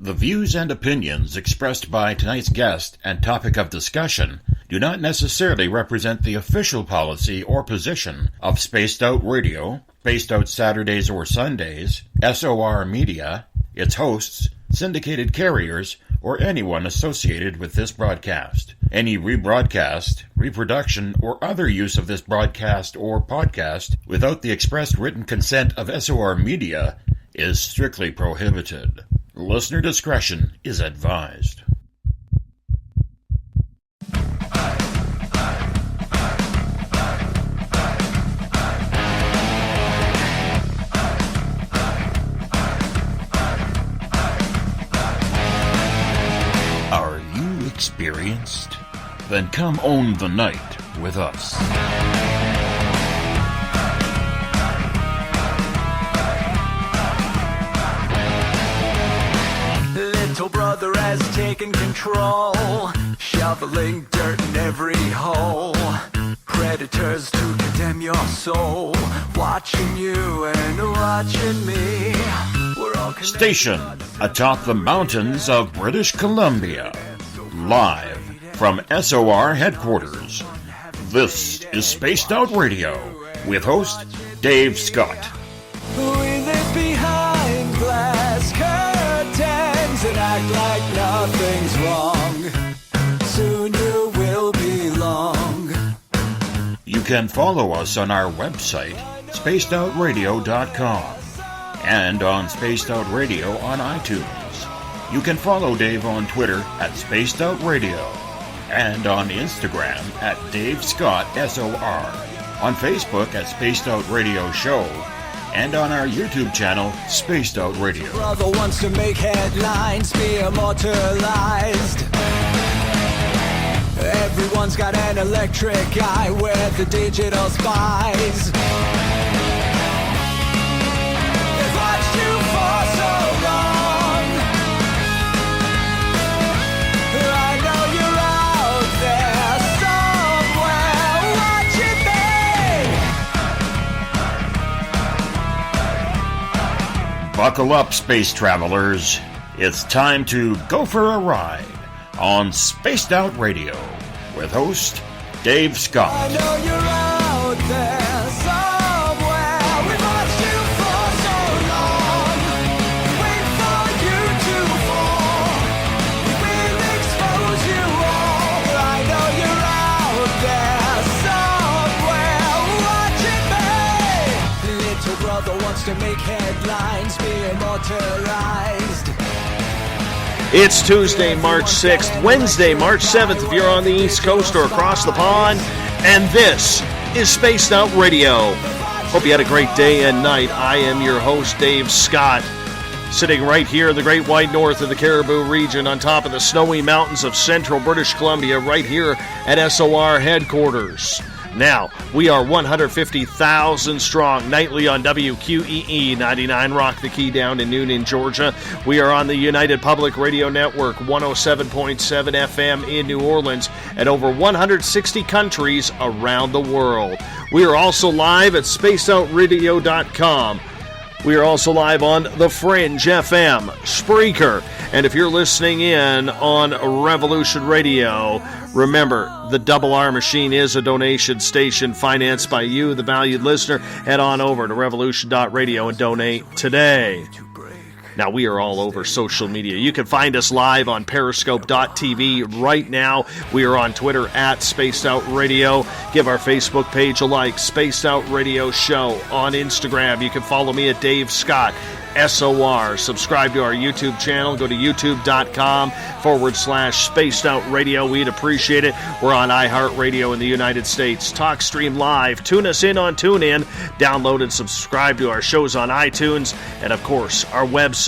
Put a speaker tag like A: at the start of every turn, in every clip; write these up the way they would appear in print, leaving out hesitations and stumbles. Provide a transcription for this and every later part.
A: The views and opinions expressed by tonight's guest and topic of discussion do not necessarily represent the official policy or position of Spaced Out Radio, Spaced Out Saturdays or Sundays, SOR Media, its hosts, syndicated carriers, or anyone associated with this broadcast. Any rebroadcast, reproduction, or other use of this broadcast or podcast without the express written consent of SOR Media is strictly prohibited. Listener discretion is advised. Are you experienced? Then come own the night with us.
B: Little brother has taken control, shoveling dirt in every hole. Predators to condemn your soul, watching you and watching me. We're all
A: Station atop the mountains of British Columbia, live from SOR headquarters. This is Spaced Out Radio with host Dave Scott.
B: We live behind glass curtains and act like nothing's wrong. Soon you will belong.
A: You can follow us on our website, spacedoutradio.com, and on Spaced Out Radio on iTunes. You can follow Dave on Twitter at Spaced Out Radio, and on Instagram at Dave Scott SOR, on Facebook at Spaced Out Radio Show, and on our YouTube channel, Spaced Out Radio.
B: Brother wants to make headlines, be immortalized. Everyone's got an electric eye with the digital spies. They've watched you for so long. I know you're out there somewhere watching me.
A: Buckle up, space travelers. It's time to go for a ride on Spaced Out Radio with host Dave Scott.
B: I know you're out there somewhere. We've watched you for so long. Wait for you to fall. We'll expose you all. I know you're out there somewhere watching me. Little brother wants to make headlines, be immortalized.
C: It's Tuesday, March 6th, Wednesday, March 7th if you're on the East Coast or across the pond, and this is Spaced Out Radio. Hope you had a great day and night. I am your host, Dave Scott, sitting right here in the Great White North of the Cariboo region on top of the snowy mountains of central British Columbia, right here at SOR headquarters. Now, we are 150,000 strong nightly on WQEE 99 Rock the Key down in Noonan, Georgia. We are on the United Public Radio Network 107.7 FM in New Orleans and over 160 countries around the world. We are also live at spacedoutradio.com. We are also live on The Fringe FM, Spreaker, and if you're listening in on Revolution Radio, remember, the Double R Machine is a donation station financed by you, the valued listener. Head on over to revolution.radio and donate today. Now, we are all over social media. You can find us live on periscope.tv right now. We are on Twitter at Spaced Out Radio. Give our Facebook page a like, Spaced Out Radio Show. On Instagram, you can follow me at Dave Scott SOR. Subscribe to our YouTube channel. Go to youtube.com/Spaced Out Radio. We'd appreciate it. We're on iHeartRadio in the United States. TalkStream Live. Tune us in on TuneIn. Download and subscribe to our shows on iTunes. And, of course, our website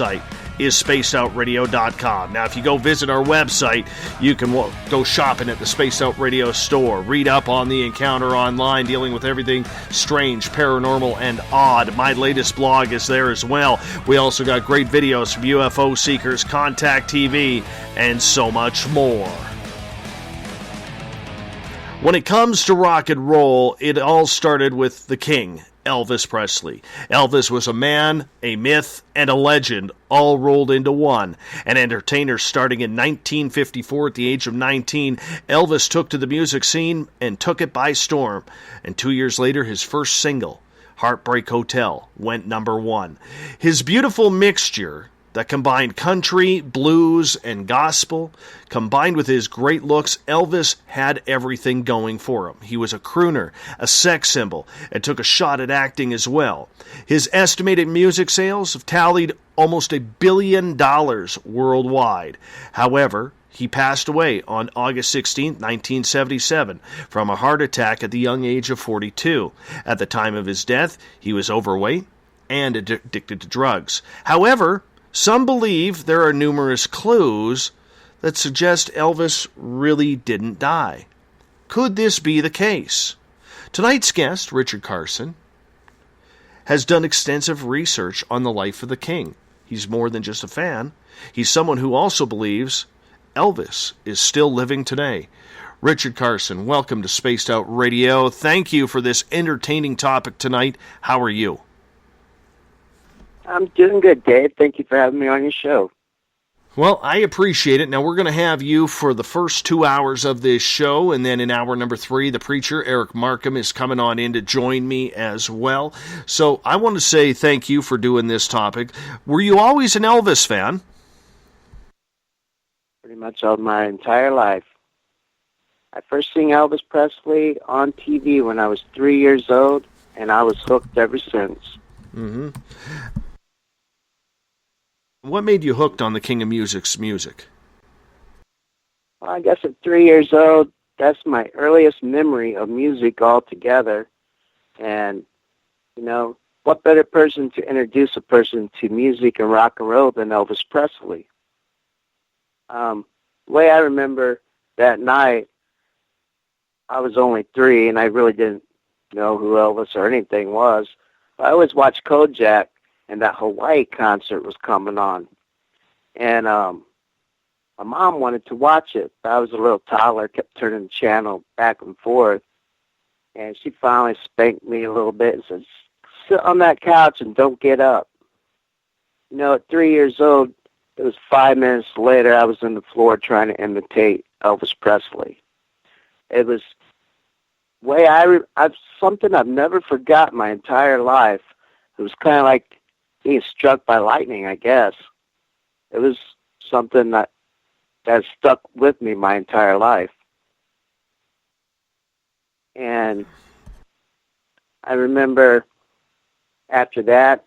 C: is spacedoutradio.com. Now, if you go visit our website, you can go shopping at the Spaced Out Radio store. Read up on the encounter online, dealing with everything strange, paranormal, and odd. My latest blog is there as well. We also got great videos from UFO seekers, Contact TV, and so much more. When it comes to rock and roll, it all started with the king, Elvis Presley. Elvis was a man, a myth, and a legend, all rolled into one. An entertainer starting in 1954 at the age of 19, Elvis took to the music scene and took it by storm. And 2 years later, his first single, Heartbreak Hotel, went #1. His beautiful mixture that combined country, blues, and gospel, combined with his great looks, Elvis had everything going for him. He was a crooner, a sex symbol, and took a shot at acting as well. His estimated music sales have tallied almost $1 billion worldwide. However, he passed away on August 16, 1977, from a heart attack at the young age of 42. At the time of his death, he was overweight and addicted to drugs. However, some believe there are numerous clues that suggest Elvis really didn't die. Could this be the case? Tonight's guest, Richard Carson, has done extensive research on the life of the king. He's more than just a fan. He's someone who also believes Elvis is still living today. Richard Carson, welcome to Spaced Out Radio. Thank you for this entertaining topic tonight. How are you?
D: I'm doing good, Dave. Thank you for having me on your show.
C: Well, I appreciate it. Now, we're going to have you for the first 2 hours of this show, and then in hour number 3, the preacher, Eric Markham, is coming on in to join me as well. So I want to say thank you for doing this topic. Were you always an Elvis fan?
D: Pretty much all my entire life. I first seen Elvis Presley on TV when I was 3 years old, and I was hooked ever since.
C: Mm-hmm. What made you hooked on the King of Music's music?
D: Well, I guess at 3 years old, that's my earliest memory of music altogether. And, you know, what better person to introduce a person to music and rock and roll than Elvis Presley? The way I remember that night, I was only 3, and I really didn't know who Elvis or anything was. I always watched Kojak, and that Hawaii concert was coming on. And my mom wanted to watch it, but I was a little toddler, kept turning the channel back and forth. And she finally spanked me a little bit and said, sit on that couch and don't get up. You know, at 3 years old, it was 5 minutes later, I was on the floor trying to imitate Elvis Presley. It was something I've never forgot my entire life. It was kind of like being struck by lightning, I guess. It was something that stuck with me my entire life. And I remember after that,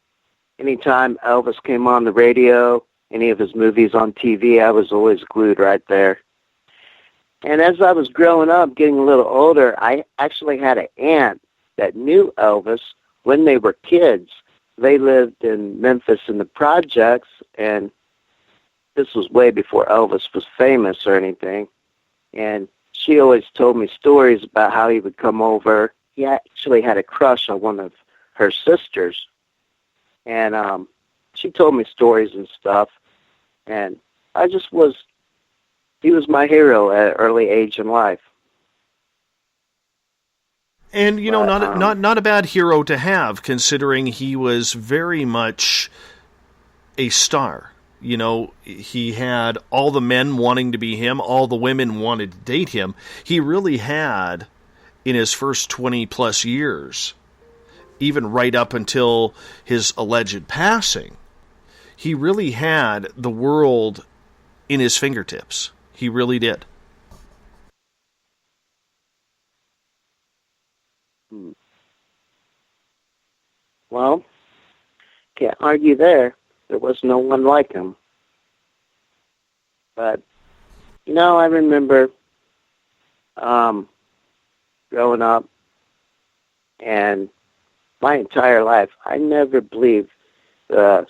D: anytime Elvis came on the radio, any of his movies on TV, I was always glued right there. And as I was growing up, getting a little older, I actually had an aunt that knew Elvis when they were kids. They lived in Memphis in the projects, and this was way before Elvis was famous or anything. And she always told me stories about how he would come over. He actually had a crush on one of her sisters. And she told me stories and stuff. And he was my hero at an early age in life.
C: And, you know, not a bad hero to have, considering he was very much a star. You know, he had all the men wanting to be him, all the women wanted to date him. He really had, in his first 20-plus years, even right up until his alleged passing, he really had the world in his fingertips. He really did.
D: Well, can't argue there. There was no one like him. But, you know, I remember growing up, and my entire life, I never believed the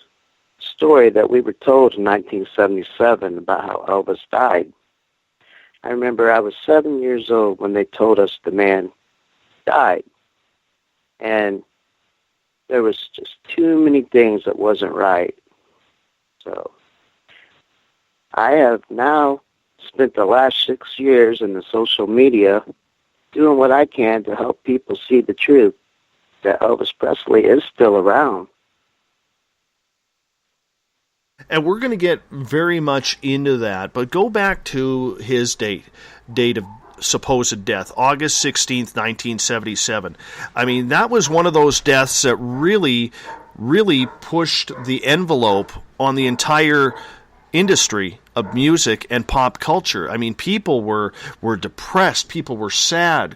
D: story that we were told in 1977 about how Elvis died. I remember I was 7 years old when they told us the man died. And there was just too many things that wasn't right. So I have now spent the last 6 years in the social media doing what I can to help people see the truth. that Elvis Presley is still around.
C: And we're going to get very much into that, but go back to his date of supposed death, August 16th, 1977. I mean, that was one of those deaths that really pushed the envelope on the entire industry of music and pop culture. I mean, people were depressed, people were sad,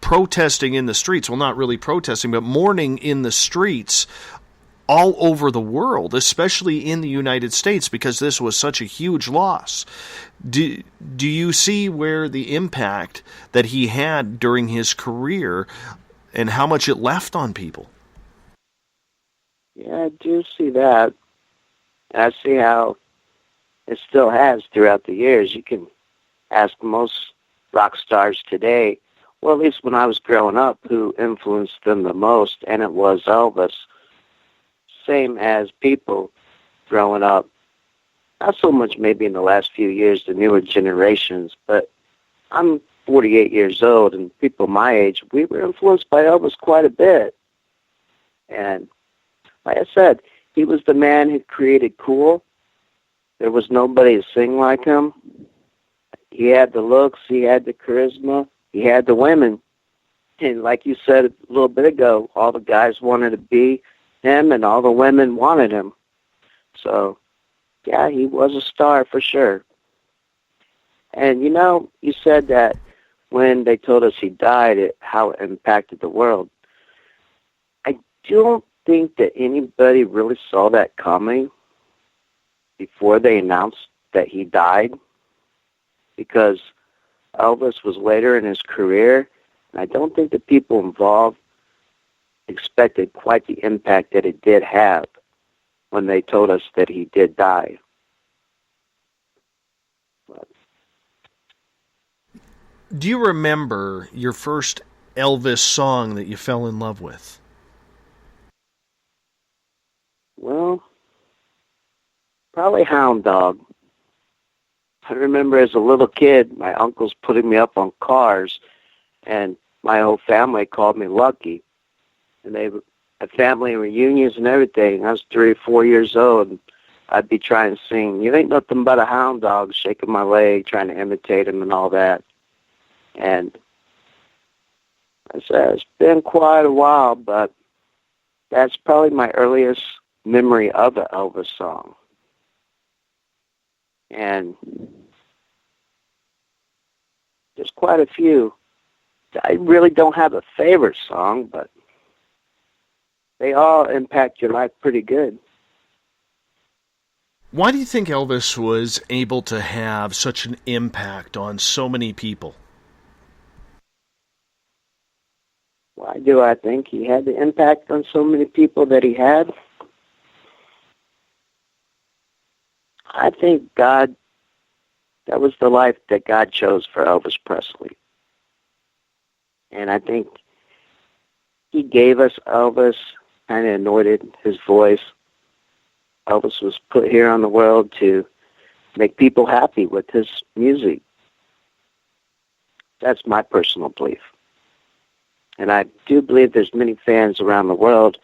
C: protesting in the streets. Well, not really protesting, but mourning in the streets all over the world, especially in the United States, because this was such a huge loss. Do you see where the impact that he had during his career and how much it left on people?
D: Yeah, I do see that. I see how it still has throughout the years. You can ask most rock stars today, well, at least when I was growing up, who influenced them the most, and it was Elvis. Same as people growing up, not so much maybe in the last few years, the newer generations, but I'm 48 years old, and people my age, we were influenced by Elvis quite a bit. And like I said, he was the man who created cool. There was nobody to sing like him. He had the looks, he had the charisma, he had the women. And like you said a little bit ago, all the guys wanted to be him and all the women wanted him. So, yeah, he was a star for sure. And, you said that when they told us he died, how it impacted the world. I don't think that anybody really saw that coming before they announced that he died, because Elvis was later in his career, and I don't think the people involved expected quite the impact that it did have when they told us that he did die. But
C: do you remember your first Elvis song that you fell in love with?
D: Well, probably Hound Dog. I remember as a little kid, my uncles putting me up on cars, and my whole family called me Lucky. And they had family reunions and everything. I was 3 or 4 years old, and I'd be trying to sing, "You Ain't Nothing But a Hound Dog," shaking my leg, trying to imitate him and all that. And I said, it's been quite a while, but that's probably my earliest memory of an Elvis song. And there's quite a few. I really don't have a favorite song, but they all impact your life pretty good.
C: Why do you think Elvis was able to have such an impact on so many people?
D: Why do I think he had the impact on so many people that he had? I think that was the life that God chose for Elvis Presley. And I think he gave us Elvis, kind of anointed his voice. Elvis was put here on the world to make people happy with his music. That's my personal belief. And I do believe there's many fans around the world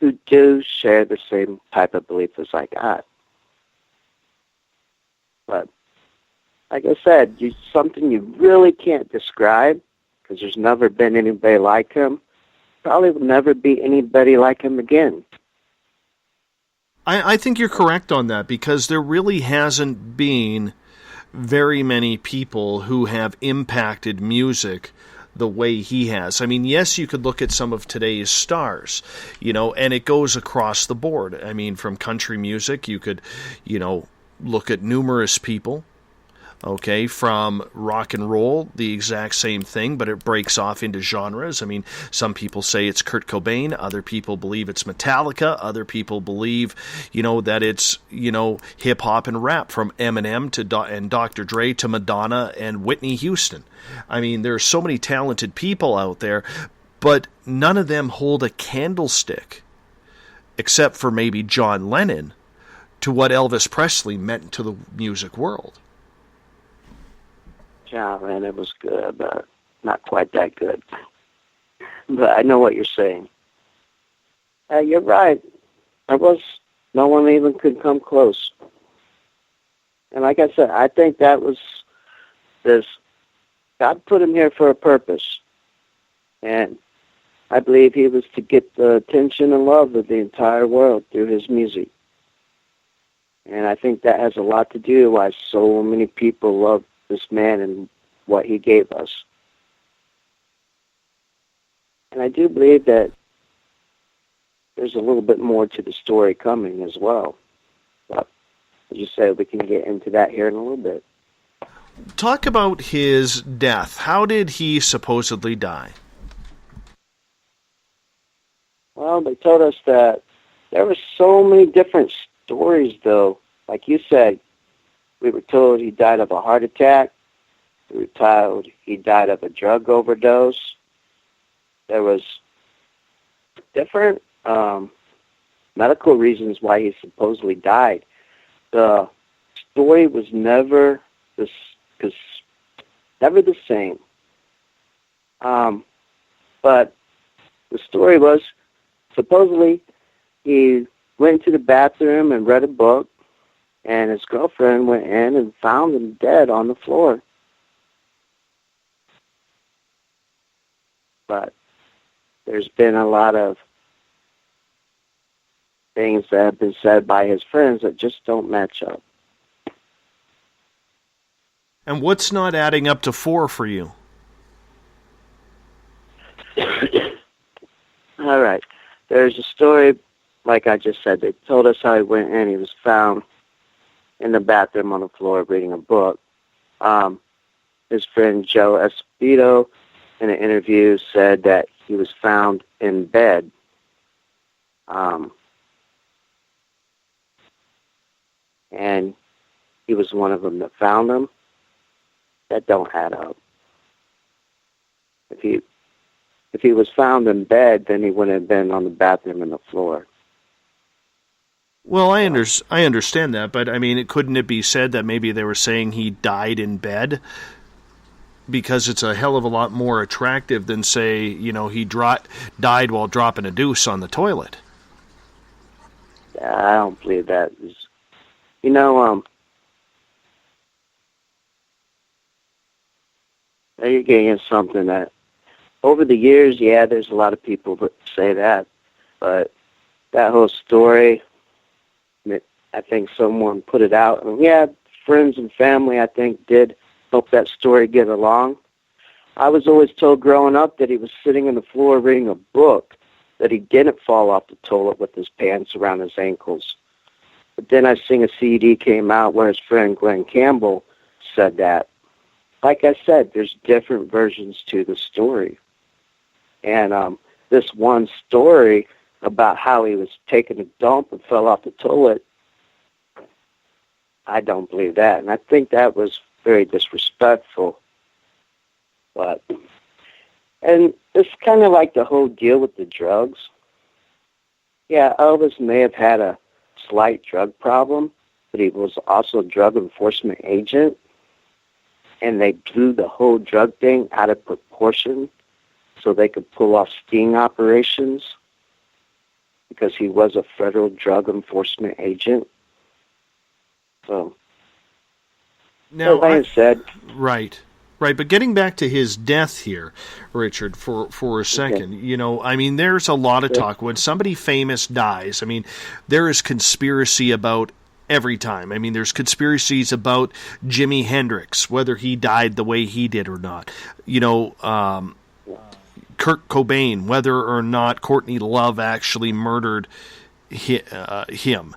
D: who do share the same type of belief as I got. But like I said, something you really can't describe, because there's never been anybody like him. Probably will never be anybody like him again.
C: I think you're correct on that, because there really hasn't been very many people who have impacted music the way he has. I mean, yes, you could look at some of today's stars, and it goes across the board. I mean, from country music, you could, look at numerous people. Okay, from rock and roll, the exact same thing, but it breaks off into genres. I mean, some people say it's Kurt Cobain, other people believe it's Metallica, other people believe, that it's, hip-hop and rap, from Eminem and Dr. Dre to Madonna and Whitney Houston. I mean, there's so many talented people out there, but none of them hold a candlestick, except for maybe John Lennon, to what Elvis Presley meant to the music world.
D: Yeah, man, it was good, but not quite that good. But I know what you're saying. You're right. No one even could come close. And like I said, I think that was this. God put him here for a purpose. And I believe he was to get the attention and love of the entire world through his music. And I think that has a lot to do why so many people love this man and what he gave us. And I do believe that there's a little bit more to the story coming as well. But as you said, we can get into that here in a little bit.
C: Talk about his death. How did he supposedly die?
D: Well, they told us that there were so many different stories, though. Like you said, we were told he died of a heart attack. We were told he died of a drug overdose. There was different medical reasons why he supposedly died. The story was never the same. But the story was supposedly he went to the bathroom and read a book, and his girlfriend went in and found him dead on the floor. But there's been a lot of things that have been said by his friends that just don't match up.
C: And what's not adding up to 4 for you?
D: All right. There's a story, like I just said, they told us how he went in. He was found in the bathroom on the floor reading a book. His friend Joe Esposito, in an interview, said that he was found in bed. And he was one of them that found him. That don't add up. If he was found in bed, then he wouldn't have been on the bathroom and the floor.
C: Well, I understand that, but I mean, couldn't it be said that maybe they were saying he died in bed? Because it's a hell of a lot more attractive than, say, he died while dropping a deuce on the toilet.
D: I don't believe that. Now you're getting into something that, over the years, yeah, there's a lot of people that say that, but that whole story, I think someone put it out, and yeah, friends and family, I think, did help that story get along. I was always told growing up that he was sitting on the floor reading a book, that he didn't fall off the toilet with his pants around his ankles. But then I seen a CD came out where his friend Glenn Campbell said that. Like I said, there's different versions to the story. And this one story about how he was taking a dump and fell off the toilet, I don't believe that. And I think that was very disrespectful. And it's kind of like the whole deal with the drugs. Yeah, Elvis may have had a slight drug problem, but he was also a drug enforcement agent. And they blew the whole drug thing out of proportion so they could pull off sting operations because he was a federal drug enforcement agent. So,
C: now,
D: like I said,
C: right. But getting back to his death here, Richard, for a second, okay. There's a lot of talk when somebody famous dies. There is conspiracy about every time. There's conspiracies about Jimi Hendrix, whether he died the way he did or not. Kurt Cobain, whether or not Courtney Love actually murdered him.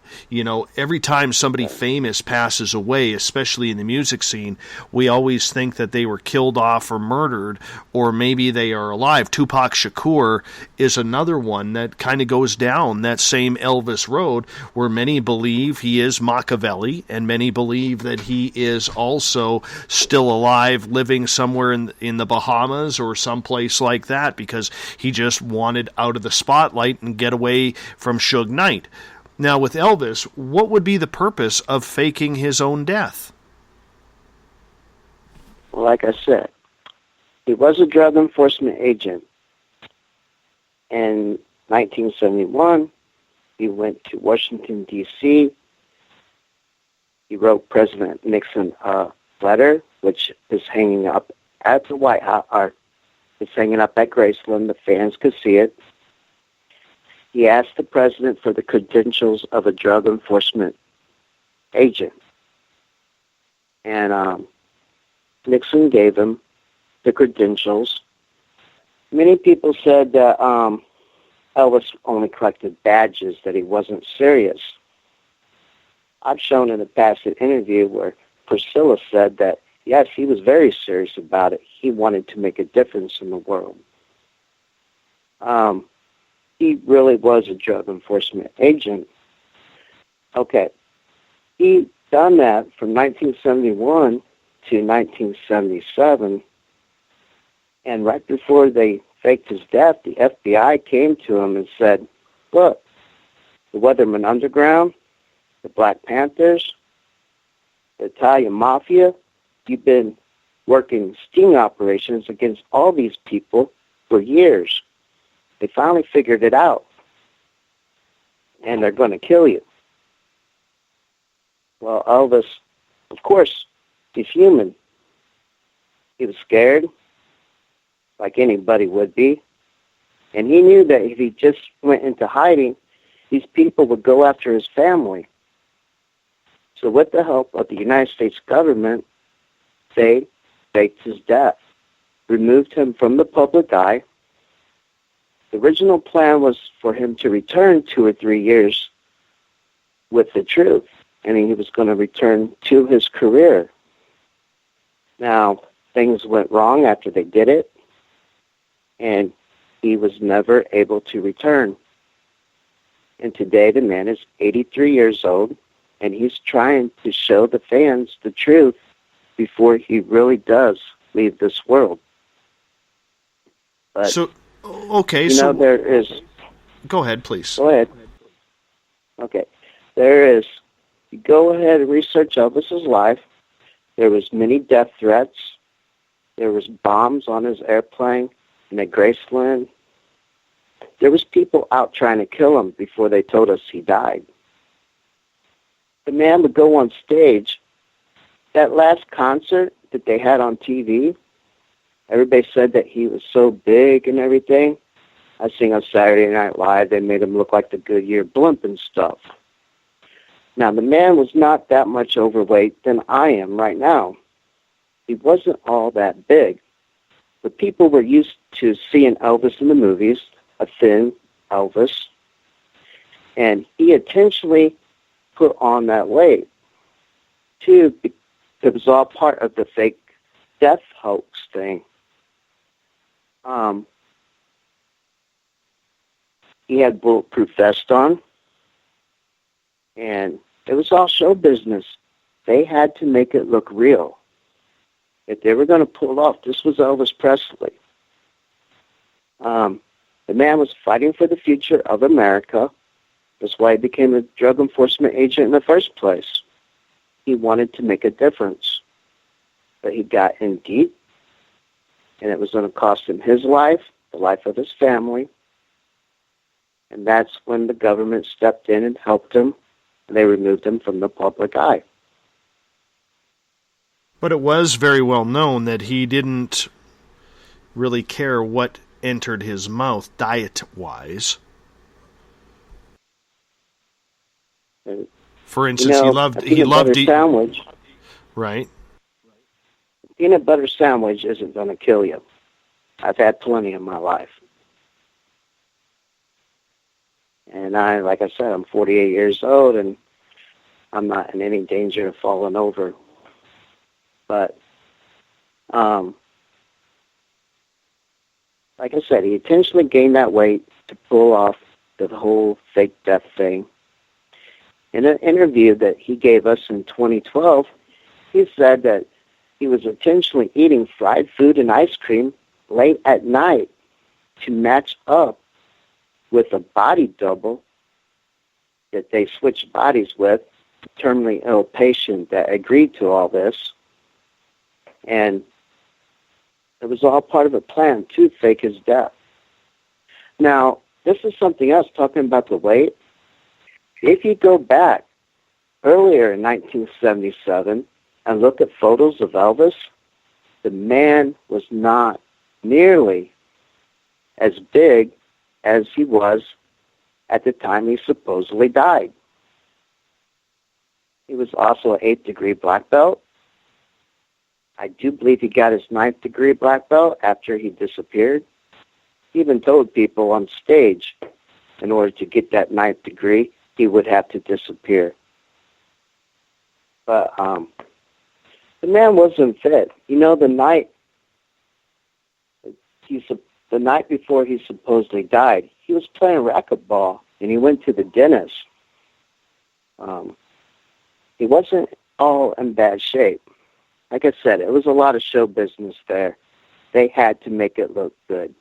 C: Every time somebody famous passes away, especially in the music scene, we always think that they were killed off or murdered, or maybe they are alive. Tupac Shakur is another one that kind of goes down that same Elvis road, where many believe he is Machiavelli, and many believe that he is also still alive, living somewhere in the Bahamas or someplace like that, because he just wanted out of the spotlight and get away from Suge Knight. Now, with Elvis, what would be the purpose of faking his own death?
D: Well, like I said, he was a drug enforcement agent, and 1971, he went to Washington, D.C. He wrote President Nixon a letter, which is hanging up at the White House, or it's hanging up at Graceland. The fans could see it. He asked the president for the credentials of a drug enforcement agent. And Nixon gave him the credentials. Many people said that Elvis only collected badges, that he wasn't serious. I've shown in a past interview where Priscilla said that, yes, he was very serious about it. He wanted to make a difference in the world. He really was a drug enforcement agent. Okay. He done that from 1971 to 1977. And right before they faked his death, the FBI came to him and said, look, the Weatherman Underground, the Black Panthers, the Italian Mafia, you've been working sting operations against all these people for years. They finally figured it out, and they're going to kill you. Well, Elvis, of course, he's human. He was scared, like anybody would be, and he knew that if he just went into hiding, these people would go after his family. So with the help of the United States government, they faked his death, removed him from the public eye. The original plan was for him to return 2 or 3 years with the truth, and he was going to return to his career. Now, things went wrong after they did it, and he was never able to return. And today the man is 83 years old, and he's trying to show the fans the truth before he really does leave this world. But
C: okay,
D: you know, there is...
C: Go ahead, please.
D: Go ahead. Okay. There is... You go ahead and research Elvis's life. There was many death threats. There was bombs on his airplane and at Graceland. There was people out trying to kill him before they told us he died. The man would go on stage. That last concert that they had on TV, everybody said that he was so big and everything. I seen on Saturday Night Live, they made him look like the Goodyear blimp and stuff. Now, the man was not that much overweight than I am right now. He wasn't all that big. But people were used to seeing Elvis in the movies, a thin Elvis, and he intentionally put on that weight. Too, it was all part of the fake death hoax thing. He had bulletproof vest on, and it was all show business. They had to make it look real. If they were going to pull off, this was Elvis Presley. The man was fighting for the future of America. That's why he became a drug enforcement agent in the first place. He wanted to make a difference. But he got in deep, and it was going to cost him his life, the life of his family. And that's when the government stepped in and helped him, and they removed him from the public eye.
C: But it was very well known that he didn't really care what entered his mouth diet-wise. For instance, he loved
D: sandwich.
C: Right.
D: Peanut butter sandwich isn't going to kill you. I've had plenty in my life. And like I said, I'm 48 years old, and I'm not in any danger of falling over. But, like I said, he intentionally gained that weight to pull off the whole fake death thing. In an interview that he gave us in 2012, he said that he was intentionally eating fried food and ice cream late at night to match up with a body double that they switched bodies with, a terminally ill patient that agreed to all this. And it was all part of a plan to fake his death. Now, this is something else, talking about the weight. If you go back earlier in 1977 and look at photos of Elvis, the man was not nearly as big as he was at the time he supposedly died. He was also an 8th degree black belt. I do believe he got his 9th degree black belt after he disappeared. He even told people on stage, in order to get that 9th degree, he would have to disappear. But the man wasn't fit. You know, the night before he supposedly died, he was playing racquetball, and he went to the dentist. He wasn't all in bad shape. Like I said, it was a lot of show business there. They had to make it look good.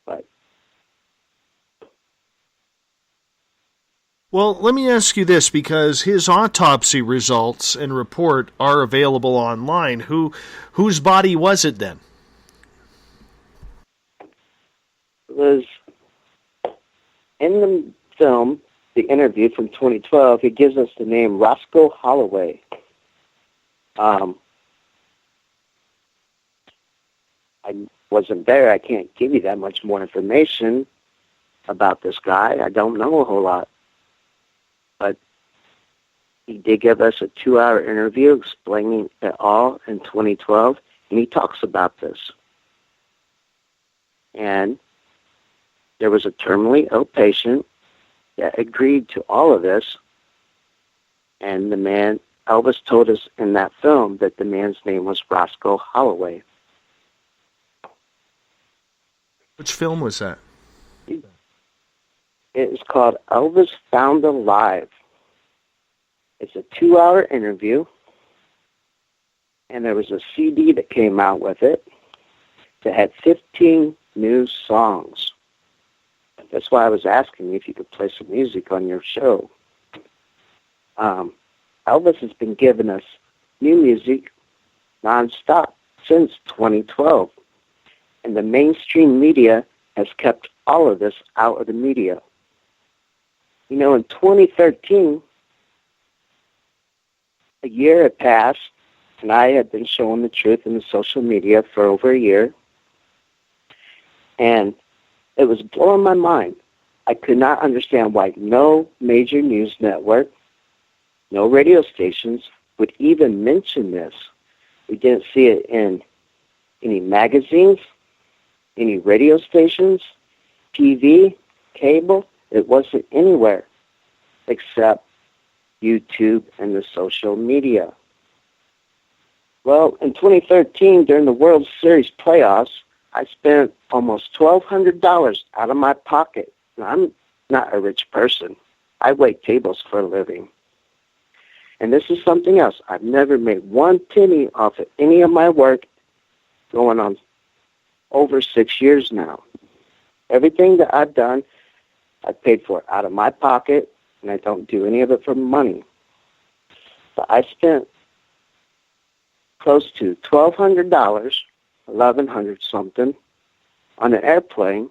D: But
C: well, let me ask you this, because his autopsy results and report are available online. Whose body was it then?
D: it was in the film, the interview from 2012, he gives us the name Roscoe Holloway. I wasn't there. I can't give you that much more information about this guy. I don't know a whole lot. But he did give us a 2-hour interview explaining it all in 2012, and he talks about this. And there was a terminally ill patient that agreed to all of this, and the man, Elvis told us in that film that the man's name was Roscoe Holloway.
C: Which film was that?
D: It is called Elvis Found Alive. It's a 2-hour interview, and there was a CD that came out with it that had 15 new songs. That's why I was asking you if you could play some music on your show. Elvis has been giving us new music nonstop since 2012. And the mainstream media has kept all of this out of the media. You know, in 2013, a year had passed, and I had been showing the truth in the social media for over a year. And it was blowing my mind. I could not understand why no major news network, no radio stations would even mention this. We didn't see it in any magazines, any radio stations, TV, cable. It wasn't anywhere except YouTube and the social media. Well, in 2013, during the World Series playoffs, I spent almost $1,200 out of my pocket. Now, I'm not a rich person. I wait tables for a living. And this is something else. I've never made one penny off of any of my work going on over 6 years now. Everything that I've done, I've paid for out of my pocket, and I don't do any of it for money. But I spent close to $1,200, $1,100 something, on an airplane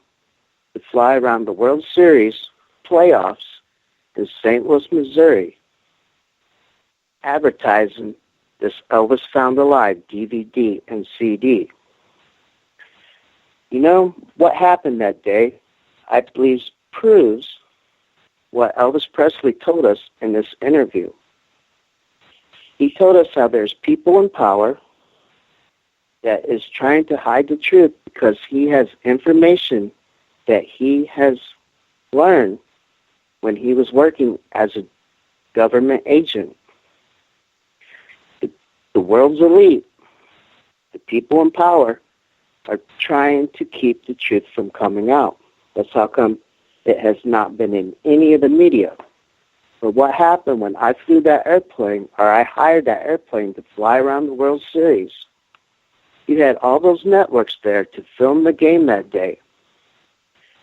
D: to fly around the World Series playoffs in St. Louis, Missouri, advertising this Elvis Found Alive DVD and CD. You know, what happened that day, I believe, proves what Elvis Presley told us in this interview. He told us how there's people in power that is trying to hide the truth because he has information that he has learned when he was working as a government agent. The world's elite, the people in power, are trying to keep the truth from coming out. That's how come it has not been in any of the media. But what happened when I flew that airplane, or I hired that airplane to fly around the World Series, you had all those networks there to film the game that day.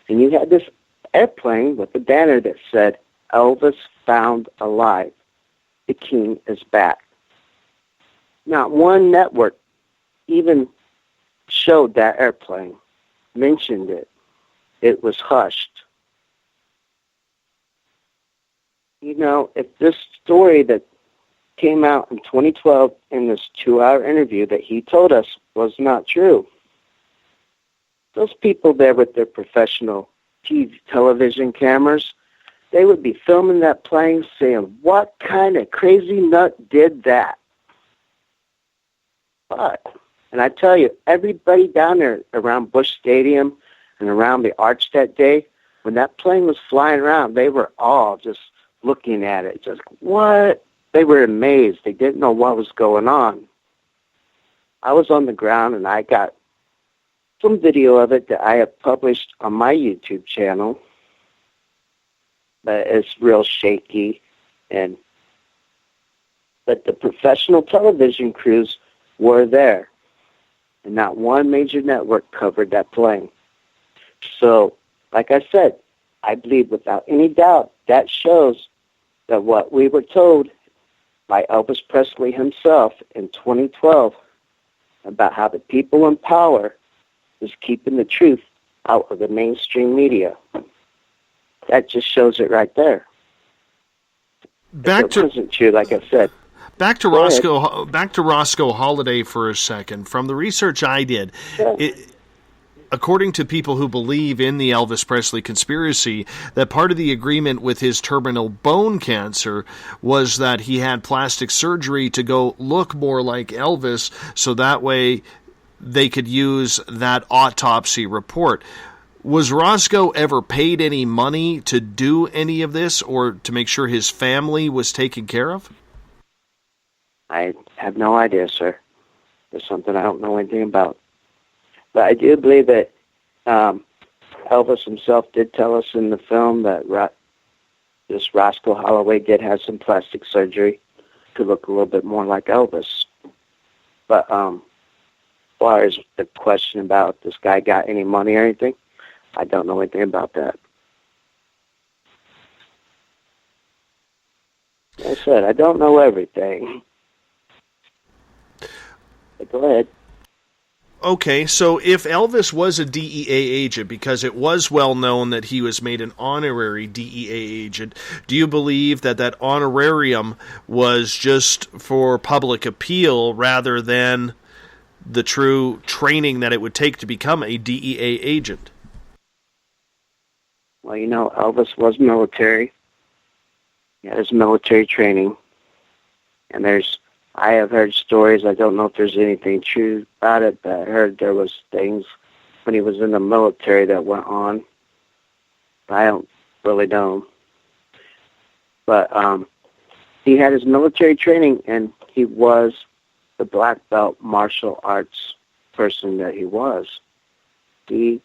D: And you had this airplane with a banner that said, Elvis Found Alive. The King is back. Not one network even showed that airplane, mentioned it. it was hushed. You know, if this story that came out in 2012 in this 2-hour interview that he told us was not true, those people there with their professional television cameras, they would be filming that plane saying, what kind of crazy nut did that? But, and I tell you, everybody down there around Busch Stadium and around the Arch that day, when that plane was flying around, they were all just looking at it, just, what? They were amazed. They didn't know what was going on. I was on the ground, and I got some video of it that I have published on my YouTube channel, but it's real shaky. But the professional television crews were there, and not one major network covered that plane. So, like I said, I believe without any doubt that shows that what we were told by Elvis Presley himself in 2012 about how the people in power is keeping the truth out of the mainstream media. That just shows it right there. If it wasn't true, like I said.
C: Back to Roscoe Holiday for a second. From the research I did, according to people who believe in the Elvis Presley conspiracy, that part of the agreement with his terminal bone cancer was that he had plastic surgery to go look more like Elvis, so that way they could use that autopsy report. Was Roscoe ever paid any money to do any of this or to make sure his family was taken care of?
D: I have no idea, sir. It's something I don't know anything about. But I do believe that Elvis himself did tell us in the film that this Roscoe Holloway did have some plastic surgery to look a little bit more like Elvis. But as far as the question about if this guy got any money or anything, I don't know anything about that. Like I said, I don't know everything. But go ahead.
C: Okay, so if Elvis was a DEA agent, because it was well known that he was made an honorary DEA agent, do you believe that that honorarium was just for public appeal rather than the true training that it would take to become a DEA agent?
D: Well, you know, Elvis was military. He had his military training. And I have heard stories, I don't know if there's anything true about it, but I heard there was things when he was in the military that went on. I don't really know. But he had his military training, and he was the black belt martial arts person that he was. He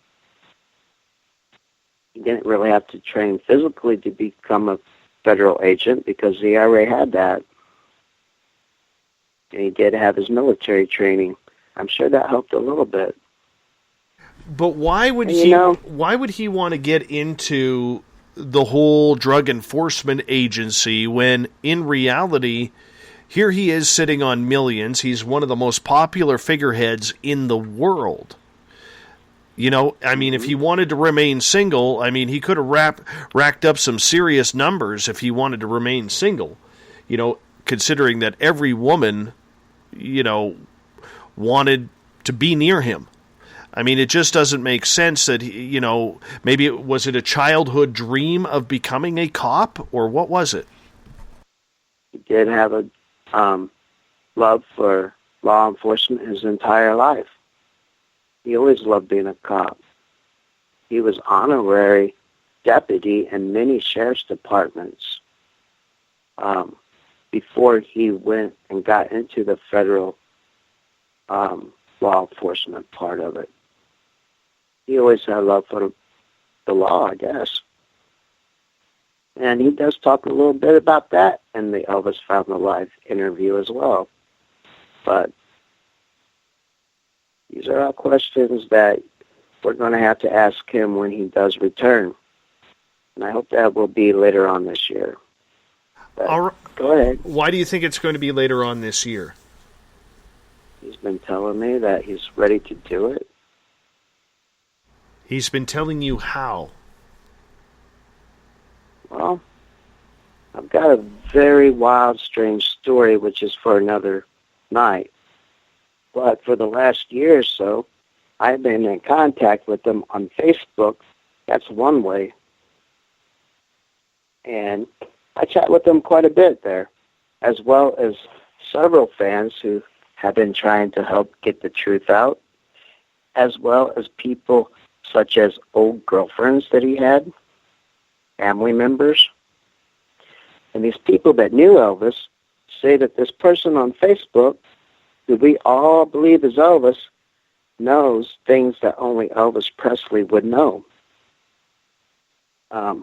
D: didn't really have to train physically to become a federal agent because he already had that. And he did have his military training. I'm sure that helped a little bit.
C: But why would why would he want to get into the whole drug enforcement agency when in reality here he is sitting on millions. He's one of the most popular figureheads in the world. You know, I mean, if he wanted to remain single, I mean, he could have racked up some serious numbers if he wanted to remain single. You know, considering that every woman, you know, wanted to be near him. I mean, it just doesn't make sense that, you know, maybe was it a childhood dream of becoming a cop, or what was it?
D: He did have a love for law enforcement his entire life. He always loved being a cop. He was honorary deputy in many sheriff's departments before he went and got into the federal law enforcement part of it. He always had a love for the law, I guess. And he does talk a little bit about that in the Elvis Found the Life interview as well. But these are all questions that we're going to have to ask him when he does return. And I hope that will be later on this year. But go ahead.
C: Why do you think it's going to be later on this year?
D: He's been telling me that he's ready to do it.
C: He's been telling you how.
D: Well, I've got a very wild, strange story, which is for another night. But for the last year or so, I've been in contact with them on Facebook. That's one way. And I chat with them quite a bit there, as well as several fans who have been trying to help get the truth out, as well as people such as old girlfriends that he had, family members. And these people that knew Elvis say that this person on Facebook, who we all believe is Elvis, knows things that only Elvis Presley would know. But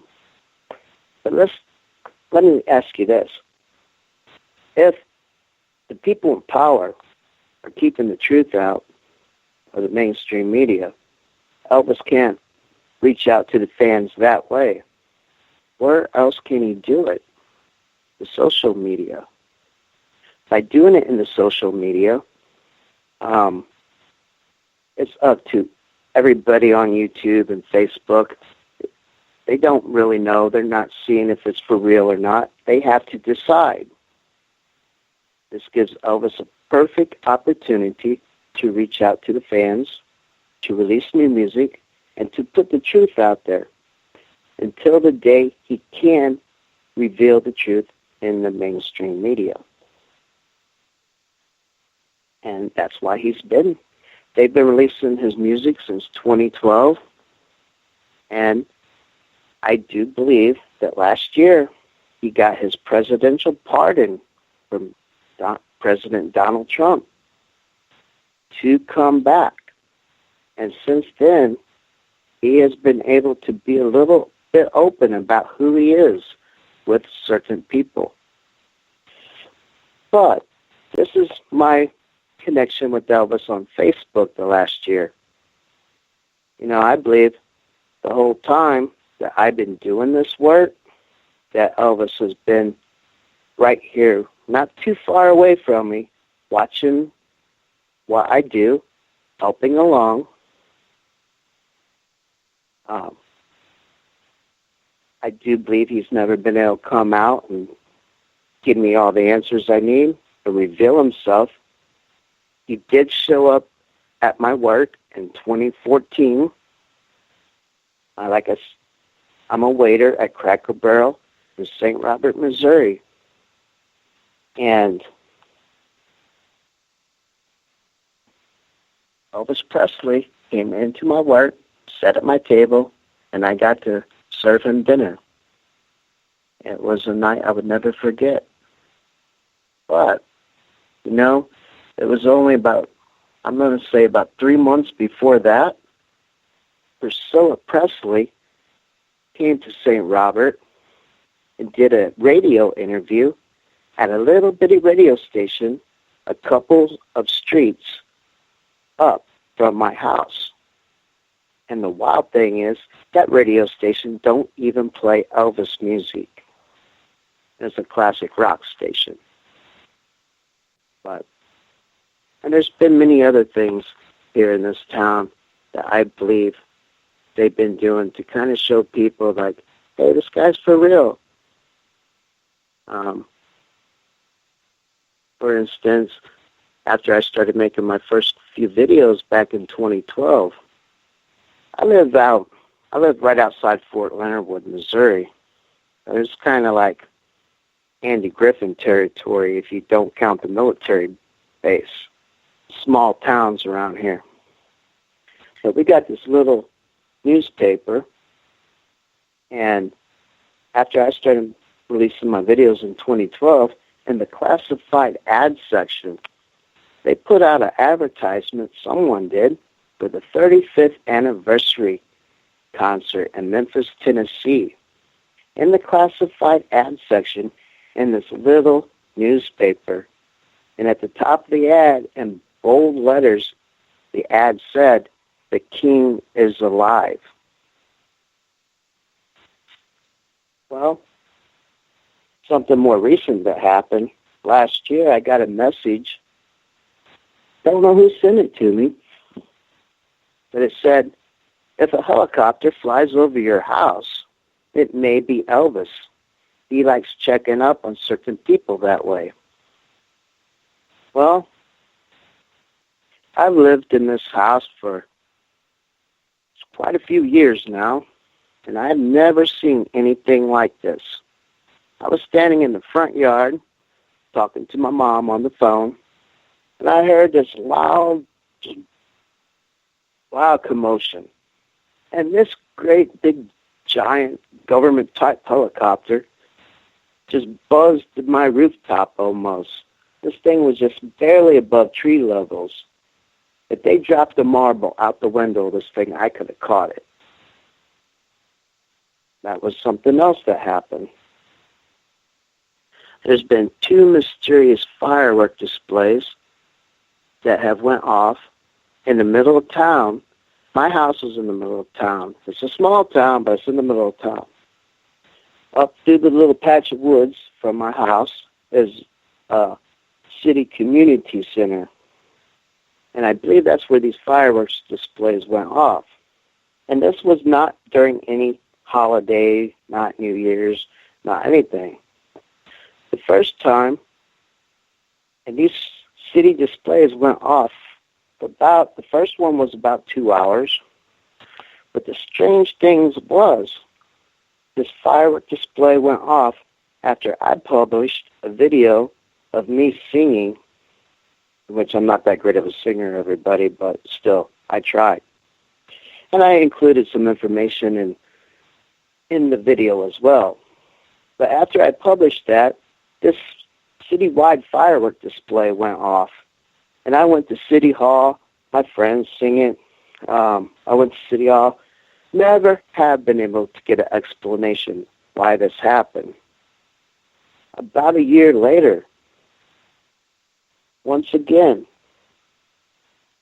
D: let me ask you this. If the people in power are keeping the truth out of the mainstream media, Elvis can't reach out to the fans that way. Where else can he do it? The social media. By doing it in the social media, it's up to everybody on YouTube and Facebook. They don't really know. They're not seeing if it's for real or not. They have to decide. This gives Elvis a perfect opportunity to reach out to the fans, to release new music, and to put the truth out there until the day he can reveal the truth in the mainstream media. And that's why they've been releasing his music since 2012. And I do believe that last year he got his presidential pardon from President Donald Trump to come back. And since then, he has been able to be a little bit open about who he is with certain people. But this is my connection with Elvis on Facebook the last year. You know, I believe the whole time that I've been doing this work, that Elvis has been right here, not too far away from me, watching what I do, helping along. I do believe he's never been able to come out and give me all the answers I need or reveal himself. He did show up at my work in 2014. I'm a waiter at Cracker Barrel in St. Robert, Missouri. And Elvis Presley came into my work, sat at my table, and I got to serve him dinner. It was a night I would never forget. But, you know, it was only about 3 months before that, Priscilla Presley came to St. Robert and did a radio interview at a little bitty radio station a couple of streets up from my house. And the wild thing is, that radio station don't even play Elvis music. It's a classic rock station. And there's been many other things here in this town that I believe they've been doing to kind of show people like, hey, this guy's for real. For instance, after I started making my first few videos back in 2012, I lived right outside Fort Leonard Wood, Missouri. It was kind of like Andy Griffin territory if you don't count the military base. Small towns around here. So we got this little newspaper, and after I started releasing my videos in 2012, in the classified ad section, they put out an advertisement, someone did, for the 35th anniversary concert in Memphis, Tennessee. In the classified ad section, in this little newspaper, and at the top of the ad, in bold letters, the ad said, "The King is alive." Well, something more recent that happened. Last year, I got a message. Don't know who sent it to me, but it said, if a helicopter flies over your house, it may be Elvis. He likes checking up on certain people that way. Well, I've lived in this house for quite a few years now, and I've never seen anything like this. I was standing in the front yard talking to my mom on the phone, and I heard this loud commotion. And this great big giant government type helicopter just buzzed my rooftop almost. This thing was just barely above tree levels. If they dropped a marble out the window of this thing, I could have caught it. That was something else that happened. There's been 2 mysterious firework displays that have went off in the middle of town. My house is in the middle of town. It's a small town, but it's in the middle of town. Up through the little patch of woods from my house is a city community center. And I believe that's where these fireworks displays went off. And this was not during any holiday, not New Year's, not anything. The first time, and these city displays went off the first one was about 2 hours. But the strange thing was, this firework display went off after I published a video of me singing, which I'm not that great of a singer, everybody, but still, I tried. And I included some information in the video as well. But after I published that, this citywide firework display went off. And I went to City Hall, my friends singing. I went to City Hall. Never have been able to get an explanation why this happened. About a year later, once again,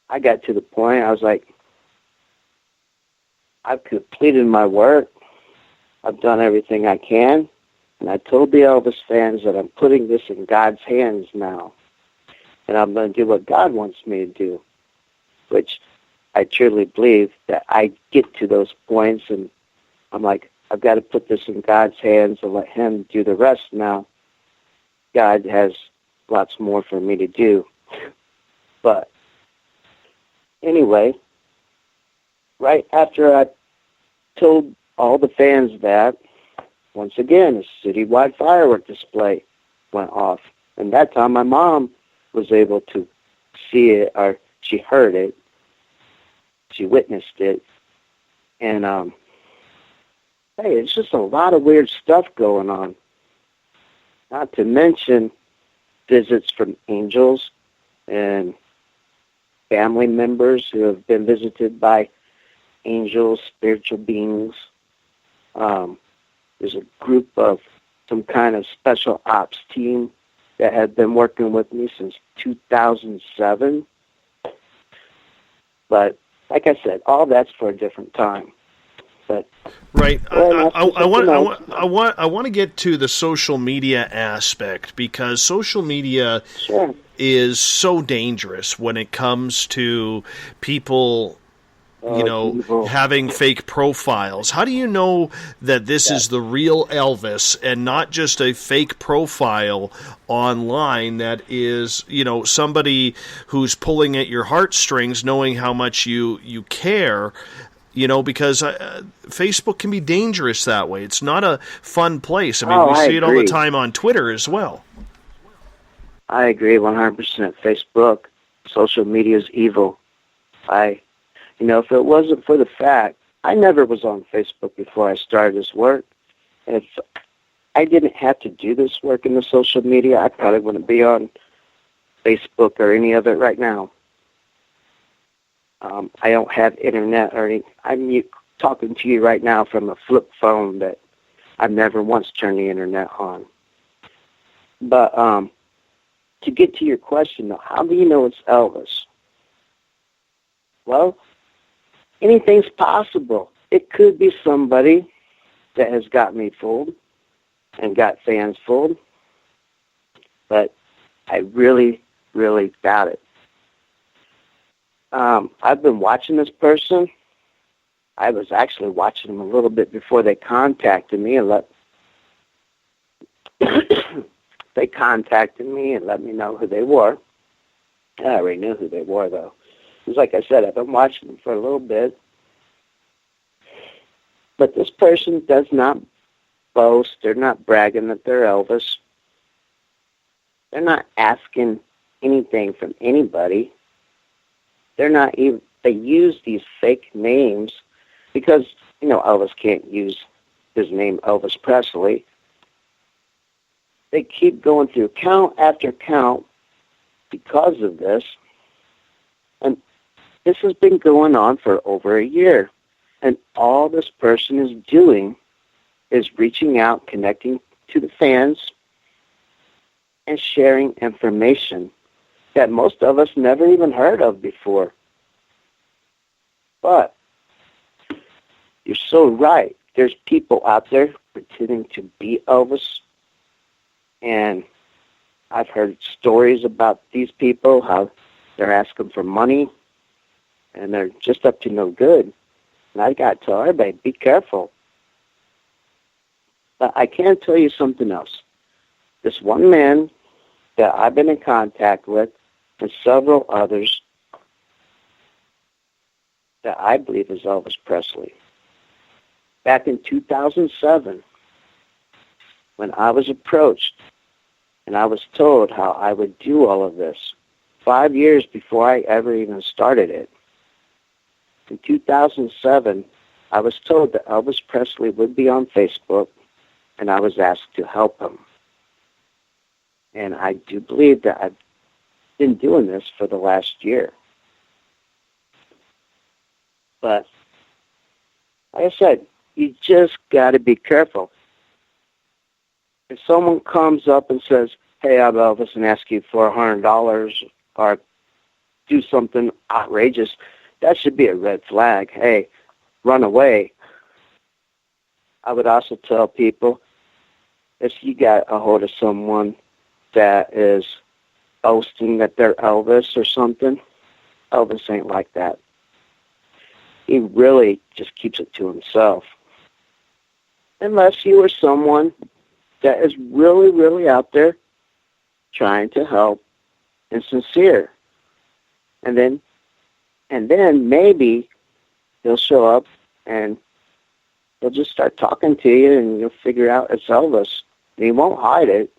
D: I got to the point, I was like, I've completed my work. I've done everything I can. And I told the Elvis fans that I'm putting this in God's hands now. And I'm going to do what God wants me to do, which I truly believe that I get to those points, and I'm like, I've got to put this in God's hands and let Him do the rest now. God has lots more for me to do. But anyway, right after I told all the fans that, once again, a citywide firework display went off. And that time my mom was able to see it, or she heard it. She witnessed it. And, hey, it's just a lot of weird stuff going on. Not to mention visits from angels and family members who have been visited by angels, spiritual beings. There's a group of some kind of special ops team that have been working with me since 2007. But like I said, all that's for a different time. But
C: right,
D: well,
C: I want to get to the social media aspect, because social media
D: sure.
C: is so dangerous when it comes to people,
D: Evil.
C: having fake profiles. How do you know that this is the real Elvis and not just a fake profile online that is, somebody who's pulling at your heartstrings, knowing how much you care? Because Facebook can be dangerous that way. It's not a fun place. I mean, we see it all the time on Twitter as well.
D: I agree 100%. Facebook, social media is evil. If it wasn't for the fact, I never was on Facebook before I started this work. And if I didn't have to do this work in the social media, I probably wouldn't be on Facebook or any of it right now. I don't have internet or anything. I'm talking to you right now from a flip phone that I've never once turned the internet on. But to get to your question, though, how do you know it's Elvis? Well, anything's possible. It could be somebody that has got me fooled and got fans fooled, but I really, really doubt it. I've been watching this person. I was actually watching them a little bit before they contacted me and let me know who they were. I already knew who they were, though. Because like I said, I've been watching them for a little bit. But this person does not boast. They're not bragging that they're Elvis. They're not asking anything from anybody. They're not even, they use these fake names because, Elvis can't use his name Elvis Presley. They keep going through count after count because of this. And this has been going on for over a year. And all this person is doing is reaching out, connecting to the fans, and sharing information that most of us never even heard of before. But you're so right. There's people out there pretending to be Elvis. And I've heard stories about these people, how they're asking for money, and they're just up to no good. And I got to tell everybody, be careful. But I can tell you something else. This one man that I've been in contact with, and several others that I believe is Elvis Presley. Back in 2007, when I was approached and I was told how I would do all of this, 5 years before I ever even started it. In 2007, I was told that Elvis Presley would be on Facebook, and I was asked to help him. And I do believe that I've been doing this for the last year. But, like I said, you just got to be careful. If someone comes up and says, hey, I'm Elvis, and asks you for $100 or do something outrageous, that should be a red flag. Hey, run away. I would also tell people, if you got a hold of someone that is boasting that they're Elvis or something, Elvis ain't like that. He really just keeps it to himself. Unless you are someone that is really, really out there trying to help and sincere. And then maybe he'll show up and he'll just start talking to you and you'll figure out it's Elvis. And he won't hide it.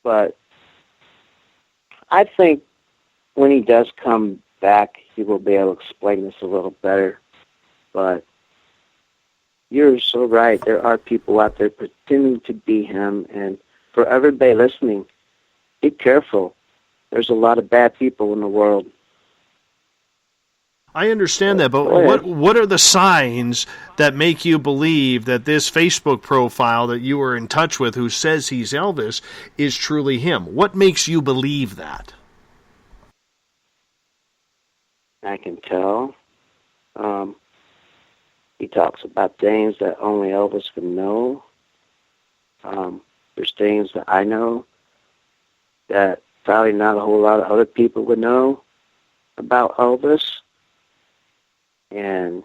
D: But I think when he does come back, he will be able to explain this a little better. But you're so right. There are people out there pretending to be him. And for everybody listening, be careful. There's a lot of bad people in the world.
C: I understand that, but what are the signs that make you believe that this Facebook profile that you were in touch with who says he's Elvis is truly him? What makes you believe that?
D: I can tell. He talks about things that only Elvis would know. There's things that I know that probably not a whole lot of other people would know about Elvis. And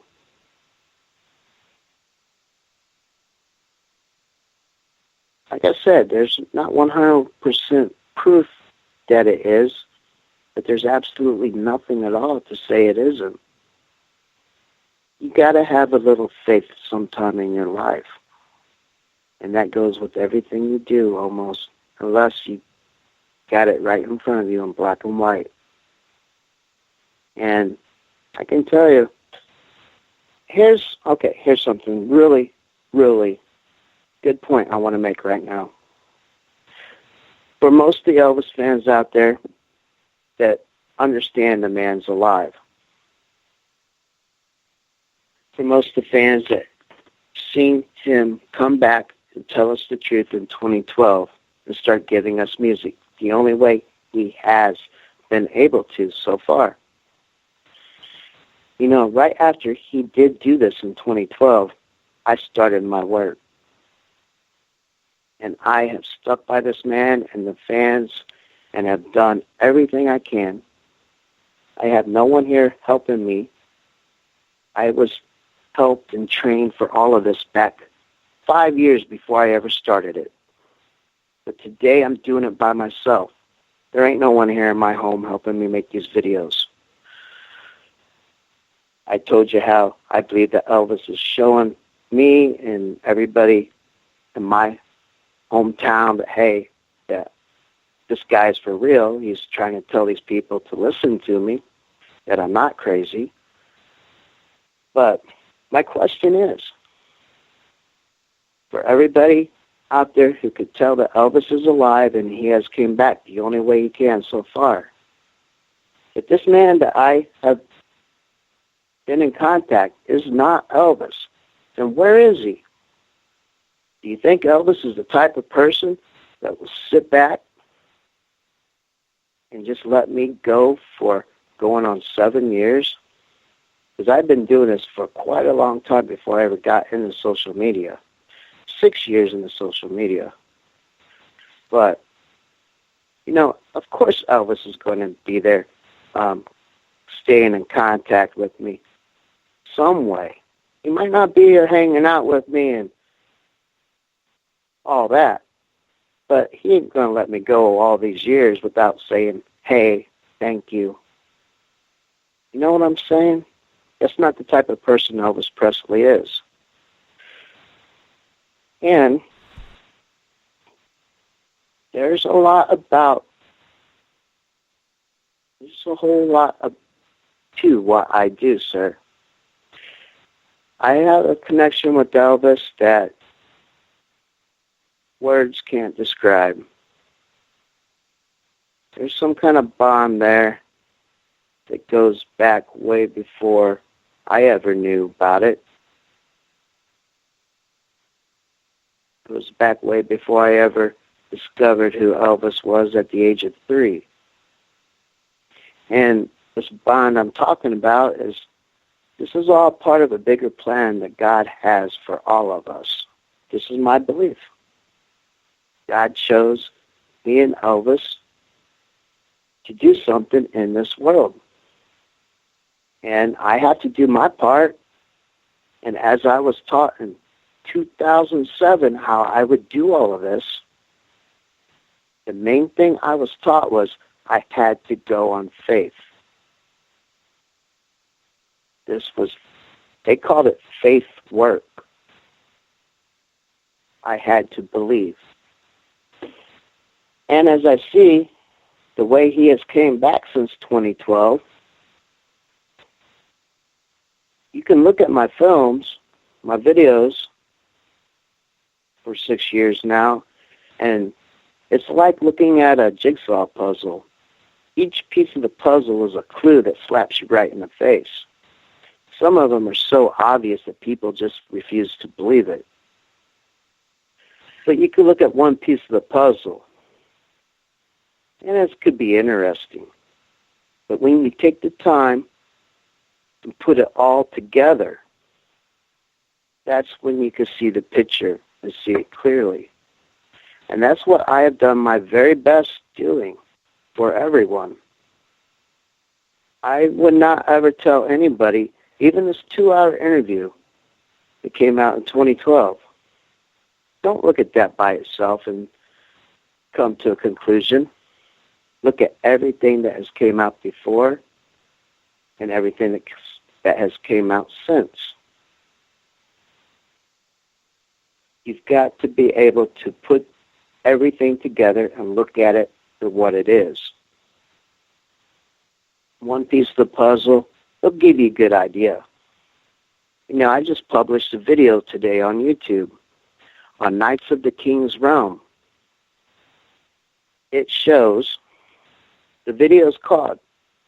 D: like I said, there's not 100% proof that it is, but there's absolutely nothing at all to say it isn't. You got to have a little faith sometime in your life. And that goes with everything you do almost, unless you got it right in front of you in black and white. And I can tell you, here's something really, really good point I want to make right now. For most of the Elvis fans out there that understand the man's alive, for most of the fans that seen him come back and tell us the truth in 2012 and start giving us music, the only way he has been able to so far. You know, right after he did do this in 2012, I started my work. And I have stuck by this man and the fans and have done everything I can. I have no one here helping me. I was helped and trained for all of this back 5 years before I ever started it. But today I'm doing it by myself. There ain't no one here in my home helping me make these videos. I told you how I believe that Elvis is showing me and everybody in my hometown that, hey, that this guy's for real. He's trying to tell these people to listen to me, that I'm not crazy. But my question is, for everybody out there who could tell that Elvis is alive and he has came back the only way he can so far, if this man that I have been in contact is not Elvis, then where is he? Do you think Elvis is the type of person that will sit back and just let me go for going on 7 years? Because I've been doing this for quite a long time before I ever got into social media. 6 years into social media. But, you know, of course Elvis is going to be there, staying in contact with me some way. He might not be here hanging out with me and all that, but he ain't going to let me go all these years without saying, hey, thank you. You know what I'm saying? That's not the type of person Elvis Presley is. And there's a whole lot to what I do, sir. I have a connection with Elvis that words can't describe. There's some kind of bond there that goes back way before I ever knew about it. It was back way before I ever discovered who Elvis was at the age of 3. And this bond I'm talking about this is all part of a bigger plan that God has for all of us. This is my belief. God chose me and Elvis to do something in this world. And I had to do my part. And as I was taught in 2007 how I would do all of this, the main thing I was taught was I had to go on faith. They called it faith work. I had to believe. And as I see the way he has came back since 2012, you can look at my films, my videos for 6 years now, and it's like looking at a jigsaw puzzle. Each piece of the puzzle is a clue that slaps you right in the face. Some of them are so obvious that people just refuse to believe it. But you can look at one piece of the puzzle, and it could be interesting. But when you take the time and put it all together, that's when you can see the picture and see it clearly. And that's what I have done my very best doing for everyone. I would not ever tell anybody, even this 2-hour interview that came out in 2012, don't look at that by itself and come to a conclusion. Look at everything that has came out before and everything that has came out since. You've got to be able to put everything together and look at it for what it is. One piece of the puzzle will give you a good idea. You know, I just published a video today on YouTube on Knights of the King's Realm. It shows, the video is called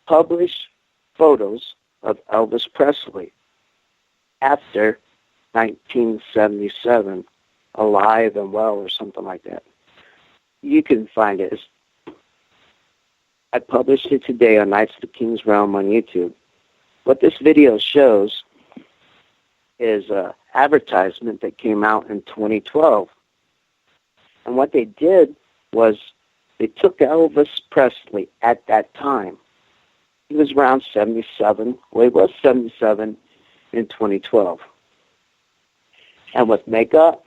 D: Published Photos of Elvis Presley after 1977, alive and well or something like that. You can find it. I published it today on Knights of the King's Realm on YouTube. What this video shows is an advertisement that came out in 2012. And what they did was they took Elvis Presley at that time. He was around 77. Well, he was 77 in 2012. And with makeup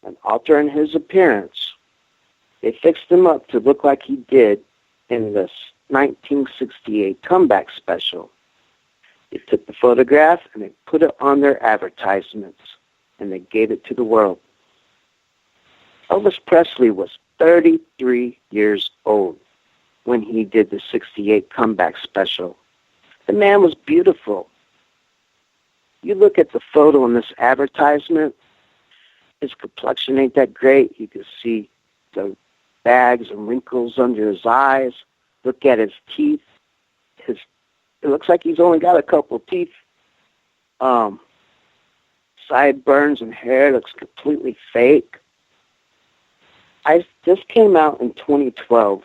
D: and altering his appearance, they fixed him up to look like he did in this 1968 comeback special. They took the photograph and they put it on their advertisements, and they gave it to the world. Elvis Presley was 33 years old when he did the 68 comeback special. The man was beautiful. You look at the photo in this advertisement, his complexion ain't that great. You can see the bags and wrinkles under his eyes. Look at his teeth. It looks like he's only got a couple teeth. Sideburns and hair looks completely fake. This came out in 2012.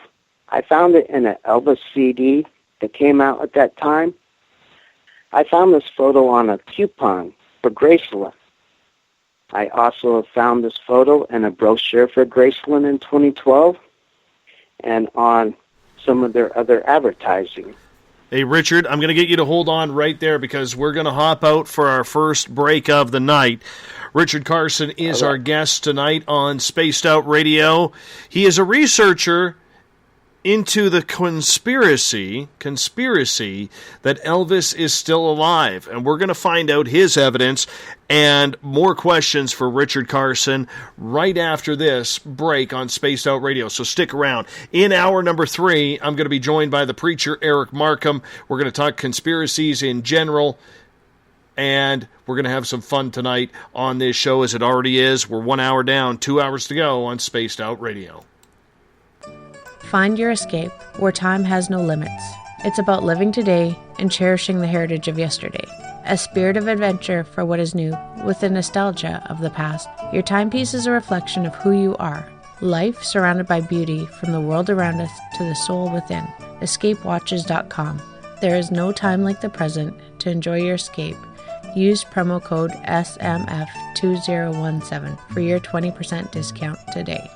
D: I found it in an Elvis CD that came out at that time. I found this photo on a coupon for Graceland. I also found this photo in a brochure for Graceland in 2012 and on some of their other advertising.
C: Hey, Richard, I'm going to get you to hold on right there because we're going to hop out for our first break of the night. Richard Carson is our guest tonight on Spaced Out Radio. He is a researcher into the conspiracy that Elvis is still alive. And we're going to find out his evidence and more questions for Richard Carson right after this break on Spaced Out Radio. So stick around. In hour number 3, I'm going to be joined by the preacher, Eric Markham. We're going to talk conspiracies in general, and we're going to have some fun tonight on this show as it already is. We're 1 hour down, 2 hours to go on Spaced Out Radio.
E: Find your escape where time has no limits. It's about living today and cherishing the heritage of yesterday. A spirit of adventure for what is new, with the nostalgia of the past. Your timepiece is a reflection of who you are. Life surrounded by beauty from the world around us to the soul within. EscapeWatches.com. There is no time like the present to enjoy your escape. Use promo code SMF2017 for your 20% discount today.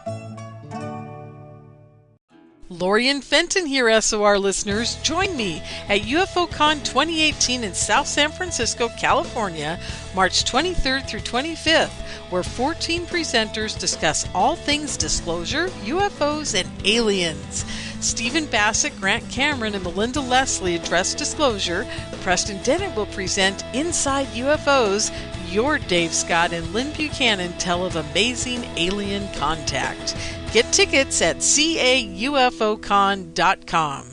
F: Lori and Fenton here, SOR listeners. Join me at UFOCon 2018 in South San Francisco, California, March 23rd through 25th, where 14 presenters discuss all things disclosure, UFOs, and aliens. Stephen Bassett, Grant Cameron, and Melinda Leslie address disclosure. Preston Dennett will present Inside UFOs. Your Dave Scott and Lynn Buchanan tell of amazing alien contact. Get tickets at caufocon.com.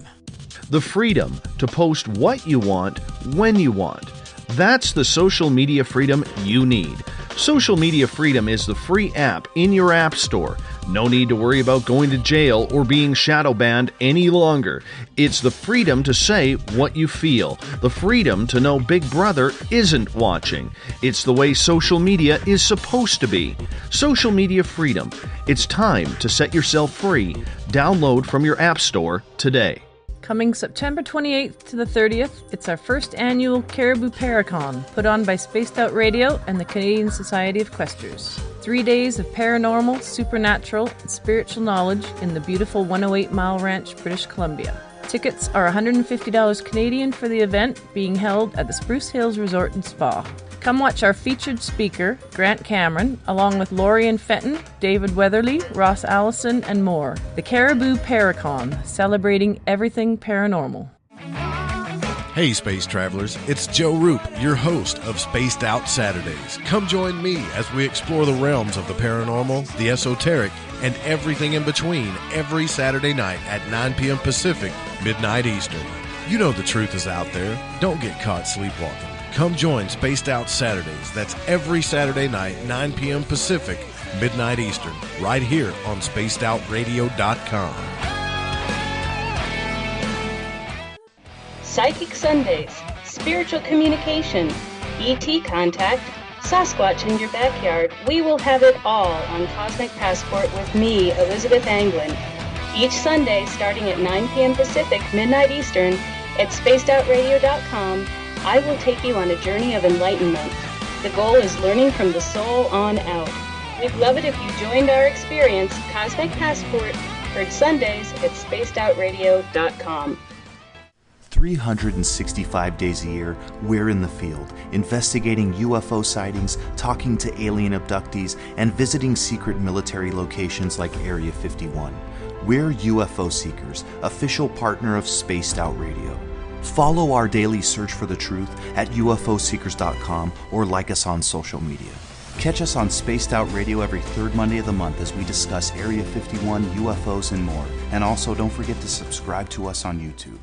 C: The freedom to post what you want, when you want. That's the social media freedom you need. Social Media Freedom is the free app in your app store. No need to worry about going to jail or being shadow banned any longer. It's the freedom to say what you feel. The freedom to know Big Brother isn't watching. It's the way social media is supposed to be. Social Media Freedom. It's time to set yourself free. Download from your app store today.
G: Coming September 28th to the 30th, it's our first annual Caribou Paracon, put on by Spaced Out Radio and the Canadian Society of Questers. 3 days of paranormal, supernatural, and spiritual knowledge in the beautiful 108 Mile Ranch, British Columbia. Tickets are $150 Canadian for the event, being held at the Spruce Hills Resort and Spa. Come watch our featured speaker, Grant Cameron, along with Laurie and Fenton, David Weatherly, Ross Allison, and more. The Caribou Paracon, celebrating everything paranormal.
H: Hey Space Travelers, it's Joe Roop, your host of Spaced Out Saturdays. Come join me as we explore the realms of the paranormal, the esoteric, and everything in between every Saturday night at 9 p.m. Pacific, midnight Eastern. You know the truth is out there. Don't get caught sleepwalking. Come join Spaced Out Saturdays. That's every Saturday night, 9 p.m. Pacific, midnight Eastern, right here on SpacedOutRadio.com.
I: Psychic Sundays, spiritual communication, ET contact, Sasquatch in your backyard. We will have it all on Cosmic Passport with me, Elizabeth Anglin. Each Sunday, starting at 9 p.m. Pacific, midnight Eastern, at SpacedOutRadio.com, I will take you on a journey of enlightenment. The goal is learning from the soul on out. We'd love it if you joined our experience. Cosmic Passport, heard Sundays at SpacedOutRadio.com.
J: 365 days a year, we're in the field, investigating UFO sightings, talking to alien abductees, and visiting secret military locations like Area 51. We're UFO Seekers, official partner of Spaced Out Radio. Follow our daily search for the truth at ufoseekers.com or like us on social media. Catch us on Spaced Out Radio every third Monday of the month as we discuss Area 51, UFOs, and more. And also, don't forget to subscribe to us on YouTube.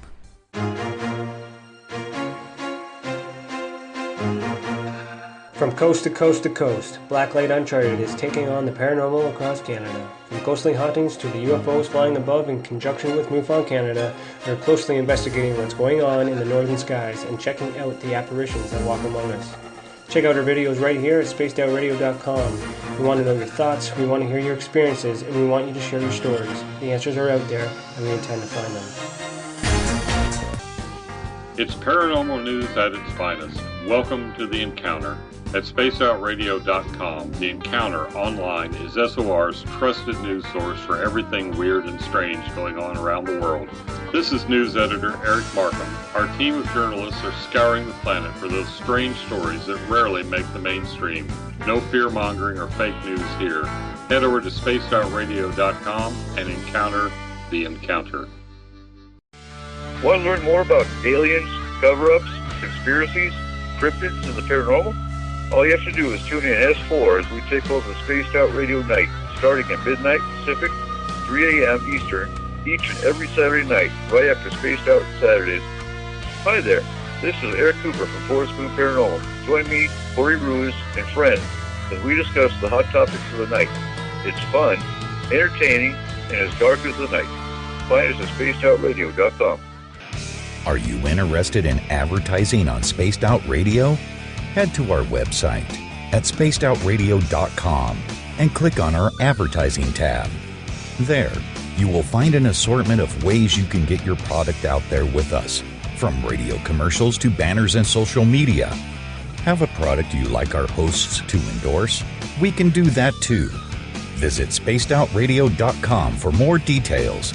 K: From coast to coast to coast, Blacklight Uncharted is taking on the paranormal across Canada. From ghostly hauntings to the UFOs flying above in conjunction with MUFON Canada, we're closely investigating what's going on in the northern skies and checking out the apparitions that walk among us. Check out our videos right here at spacedoutradio.com. We want to know your thoughts, we want to hear your experiences, and we want you to share your stories. The answers are out there, and we intend to find them.
L: It's paranormal news at its finest. Welcome to The Encounter. At spacedoutradio.com, The Encounter online is SOR's trusted news source for everything weird and strange going on around the world. This is news editor Eric Markham. Our team of journalists are scouring the planet for those strange stories that rarely make the mainstream. No fear-mongering or fake news here. Head over to spacedoutradio.com and encounter The Encounter.
M: Want to learn more about aliens, cover-ups, conspiracies, cryptids, and the paranormal? All you have to do is tune in S4 as we take over the Spaced Out Radio night, starting at midnight Pacific, 3 a.m. Eastern, each and every Saturday night, right after Spaced Out Saturdays. Hi there, this is Eric Cooper from Forest Moon Paranormal. Join me, Corey Ruse, and friends as we discuss the hot topics of the night. It's fun, entertaining, and as dark as the night. Find us at spacedoutradio.com.
N: Are you interested in advertising on Spaced Out Radio? Head to our website at spacedoutradio.com and click on our advertising tab. There, you will find an assortment of ways you can get your product out there with us, from radio commercials to banners and social media. Have a product you like our hosts to endorse? We can do that too. Visit spacedoutradio.com for more details.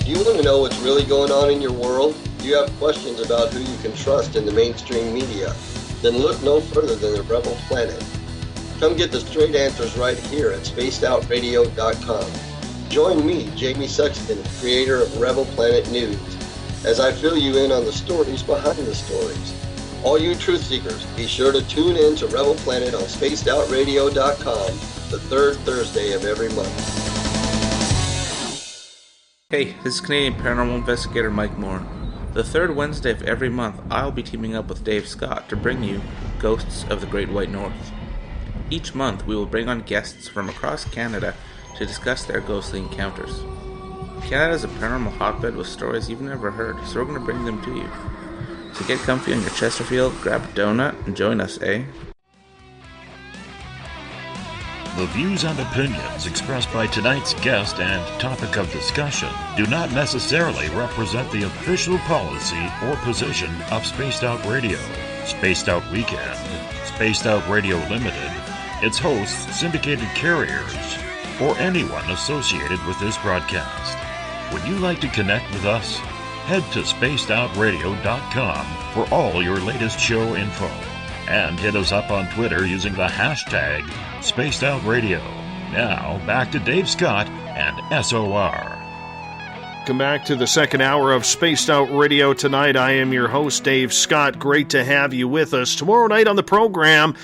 O: Do you want to know what's really going on in your world? Do you have questions about who you can trust in the mainstream media? Then look no further than the Rebel Planet. Come get the straight answers right here at spacedoutradio.com. Join me, Jamie Sexton, creator of Rebel Planet News, as I fill you in on the stories behind the stories. All you truth seekers, be sure to tune in to Rebel Planet on spacedoutradio.com the third Thursday of every month.
P: Hey, this is Canadian paranormal investigator Mike Moore. The third Wednesday of every month, I'll be teaming up with Dave Scott to bring you Ghosts of the Great White North. Each month, we will bring on guests from across Canada to discuss their ghostly encounters. Canada is a paranormal hotbed with stories you've never heard, so we're going to bring them to you. So get comfy on your Chesterfield, grab a donut, and join us, eh?
A: The views and opinions expressed by tonight's guest and topic of discussion do not necessarily represent the official policy or position of Spaced Out Radio, Spaced Out Weekend, Spaced Out Radio Limited, its hosts, syndicated carriers, or anyone associated with this broadcast. Would you like to connect with us? Head to spacedoutradio.com for all your latest show info. And hit us up on Twitter using the hashtag SpacedOutRadio. Now, back to Dave Scott and SOR.
C: Welcome back to the second hour of Spaced Out Radio tonight. I am your host, Dave Scott. Great to have you with us. Tomorrow night on the program,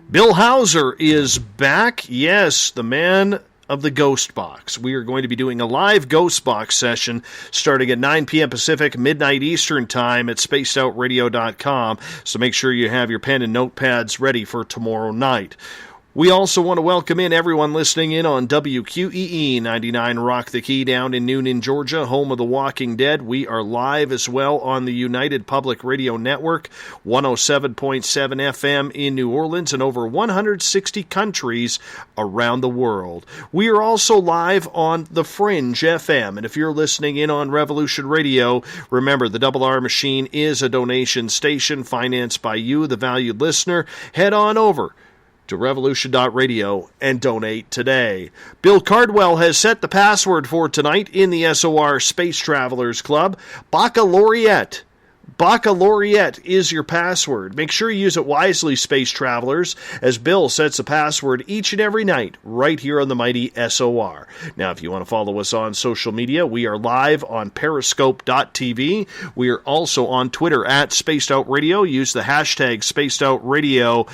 C: Bill Hauser is back. Yes, the man of the Ghost Box. We are going to be doing a live Ghost Box session starting at 9 p.m. Pacific, midnight Eastern time at spacedoutradio.com. So make sure you have your pen and notepads ready for tomorrow night. We also want to welcome in everyone listening in on WQEE 99 Rock the Key down in Noonan, Georgia, home of The Walking Dead. We are live as well on the United Public Radio Network, 107.7 FM in New Orleans, and over 160 countries around the world. We are also live on The Fringe FM, and if you're listening in on Revolution Radio, remember the Double R Machine is a donation station financed by you, the valued listener. Head on over to revolution.radio and donate today. Bill Cardwell has set the password for tonight in the SOR Space Travelers Club. Baccalaureate. Baccalaureate is your password. Make sure you use it wisely, Space Travelers, as Bill sets the password each and every night right here on the mighty SOR. Now, if you want to follow us on social media, we are live on periscope.tv. We are also on Twitter at Spaced Out Radio. Use the hashtag Spaced Out Radio.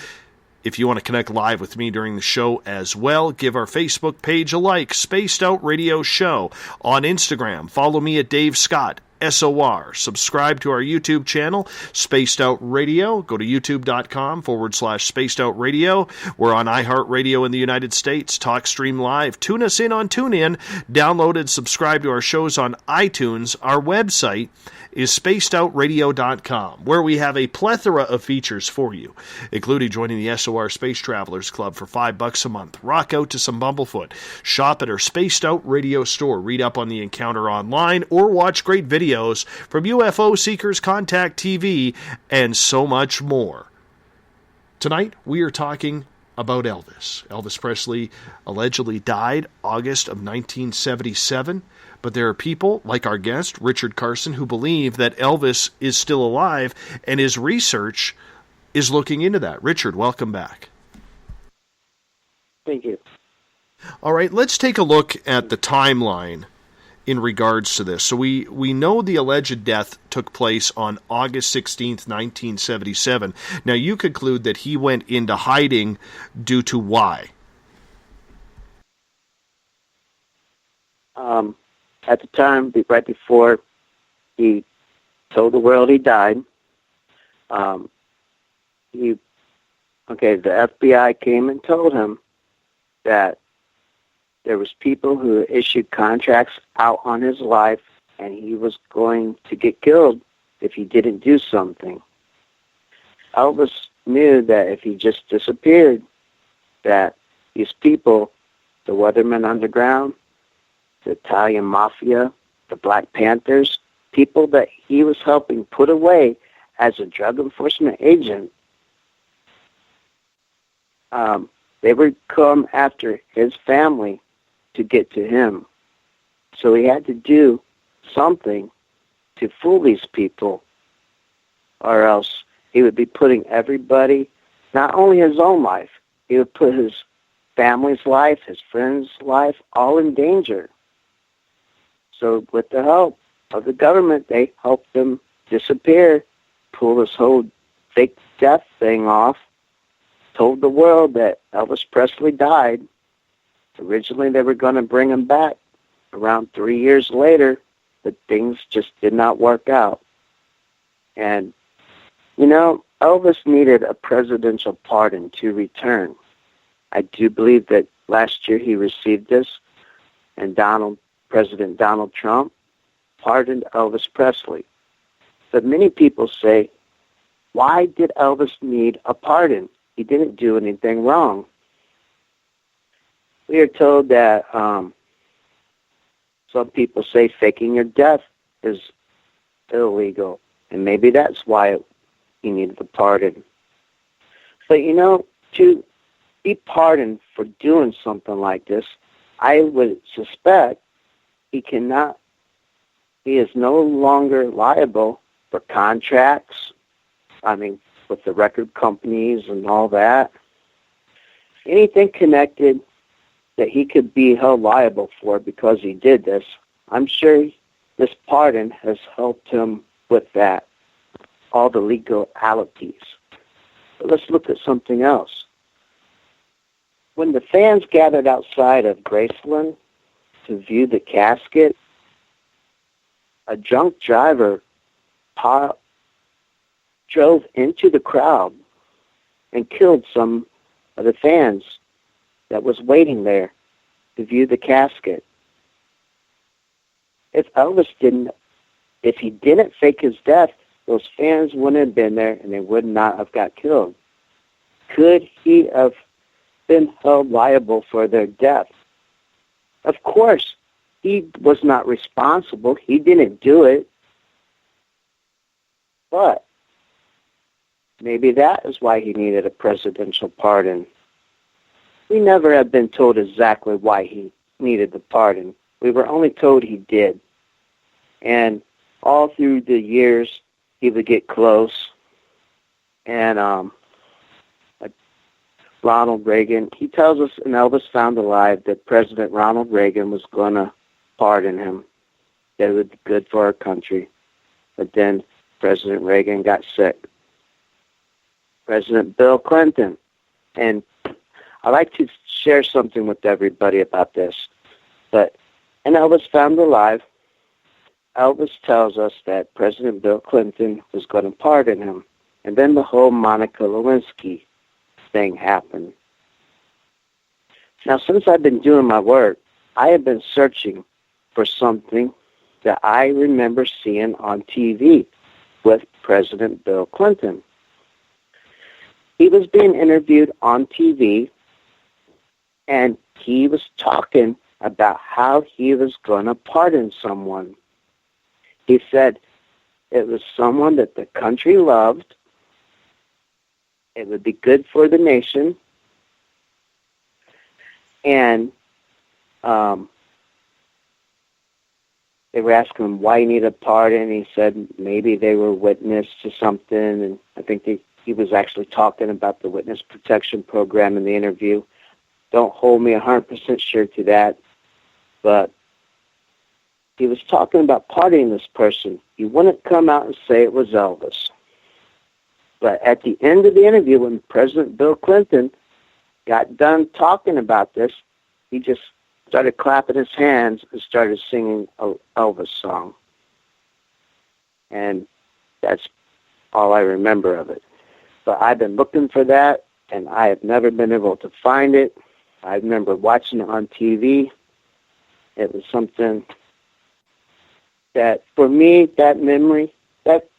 C: If you want to connect live with me during the show as well, give our Facebook page a like, Spaced Out Radio Show. On Instagram, follow me at Dave Scott, SOR. Subscribe to our YouTube channel, Spaced Out Radio. Go to youtube.com/Spaced Out Radio. We're on iHeartRadio in the United States, TalkStream Live. Tune us in on TuneIn. Download and subscribe to our shows on iTunes. Our website is spacedoutradio.com, where we have a plethora of features for you, including joining the SOR Space Travelers Club for $5 a month, rock out to some Bumblefoot, shop at our Spaced Out Radio store, read up on the encounter online, or watch great videos from UFO Seekers Contact TV, and so much more. Tonight, we are talking about Elvis. Elvis Presley allegedly died August of 1977. But there are people, like our guest, Richard Carson, who believe that Elvis is still alive, and his research is looking into that. Richard, welcome back.
D: Thank you.
C: All right, let's take a look at the timeline in regards to this. So we know the alleged death took place on August 16th, 1977. Now, you conclude that he went into hiding due to why?
D: At the time, right before he told the world he died, the FBI came and told him that there was people who issued contracts out on his life, and he was going to get killed if he didn't do something. Elvis knew that if he just disappeared, that these people, the Letterman Underground, the Italian Mafia, the Black Panthers, people that he was helping put away as a drug enforcement agent, they would come after his family to get to him. So he had to do something to fool these people, or else he would be putting everybody, not only his own life, he would put his family's life, his friends' life, all in danger. So with the help of the government, they helped him disappear, pull this whole fake death thing off, told the world that Elvis Presley died. Originally, they were going to bring him back around 3 years later, but things just did not work out. And, you know, Elvis needed a presidential pardon to return. I do believe that last year he received this, and President Donald Trump pardoned Elvis Presley. But many people say, why did Elvis need a pardon? He didn't do anything wrong. We are told that some people say faking your death is illegal, and maybe that's why he needed a pardon. But, you know, to be pardoned for doing something like this, I would suspect he is no longer liable for contracts, with the record companies and all that. Anything connected that he could be held liable for because he did this, I'm sure this pardon has helped him with that, all the legalities. But let's look at something else. When the fans gathered outside of Graceland to view the casket, a drunk driver drove into the crowd and killed some of the fans that was waiting there to view the casket. If he didn't fake his death, those fans wouldn't have been there and they would not have got killed. Could he have been held liable for their death? Of course, he was not responsible. He didn't do it. But maybe that is why he needed a presidential pardon. we never have been told exactly why he needed the pardon. We were only told he did. And all through the years, he would get close. And like Ronald Reagan, he tells us in Elvis Found Alive that President Ronald Reagan was going to pardon him. That it would be good for our country. But then President Reagan got sick. President Bill Clinton. And I like to share something with everybody about this. But in Elvis Found Alive, Elvis tells us that President Bill Clinton was going to pardon him. And then the whole Monica Lewinsky thing happened. Now, since I've been doing my work, I have been searching for something that I remember seeing on TV with President Bill Clinton. He was being interviewed on TV, and he was talking about how he was going to pardon someone. He said it was someone that the country loved, it would be good for the nation, and they were asking him why he needed a pardon. He said maybe they were witness to something, and I think he was actually talking about the witness protection program in the interview. Don't hold me 100% sure to that, but he was talking about pardoning this person. He wouldn't come out and say it was Elvis. But at the end of the interview, when President Bill Clinton got done talking about this, he just started clapping his hands and started singing an Elvis song. And that's all I remember of it. But I've been looking for that, and I have never been able to find it. I remember watching it on TV. It was something that, for me, that memory, that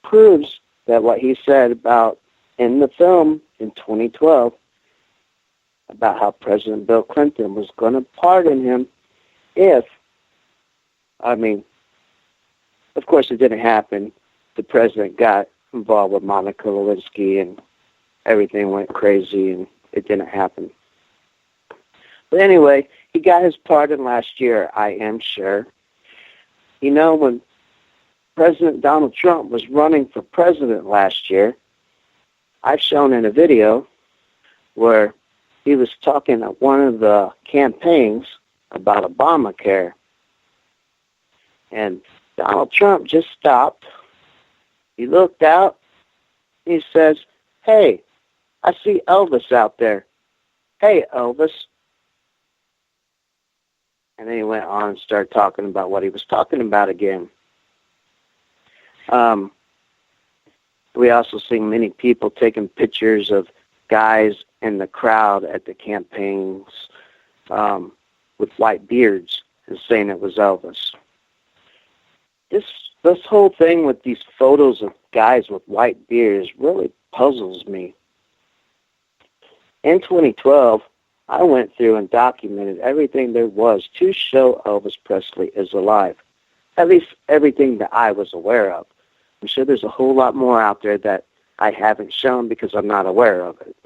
D: proves that what he said about in the film in 2012, about how President Bill Clinton was going to pardon him if, I mean, of course it didn't happen. The president got involved with Monica Lewinsky and everything went crazy and it didn't happen. But anyway, he got his pardon last year, I am sure. You know, when President Donald Trump was running for president last year, I've shown in a video where he was talking at one of the campaigns about Obamacare. And Donald Trump just stopped. He looked out. He says, "Hey, I see Elvis out there. Hey, Elvis." And then he went on and started talking about what he was talking about again. We also see many people taking pictures of guys in the crowd at the campaigns with white beards and saying it was Elvis. This whole thing with these photos of guys with white beards really puzzles me. In 2012, I went through and documented everything there was to show Elvis Presley is alive, at least everything that I was aware of. I'm sure there's a whole lot more out there that I haven't shown because I'm not aware of it.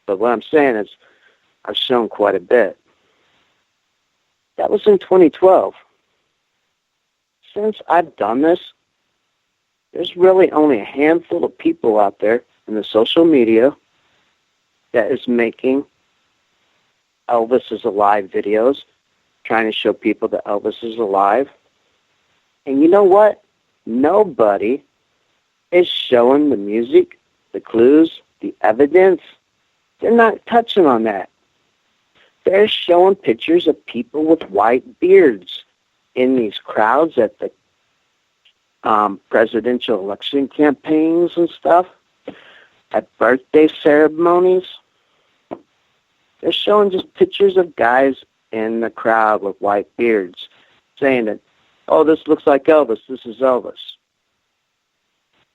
D: But what I'm saying is I've shown quite a bit. That was in 2012. Since I've done this, there's really only a handful of people out there in the social media that is making Elvis is alive videos, trying to show people that Elvis is alive. And you know what? Nobody is showing the music, the clues, the evidence. They're not touching on that. They're showing pictures of people with white beards in these crowds at the presidential election campaigns and stuff, at birthday ceremonies. They're showing just pictures of guys in the crowd with white beards saying that, "Oh, this looks like Elvis. This is Elvis."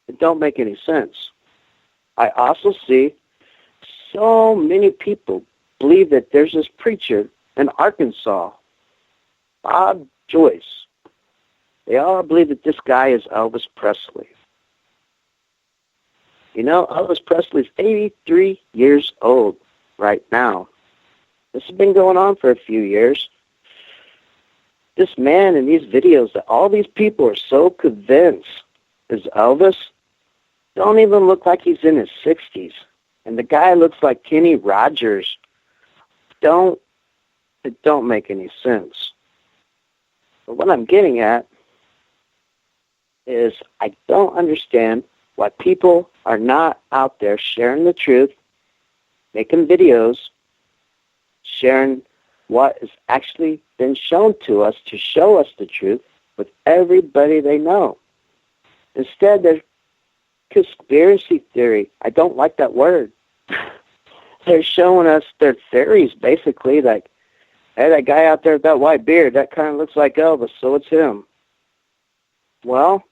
D: It don't make any sense. I also see so many people believe that there's this preacher in Arkansas, Bob Joyce. They all believe that this guy is Elvis Presley. You know, Elvis Presley's 83 years old. right now. This has been going on for a few years. This man in these videos that all these people are so convinced is Elvis don't even look like he's in his 60s. And the guy looks like Kenny Rogers. It don't make any sense. But what I'm getting at is I don't understand why people are not out there sharing the truth, making videos, sharing what has actually been shown to us to show us the truth with everybody they know. Instead, they're conspiracy theory. I don't like that word. They're showing us their theories, basically, like, hey, that guy out there with that white beard, that kind of looks like Elvis, so it's him. Well,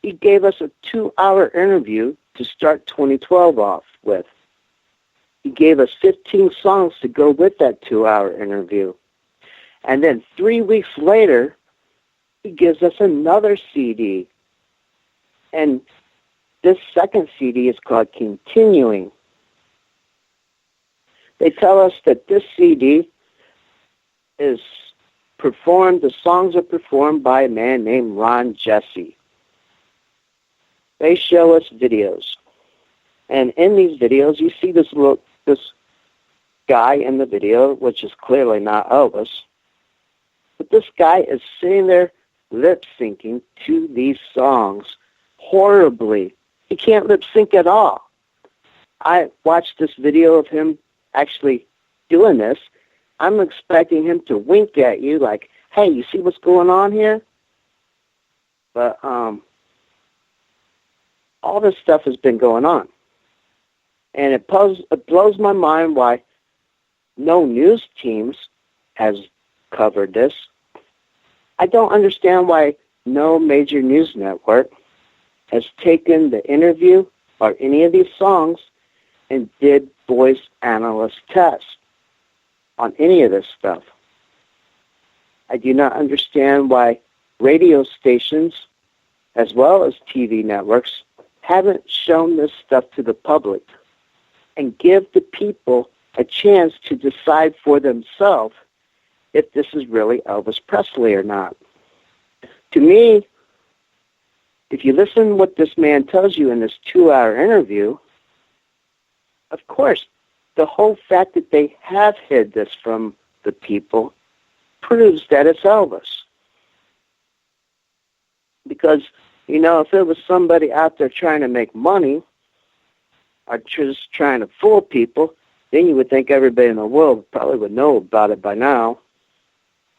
D: he gave us a 2-hour interview to start 2012 off with. He gave us 15 songs to go with that 2-hour interview. And then 3 weeks later, he gives us another CD. And this second CD is called Continuing. They tell us that this CD is performed, the songs are performed by a man named Ron Jesse. They show us videos. And in these videos, you see this guy in the video, which is clearly not Elvis. But this guy is sitting there lip-syncing to these songs horribly. He can't lip-sync at all. I watched this video of him actually doing this. I'm expecting him to wink at you like, hey, you see what's going on here? But all this stuff has been going on. And it blows my mind why no news teams has covered this. I don't understand why no major news network has taken the interview or any of these songs and did voice analyst tests on any of this stuff. I do not understand why radio stations as well as TV networks haven't shown this stuff to the public and give the people a chance to decide for themselves if this is really Elvis Presley or not. To me, if you listen to what this man tells you in this 2-hour interview, of course, the whole fact that they have hid this from the people proves that it's Elvis. Because, you know, if it was somebody out there trying to make money or just trying to fool people, then you would think everybody in the world probably would know about it by now.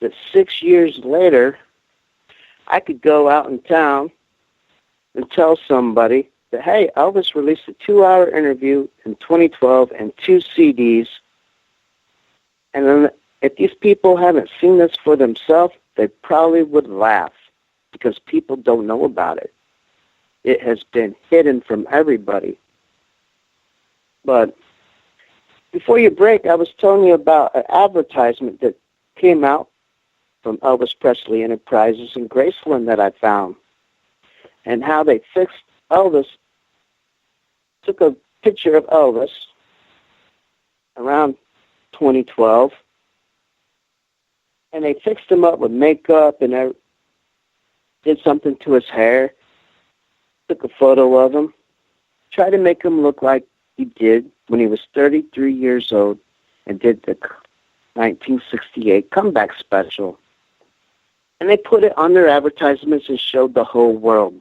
D: That 6 years later, I could go out in town and tell somebody that, hey, Elvis released a 2-hour interview in 2012 and 2 CDs. And then if these people haven't seen this for themselves, they probably would laugh because people don't know about it. It has been hidden from everybody. But before you break, I was telling you about an advertisement that came out from Elvis Presley Enterprises in Graceland that I found, and how they fixed Elvis, took a picture of Elvis around 2012, and they fixed him up with makeup and did something to his hair, took a photo of him, tried to make him look like he did when he was 33 years old and did the 1968 comeback special. And they put it on their advertisements and showed the whole world.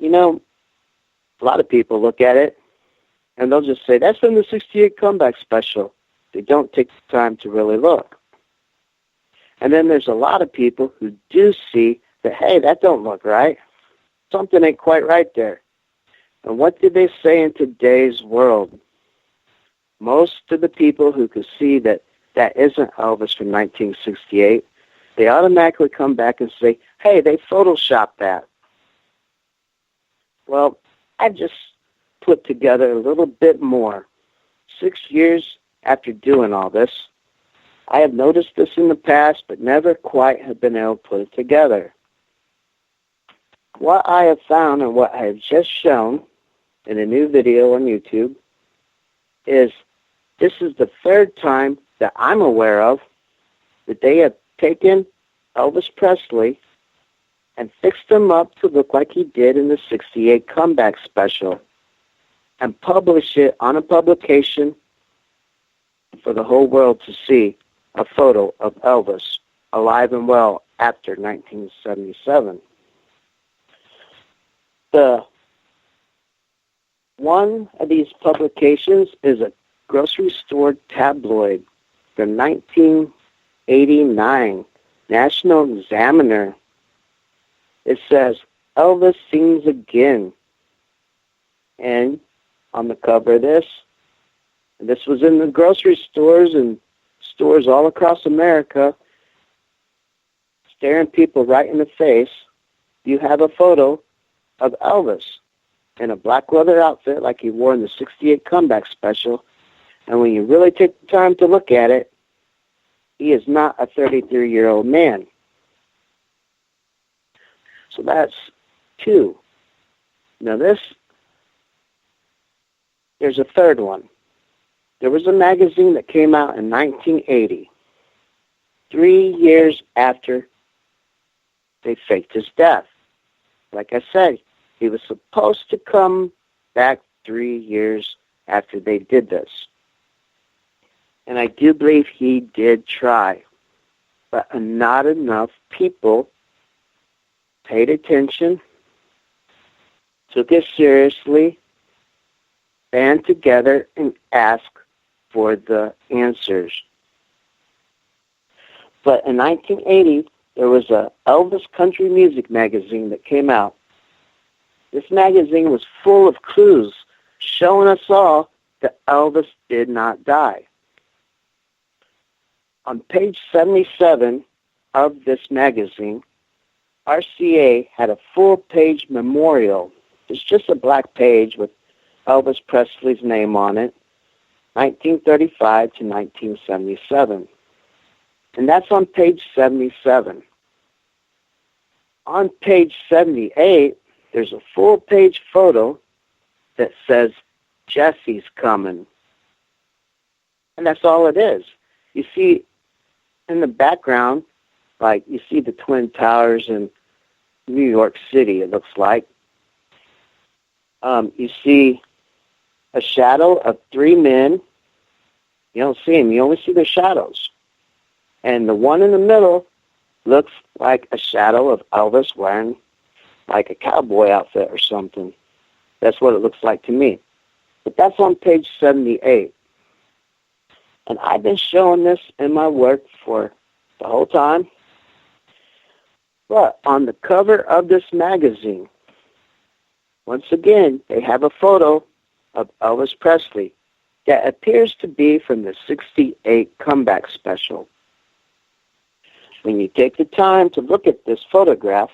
D: You know, a lot of people look at it and they'll just say, that's from the 68 comeback special. They don't take the time to really look. And then there's a lot of people who do see that, hey, that don't look right. Something ain't quite right there. And what did they say in today's world? Most of the people who could see that that isn't Elvis from 1968, they automatically come back and say, hey, they photoshopped that. Well, I just put together a little bit more. 6 years after doing all this, I have noticed this in the past, but never quite have been able to put it together. What I have found and what I have just shown in a new video on YouTube is this is the third time that I'm aware of that they have taken Elvis Presley and fixed him up to look like he did in the 68 comeback special and published it on a publication for the whole world to see, a photo of Elvis alive and well after 1977. One of these publications is a grocery store tabloid from 1989, National Examiner. It says, Elvis sings again. And on the cover of this was in the grocery stores and stores all across America, staring people right in the face. You have a photo of Elvis in a black leather outfit like he wore in the 68 comeback special. And when you really take the time to look at it, he is not a 33-year-old man. So that's two. Now there's a third one. There was a magazine that came out in 1980, 3 years after they faked his death. Like I said, he was supposed to come back 3 years after they did this. And I do believe he did try, but not enough people paid attention, took it seriously, band together, and asked for the answers. But in 1980, there was a Elvis Country Music magazine that came out. This magazine was full of clues showing us all that Elvis did not die. On page 77 of this magazine, RCA had a full-page memorial. It's just a black page with Elvis Presley's name on it, 1935 to 1977. And that's on page 77. On page 78, there's a full-page photo that says, Jesse's coming. And that's all it is. You see, in the background, like you see the Twin Towers in New York City, it looks like. You see a shadow of three men. You don't see them. You only see their shadows. And the one in the middle looks like a shadow of Elvis wearing like a cowboy outfit or something. That's what it looks like to me. But that's on page 78. And I've been showing this in my work for the whole time. But on the cover of this magazine, once again, they have a photo of Elvis Presley that appears to be from the 68 comeback special. When you take the time to look at this photograph,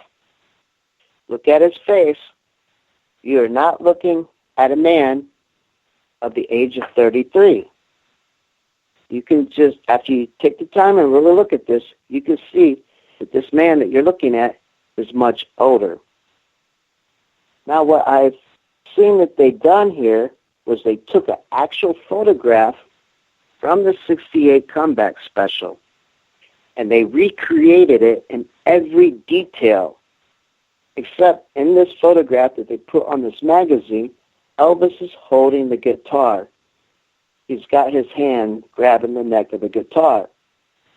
D: look at his face, you are not looking at a man of the age of 33. You can just, after you take the time and really look at this, you can see that this man that you're looking at is much older. Now, what I've seen that they've done here was they took an actual photograph from the 68 comeback special, and they recreated it in every detail, except in this photograph that they put on this magazine, Elvis is holding the guitar. He's got his hand grabbing the neck of the guitar.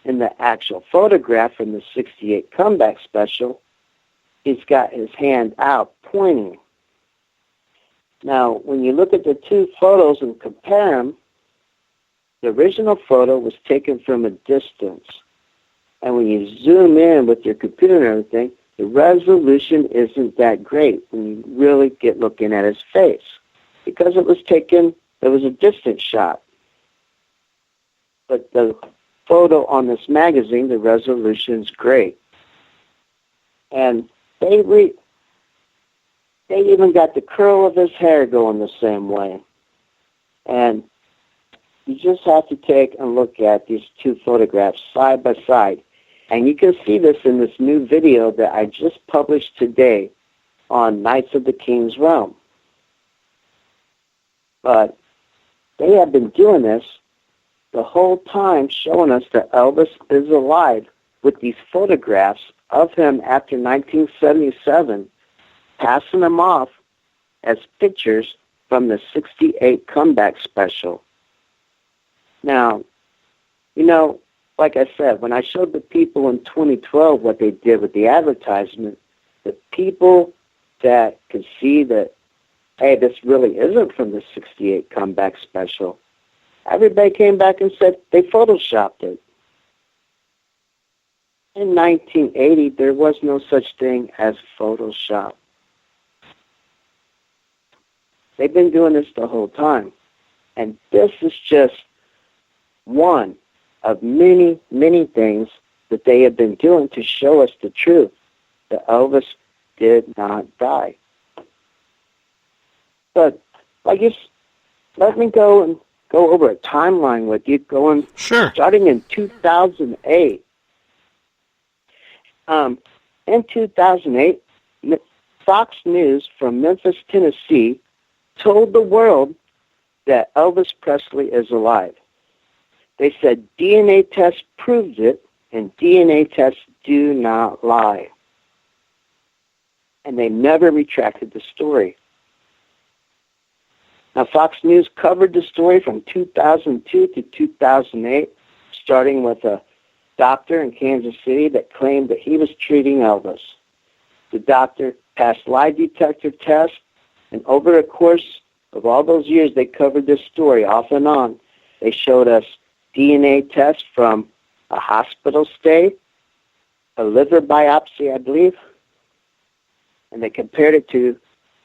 D: In the actual photograph from the 68 comeback special, he's got his hand out pointing. Now, when you look at the two photos and compare them, the original photo was taken from a distance. And when you zoom in with your computer and everything, the resolution isn't that great when you really get looking at his face. Because it was a distant shot. But the photo on this magazine, the resolution's great. And they even got the curl of his hair going the same way. And you just have to take and look at these two photographs side by side. And you can see this in this new video that I just published today on Knights of the King's Realm. But they have been doing this the whole time showing us that Elvis is alive with these photographs of him after 1977, passing them off as pictures from the 68 comeback special. Now, you know, like I said, when I showed the people in 2012 what they did with the advertisement, the people that could see that, hey, this really isn't from the 68 comeback special, everybody came back and said they photoshopped it. In 1980, there was no such thing as Photoshop. They've been doing this the whole time. And this is just one of many, many things that they have been doing to show us the truth, that Elvis did not die. But I guess let me go over a timeline with you, starting in 2008. In 2008, Fox News from Memphis, Tennessee, told the world that Elvis Presley is alive. They said DNA tests proves it, and DNA tests do not lie. And they never retracted the story. Now, Fox News covered the story from 2002 to 2008, starting with a doctor in Kansas City that claimed that he was treating Elvis. The doctor passed lie detector tests, and over the course of all those years they covered this story off and on, they showed us DNA tests from a hospital stay, a liver biopsy, I believe, and they compared it to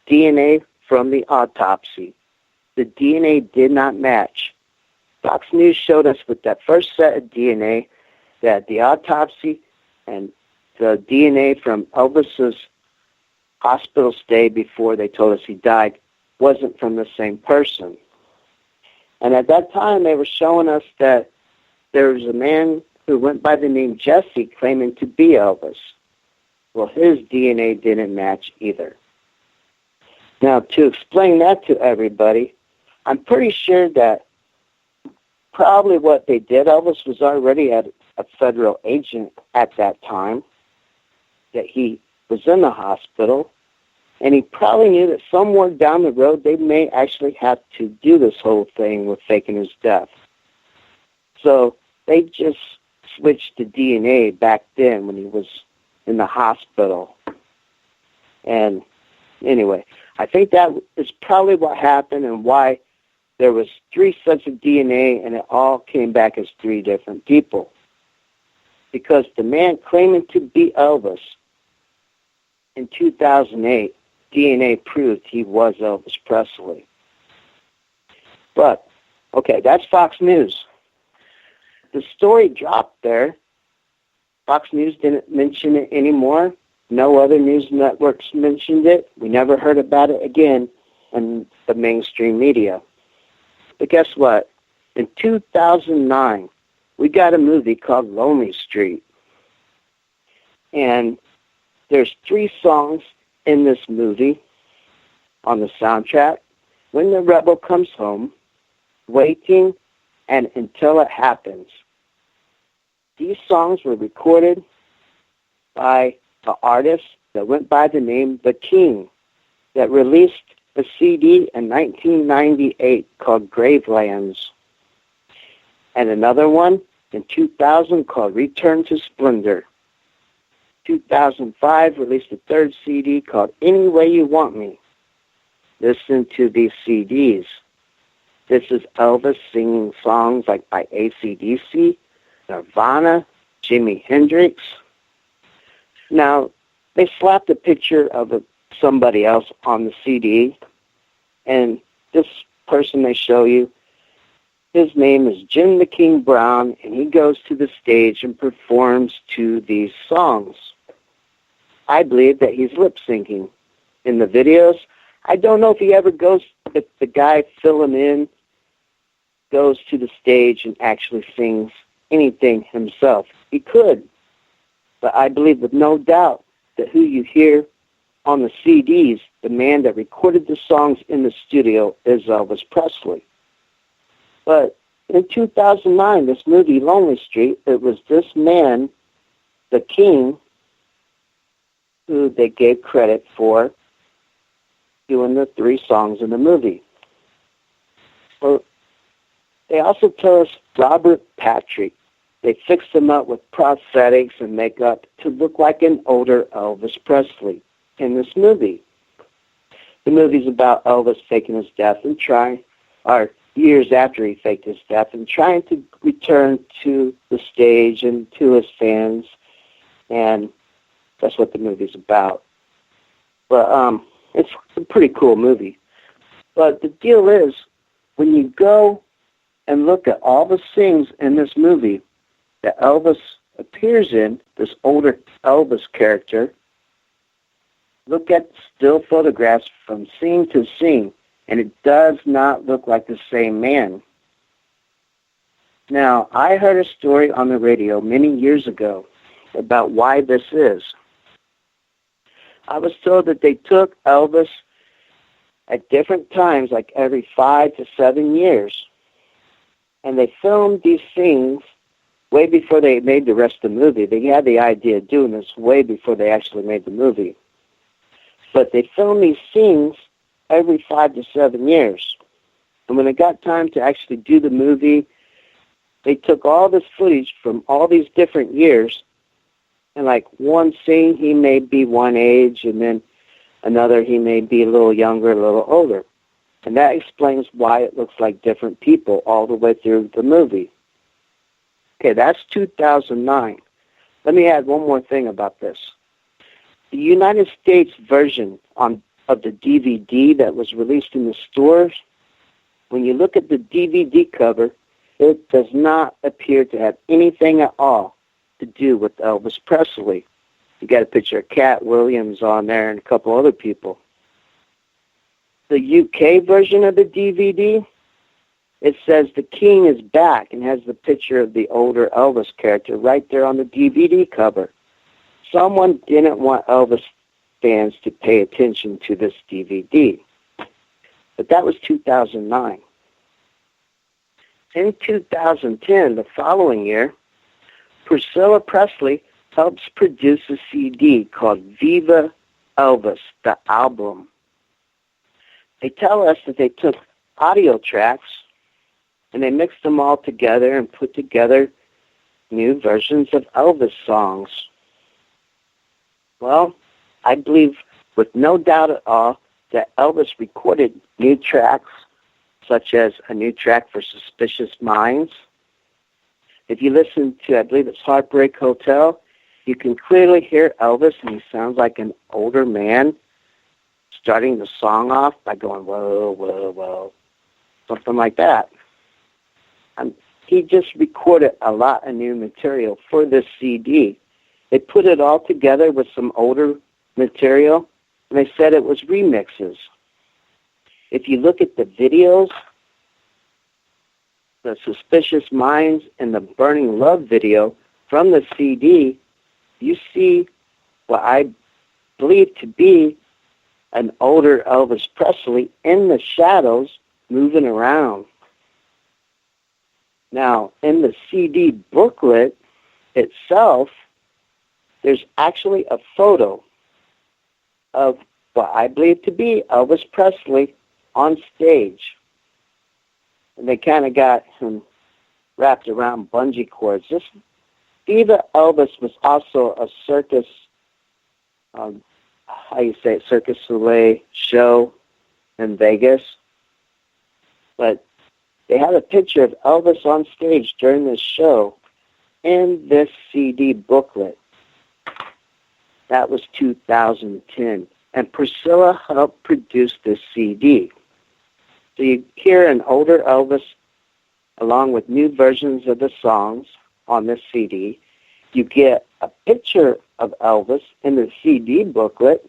D: DNA from the autopsy. The DNA did not match. Fox News showed us with that first set of DNA that the autopsy and the DNA from Elvis's hospital stay before they told us he died wasn't from the same person. And at that time, they were showing us that there was a man who went by the name Jesse claiming to be Elvis. Well, his DNA didn't match either. Now, to explain that to everybody, I'm pretty sure that probably what they did, Elvis was already a federal agent at that time, that he was in the hospital, and he probably knew that somewhere down the road they may actually have to do this whole thing with faking his death. So they just switched to DNA back then when he was in the hospital. And anyway, I think that is probably what happened and why there was 3 sets of DNA and it all came back as 3 different people. Because the man claiming to be Elvis in 2008, DNA proved he was Elvis Presley. But, okay, that's Fox News. The story dropped there. Fox News didn't mention it anymore. No other news networks mentioned it. We never heard about it again in the mainstream media. But guess what? In 2009, we got a movie called Lonely Street. And there's 3 songs in this movie on the soundtrack. When the Rebel Comes Home, Waiting, and Until It Happens. These songs were recorded by an artist that went by the name The King that released a CD in 1998 called Gravelands. And another one in 2000 called Return to Splendor. 2005 released a 3rd CD called Any Way You Want Me. Listen to these CDs. This is Elvis singing songs like by AC/DC, Nirvana, Jimi Hendrix. Now, they slapped a picture of somebody else on the CD, and this person they show you, his name is Jim the King Brown, and he goes to the stage and performs to these songs. I believe that he's lip-syncing in the videos. I don't know if he ever goes, if the guy filling in goes to the stage and actually sings anything himself. He could, but I believe with no doubt that who you hear on the CDs, the man that recorded the songs in the studio is Elvis Presley. But in 2009, this movie, Lonely Street, it was this man, the King, who they gave credit for doing the 3 songs in the movie. Well, they also tell us Robert Patrick, they fixed him up with prosthetics and makeup to look like an older Elvis Presley in this movie. The movie's about Elvis faking his death and years after he faked his death and trying to return to the stage and to his fans, and that's what the movie's about. But it's a pretty cool movie. But the deal is, when you go and look at all the scenes in this movie that Elvis appears in, this older Elvis character, look at still photographs from scene to scene, and it does not look like the same man. Now, I heard a story on the radio many years ago about why this is. I was told that they took Elvis at different times, like every 5 to 7 years, and they filmed these scenes way before they made the rest of the movie. They had the idea of doing this way before they actually made the movie. But they filmed these scenes every 5 to 7 years. And when it got time to actually do the movie, they took all this footage from all these different years, and like one scene he may be one age, and then another he may be a little younger, a little older. And that explains why it looks like different people all the way through the movie. Okay, that's 2009. Let me add one more thing about this. The United States version of the DVD that was released in the stores, when you look at the DVD cover, it does not appear to have anything at all to do with Elvis Presley. You got a picture of Cat Williams on there and a couple other people. The UK version of the DVD, it says the King is back and has the picture of the older Elvis character right there on the DVD cover. Someone didn't want Elvis fans to pay attention to this DVD. But that was 2009. In 2010, the following year, Priscilla Presley helps produce a CD called Viva Elvis, the album. They tell us that they took audio tracks and they mixed them all together and put together new versions of Elvis songs. Well, I believe with no doubt at all that Elvis recorded new tracks, such as a new track for Suspicious Minds. If you listen to, I believe it's Heartbreak Hotel, you can clearly hear Elvis, and he sounds like an older man, starting the song off by going, whoa, whoa, whoa, something like that. He just recorded a lot of new material for this CD. They put it all together with some older material, and they said it was remixes. If you look at the videos, the Suspicious Minds and the Burning Love video from the CD, you see what I believe to be an older Elvis Presley in the shadows moving around. Now, in the CD booklet itself, there's actually a photo of what I believe to be Elvis Presley on stage. And they kind of got him wrapped around bungee cords. This Viva Elvis was also a circus, Circus Soleil show in Vegas. But they had a picture of Elvis on stage during this show in this CD booklet. That was 2010. And Priscilla helped produce this CD. So you hear an older Elvis along with new versions of the songs on this CD. You get a picture of Elvis in the CD booklet,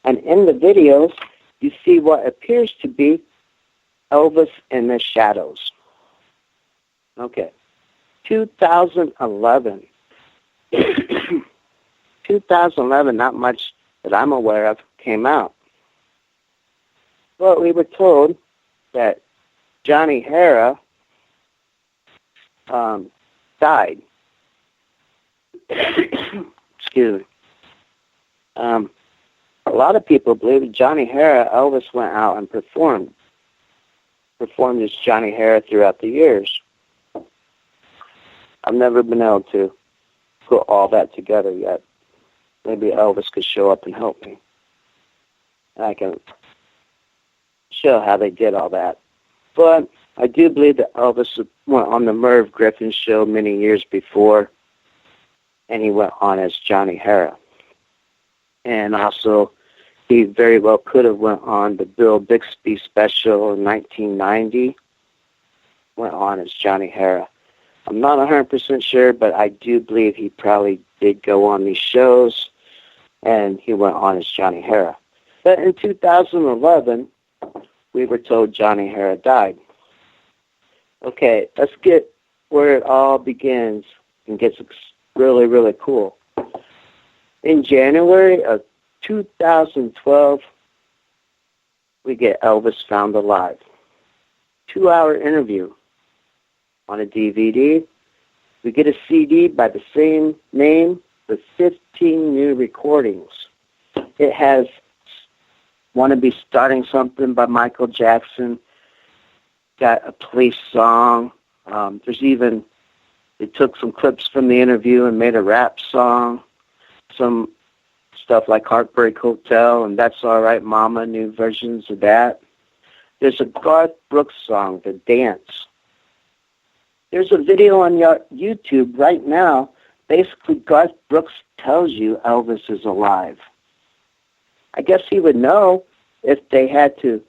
D: and in the videos, you see what appears to be Elvis in the shadows. Okay. 2011. 2011, not much that I'm aware of, came out. Well, we were told that Johnny Hara died. Excuse me. A lot of people believe that Johnny Hara, Elvis went out and performed as Johnny Hara throughout the years. I've never been able to put all that together yet. Maybe Elvis could show up and help me. I can show how they did all that. But I do believe that Elvis went on the Merv Griffin show many years before, and he went on as Johnny Hara. And also, he very well could have went on the Bill Bixby special in 1990, went on as Johnny Hara. I'm not 100% sure, but I do believe he probably did go on these shows, and he went on as Johnny Hara. But in 2011, we were told Johnny Hara died. Okay, let's get where it all begins and gets really, really cool. In January of 2012, we get Elvis Found Alive. 2-hour interview on a DVD. We get a CD by the same name with 15 new recordings. It has Wanna Be Starting Something by Michael Jackson, got a police song. There's even, they took some clips from the interview and made a rap song. Some stuff like Heartbreak Hotel and That's All Right Mama, new versions of that. There's a Garth Brooks song, The Dance. There's a video on your YouTube right now. Basically, Garth Brooks tells you Elvis is alive. I guess he would know if they had to.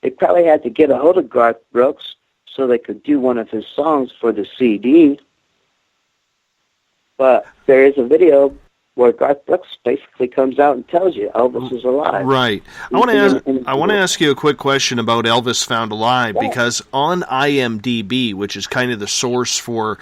D: They probably had to get a hold of Garth Brooks so they could do one of his songs for the CD. But there is a video where Garth Brooks basically comes out and tells you Elvis is alive.
C: Right. I want to ask you a quick question about Elvis Found Alive, because on IMDb, which is kind of the source for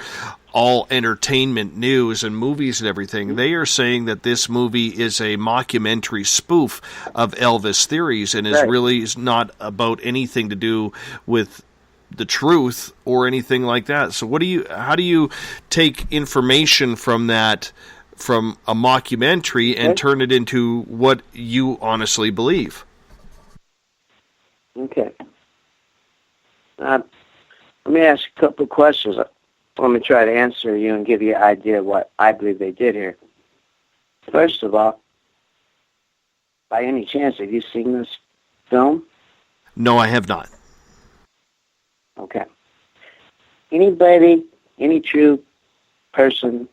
C: all entertainment news and movies and everything, they are saying that this movie is a mockumentary spoof of Elvis theories and is really not about anything to do with the truth or anything like that. So how do you take information from that, from a mockumentary, and turn it into what you honestly believe?
D: Okay. Let me ask you a couple of questions. Let me try to answer you and give you an idea of what I believe they did here. First of all, by any chance, have you seen this film?
C: No, I have not.
D: Okay. Anybody, any true person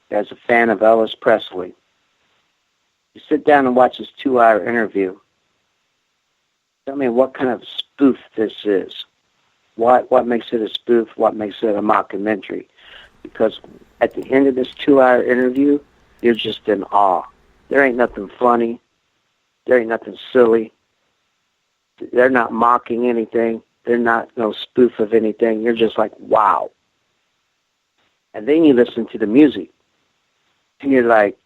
D: that's a fan of Elvis Presley, you sit down and watch this 2-hour interview. Tell me what kind of spoof this is. What makes it a spoof? What makes it a mockumentary? Because at the end of this 2-hour interview, you're just in awe. There ain't nothing funny. There ain't nothing silly. They're not mocking anything. They're not no spoof of anything. You're just like, wow. And then you listen to the music. And you're like,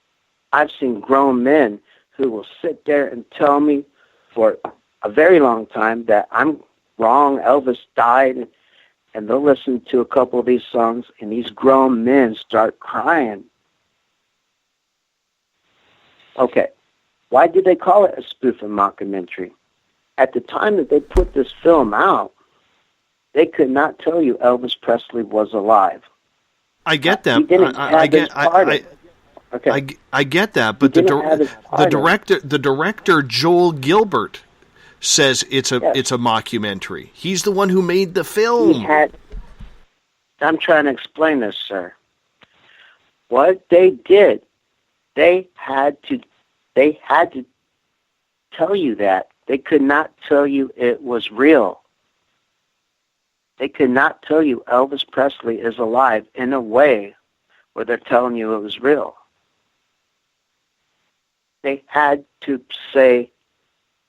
D: I've seen grown men who will sit there and tell me for a very long time that I'm wrong, Elvis died, and they'll listen to a couple of these songs, and these grown men start crying. Okay, why did they call it a spoof and mockumentary? At the time that they put this film out, they could not tell you Elvis Presley was alive.
C: I get that. I get that, but the director Joel Gilbert says it's a mockumentary. He's the one who made the film.
D: I'm trying to explain this, sir. What they did, they had to tell you that. They could not tell you it was real. They could not tell you Elvis Presley is alive in a way where they're telling you it was real. They had to say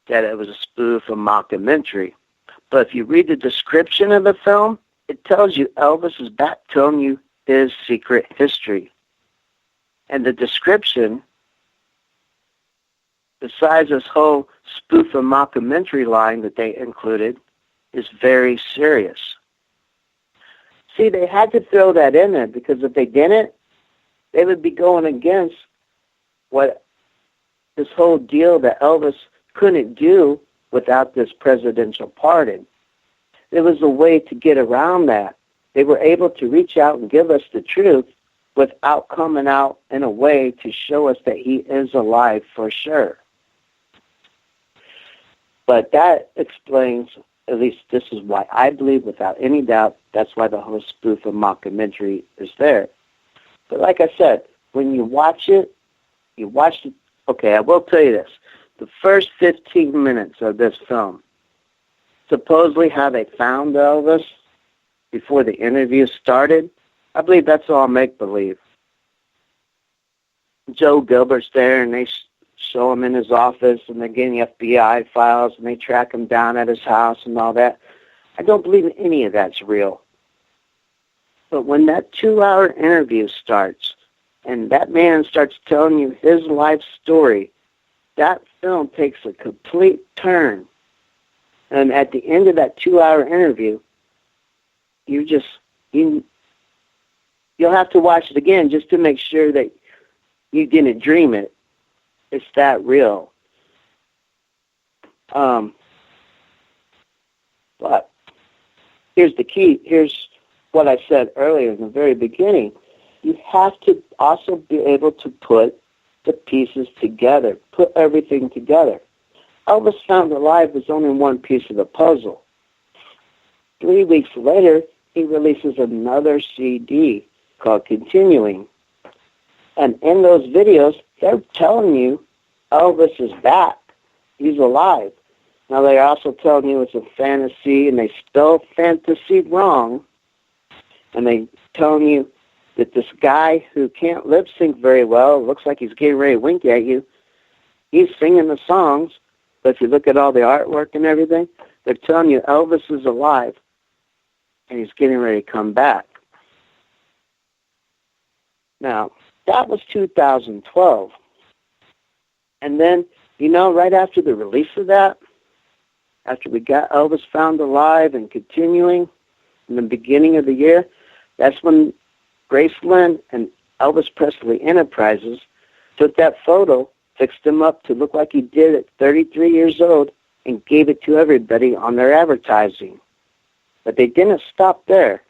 D: that it was a spoof, a mockumentary. But if you read the description of the film, it tells you Elvis is back telling you his secret history. And the description, besides this whole spoof and mockumentary line that they included, is very serious. See, they had to throw that in there because if they didn't, they would be going against what this whole deal that Elvis couldn't do without this presidential pardon. There was a way to get around that. They were able to reach out and give us the truth without coming out in a way to show us that he is alive for sure. But that explains, at least this is why I believe without any doubt, that's why the whole spoof of Mockumentary is there. But like I said, when you watch it, okay, I will tell you this. The first 15 minutes of this film, supposedly how they found Elvis before the interview started, I believe that's all make-believe. Joe Gilbert's there, and they show him in his office, and they're getting FBI files, and they track him down at his house and all that. I don't believe any of that's real. But when that 2-hour interview starts, and that man starts telling you his life story, that film takes a complete turn. And at the end of that 2-hour interview, you'll have to watch it again just to make sure that you didn't dream it. It's that real. But here's the key. Here's what I said earlier in the very beginning. You have to also be able to put the pieces together, put everything together. Elvis Found Alive was only one piece of the puzzle. 3 weeks later, he releases another CD called Continuing. And in those videos, they're telling you Elvis is back. He's alive. Now, they're also telling you it's a fantasy, and they spell fantasy wrong. And they telling you that this guy who can't lip sync very well, looks like he's getting ready to wink at you, he's singing the songs. But if you look at all the artwork and everything, they're telling you Elvis is alive, and he's getting ready to come back. Now, that was 2012. And then, right after the release of that, after we got Elvis Found Alive and Continuing in the beginning of the year, that's when Graceland and Elvis Presley Enterprises took that photo, fixed him up to look like he did at 33 years old, and gave it to everybody on their advertising. But they didn't stop there.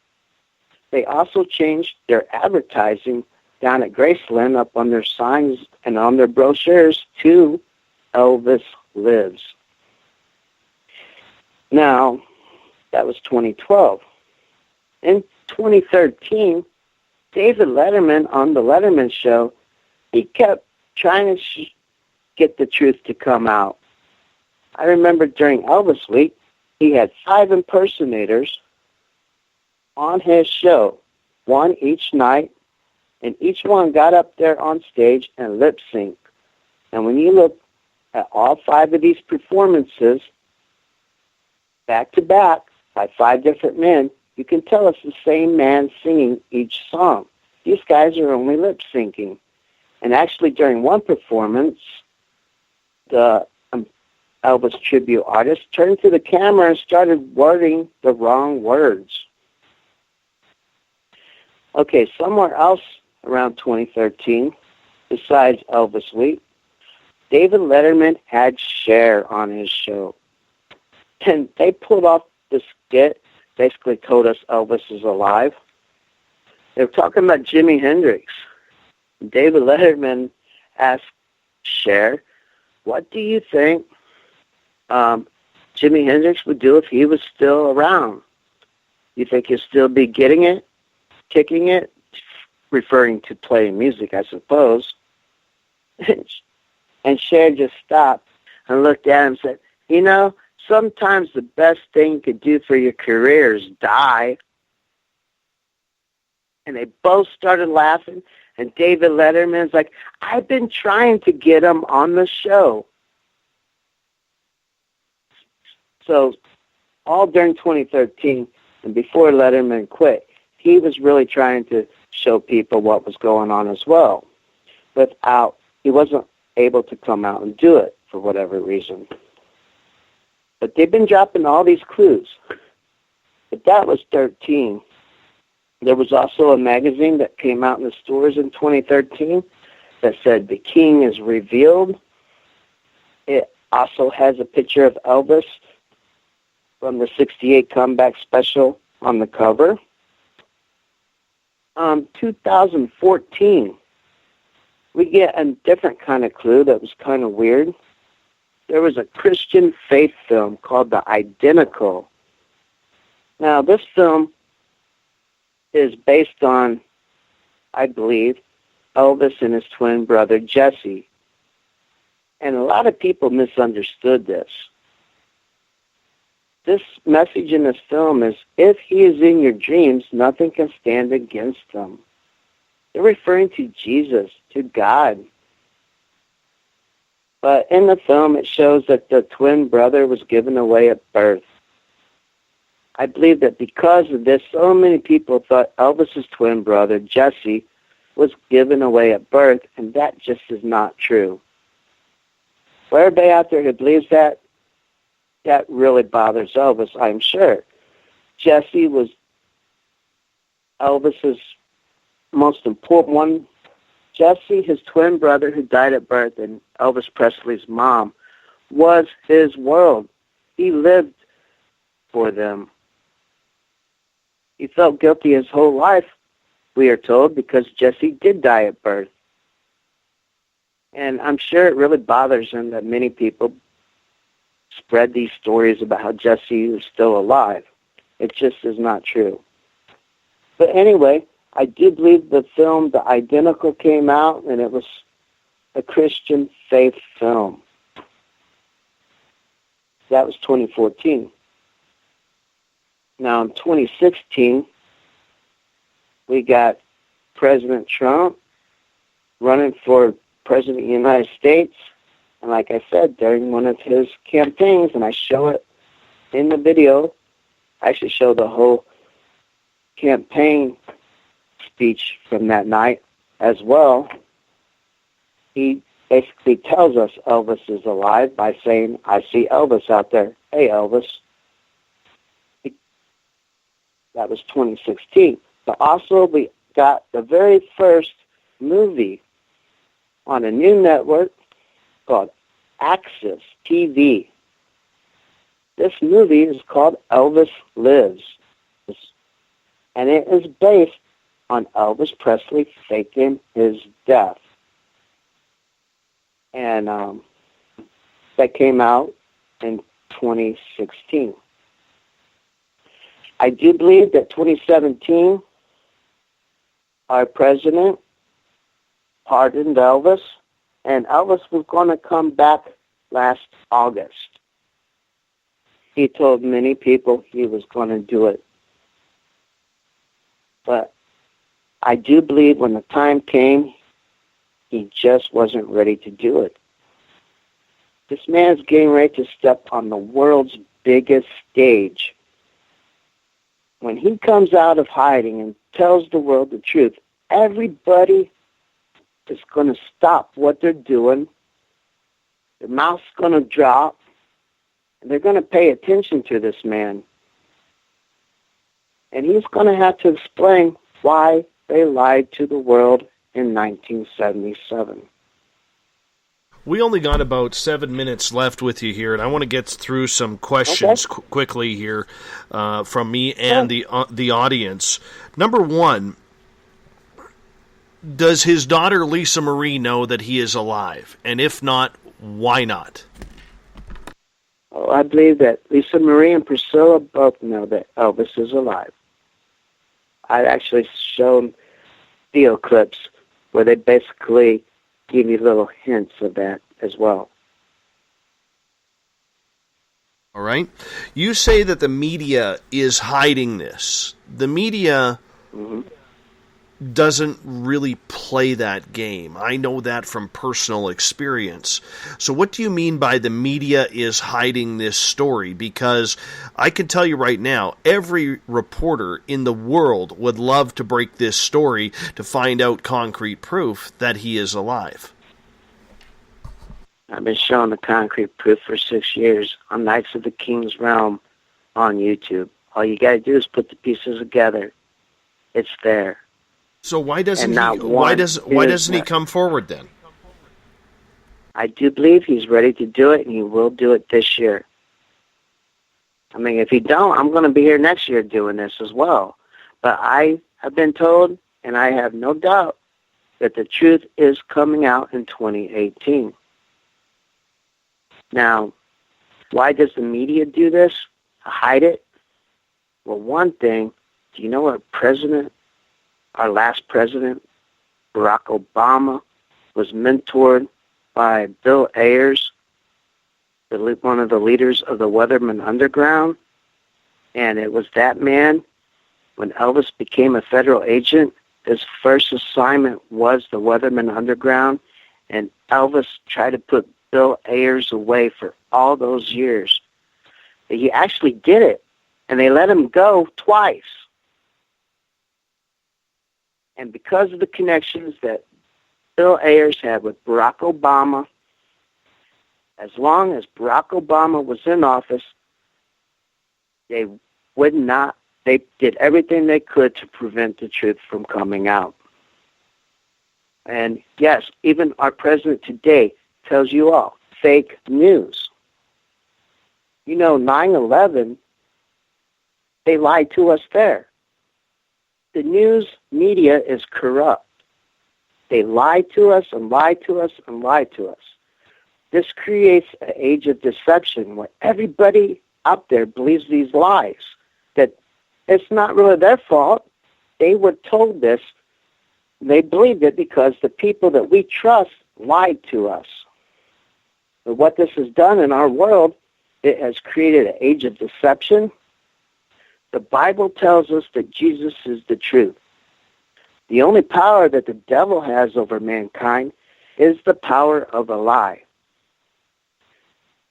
D: They also changed their advertising down at Graceland up on their signs and on their brochures to Elvis Lives. Now, that was 2012. In 2013, David Letterman on the Letterman show, he kept trying to get the truth to come out. I remember during Elvis Week, he had 5 impersonators on his show, one each night, and each one got up there on stage and lip synced. And when you look at all 5 of these performances, back to back, by 5 different men, you can tell it's the same man singing each song. These guys are only lip syncing. And actually, during one performance, the Elvis tribute artist turned to the camera and started wording the wrong words. Okay, somewhere else around 2013, besides Elvis Week, David Letterman had Cher on his show. And they pulled off the skit, basically told us Elvis is alive. They were talking about Jimi Hendrix. David Letterman asked Cher, what do you think Jimi Hendrix would do if he was still around? You think he'll still be getting it, kicking it, referring to playing music, I suppose? And Cher just stopped and looked at him and said, sometimes the best thing you could do for your career is die. And they both started laughing, and David Letterman's like, I've been trying to get him on the show. So all during 2013 and before Letterman quit, he was really trying to show people what was going on as well. He wasn't able to come out and do it for whatever reason. But they've been dropping all these clues. But that was 13. There was also a magazine that came out in the stores in 2013 that said The King is Revealed. It also has a picture of Elvis from the 68 comeback special on the cover. 2014, we get a different kind of clue that was kind of weird. There was a Christian faith film called The Identical. Now, this film is based on, I believe, Elvis and his twin brother, Jesse. And a lot of people misunderstood this. This message in this film is, if he is in your dreams, nothing can stand against him. They're referring to Jesus, to God. But in the film, it shows that the twin brother was given away at birth. I believe that because of this, so many people thought Elvis's twin brother, Jesse, was given away at birth, and that just is not true. For everybody out there who believes that, that really bothers Elvis, I'm sure. Jesse was Elvis's most important one. Jesse, his twin brother who died at birth, and Elvis Presley's mom, was his world. He lived for them. He felt guilty his whole life, we are told, because Jesse did die at birth. And I'm sure it really bothers him that many people spread these stories about how Jesse is still alive. It just is not true. But anyway, I do believe the film The Identical came out, and it was a Christian faith film. That was 2014. Now in 2016, we got President Trump running for President of the United States. And like I said, during one of his campaigns, and I show it in the video, I actually show the whole campaign speech from that night as well. He basically tells us Elvis is alive by saying, I see Elvis out there. Hey, Elvis. That was 2016. But also we got the very first movie on a new network called Access TV. This movie is called Elvis Lives. And it is based on Elvis Presley faking his death. And that came out in 2016. I do believe that 2017, our president pardoned Elvis, and Elvis was going to come back last August. He told many people he was going to do it. But I do believe when the time came, he just wasn't ready to do it. This man's getting ready to step on the world's biggest stage. When he comes out of hiding and tells the world the truth, everybody is going to stop what they're doing. Their mouth's going to drop, and they're going to pay attention to this man. And he's going to have to explain why they lied to the world in 1977.
C: We only got about 7 minutes left with you here, and I want to get through some questions quickly here from me and the audience. Number one, does his daughter Lisa Marie know that he is alive? And if not, why not?
D: Oh, I believe that Lisa Marie and Priscilla both know that Elvis is alive. I actually shown video clips where they basically give you little hints of that as well.
C: All right. You say that the media is hiding this. The media doesn't really play that game. I know that from personal experience. So what do you mean by the media is hiding this story? Because I can tell you right now, every reporter in the world would love to break this story to find out concrete proof that he is alive.
D: I've been showing the concrete proof for 6 years on Knights of the King's Realm on YouTube. All you got to do is put the pieces together. it's there.
C: So why doesn't
D: And
C: he?
D: not
C: Why
D: one
C: does? Why
D: is
C: doesn't he
D: left.
C: come forward then?
D: I do believe he's ready to do it, and he will do it this year. I mean, if he don't, I'm going to be here next year doing this as well. But I have been told, and I have no doubt, that the truth is coming out in 2018. Now, why does the media do this? To hide it? Well, one thing, do you know our last president, Barack Obama, was mentored by Bill Ayers, one of the leaders of the Letterman Underground? And it was that man, when Elvis became a federal agent, his first assignment was the Letterman Underground, and Elvis tried to put Bill Ayers away for all those years. But he actually did it, and they let him go twice. And because of the connections that Bill Ayers had with Barack Obama, as long as Barack Obama was in office, they did everything they could to prevent the truth from coming out. And yes, even our president today tells you all, fake news. 9/11, they lied to us there. The news media is corrupt. They lie to us and lie to us and lie to us. This creates an age of deception where everybody out there believes these lies, that it's not really their fault. They were told this. They believed it because the people that we trust lied to us. But what this has done in our world, it has created an age of deception. The Bible tells us that Jesus is the truth. The only power that the devil has over mankind is the power of a lie.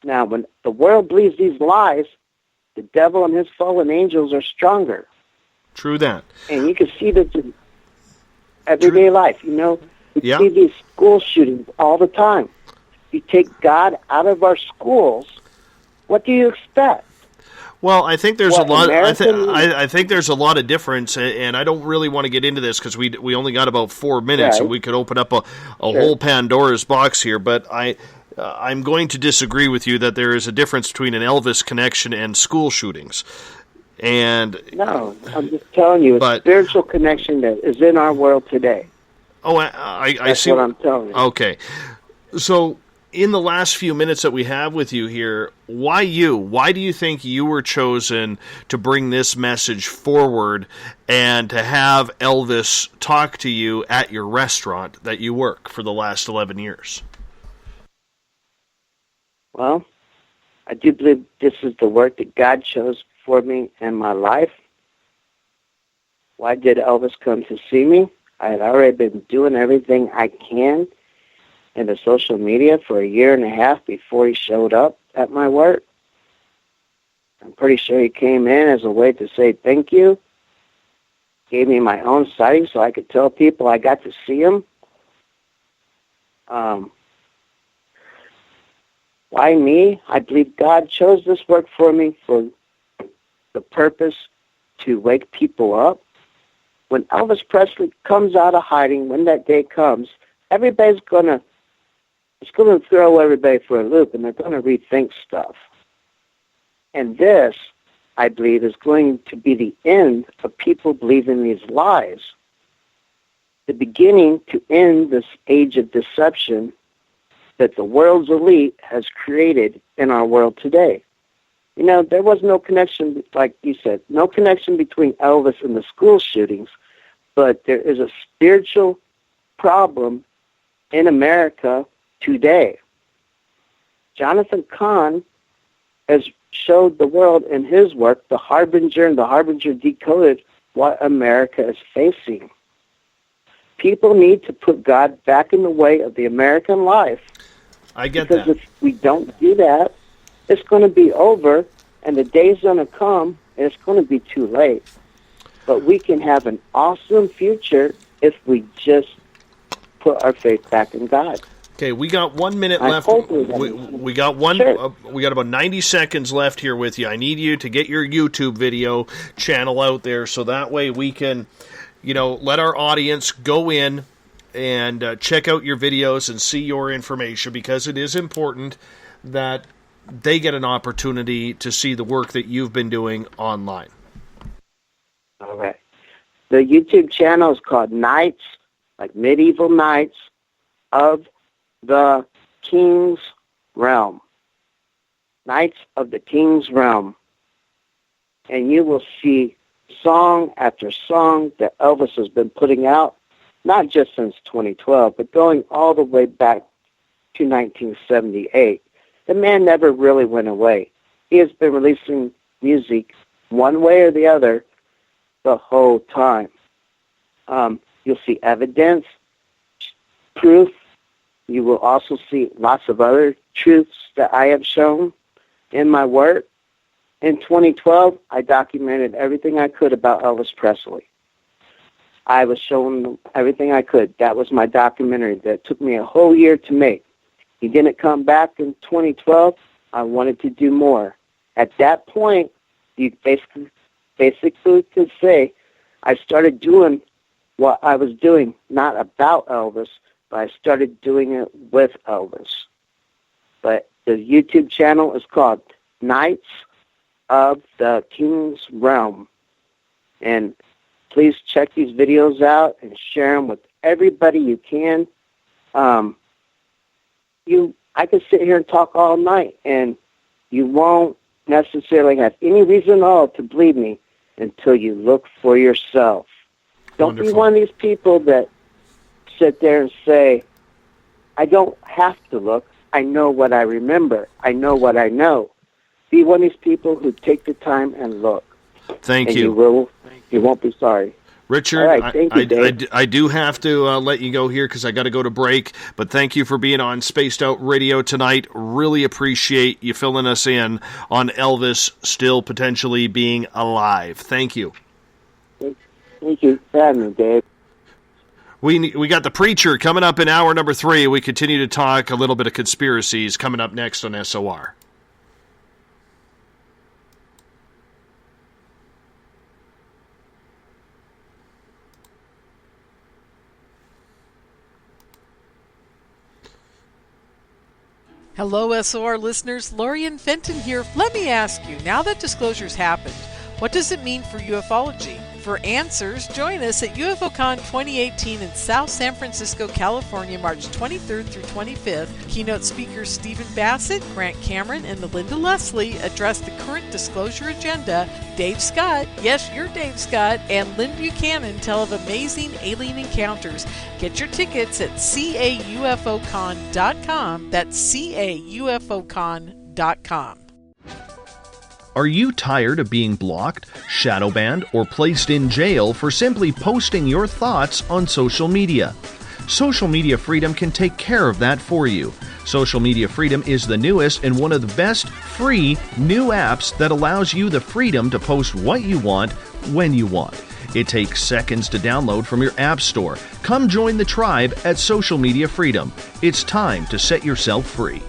D: Now, when the world believes these lies, the devil and his fallen angels are stronger.
C: True that.
D: And you can see this in everyday life. You
C: Yeah.
D: see these school shootings all the time. You take God out of our schools, what do you expect?
C: Well, I think there's
D: What,
C: a lot.
D: American-
C: I think there's a lot of difference, and I don't really want to get into this because we only got about 4 minutes,
D: Right.
C: and we could open up a whole Pandora's box here. But I'm going to disagree with you that there is a difference between an Elvis connection and school shootings. And
D: No, I'm just telling you, a spiritual connection that is in our world today.
C: Oh, I
D: That's
C: see
D: what I'm telling you.
C: Okay, so in the last few minutes that we have with you here, why you? Why do you think you were chosen to bring this message forward and to have Elvis talk to you at your restaurant that you work for the last 11 years?
D: Well, I do believe this is the work that God chose for me in my life. Why did Elvis come to see me? I had already been doing everything I can in the social media for a year and a half before he showed up at my work. I'm pretty sure he came in as a way to say thank you. Gave me my own sighting so I could tell people I got to see him. Why me? I believe God chose this work for me for the purpose to wake people up. When Elvis Presley comes out of hiding, when that day comes, everybody's it's going to throw everybody for a loop, and they're going to rethink stuff. And this, I believe, is going to be the end of people believing these lies. The beginning to end this age of deception that the world's elite has created in our world today. There was no connection, like you said, no connection between Elvis and the school shootings, but there is a spiritual problem in America today. Jonathan Cahn has showed the world in his work, The Harbinger, and The Harbinger Decoded, what America is facing. People need to put God back in the way of the American life.
C: I get
D: because
C: that.
D: If we don't do that, it's going to be over, and the day's going to come, and it's going to be too late. But we can have an awesome future if we just put our faith back in God.
C: Okay, we got 1 minute left. We got we got about 90 seconds left here with you. I need you to get your YouTube video channel out there so that way we can let our audience go in and check out your videos and see your information, because it is important that they get an opportunity to see the work that you've been doing online.
D: Okay. The YouTube channel is called Knights, like medieval knights of the King's Realm. Knights of the King's Realm. And you will see song after song that Elvis has been putting out, not just since 2012, but going all the way back to 1978. The man never really went away. He has been releasing music one way or the other the whole time. You'll see evidence, proof. You will also see lots of other truths that I have shown in my work. In 2012, I documented everything I could about Elvis Presley. I was showing everything I could. That was my documentary that took me a whole year to make. He didn't come back in 2012. I wanted to do more. At that point, you basically could say I started doing what I was doing, not about Elvis, but I started doing it with Elvis. But the YouTube channel is called Knights of the King's Realm. And please check these videos out and share them with everybody you can. I could sit here and talk all night, and you won't necessarily have any reason at all to believe me until you look for yourself. Don't
C: Wonderful.
D: be one of these people that sit there and say, I don't have to look. I know what I remember. I know what I know. Be one of these people who take the time and look.
C: Thank
D: and
C: you.
D: You won't be sorry.
C: Richard,
D: All right, thank you, Dave.
C: I do have to let you go here because I got to go to break, but thank you for being on Spaced Out Radio tonight. Really appreciate you filling us in on Elvis still potentially being alive. Thank you.
D: Thank you for having me, Dave.
C: We got The Preacher coming up in hour number 3. We continue to talk a little bit of conspiracies coming up next on SOR.
F: Hello, SOR listeners. Lorian Fenton here. Let me ask you, now that disclosure's happened, what does it mean for ufology? For answers, join us at UFOCon 2018 in South San Francisco, California, March 23rd through 25th. Keynote speakers Stephen Bassett, Grant Cameron, and Melinda Leslie address the current disclosure agenda. Dave Scott, yes, you're Dave Scott, and Lynn Buchanan tell of amazing alien encounters. Get your tickets at caufocon.com. That's caufocon.com.
C: Are you tired of being blocked, shadow banned, or placed in jail for simply posting your thoughts on social media? Social Media Freedom can take care of that for you. Social Media Freedom is the newest and one of the best free new apps that allows you the freedom to post what you want, when you want. It takes seconds to download from your app store. Come join the tribe at Social Media Freedom. It's time to set yourself free.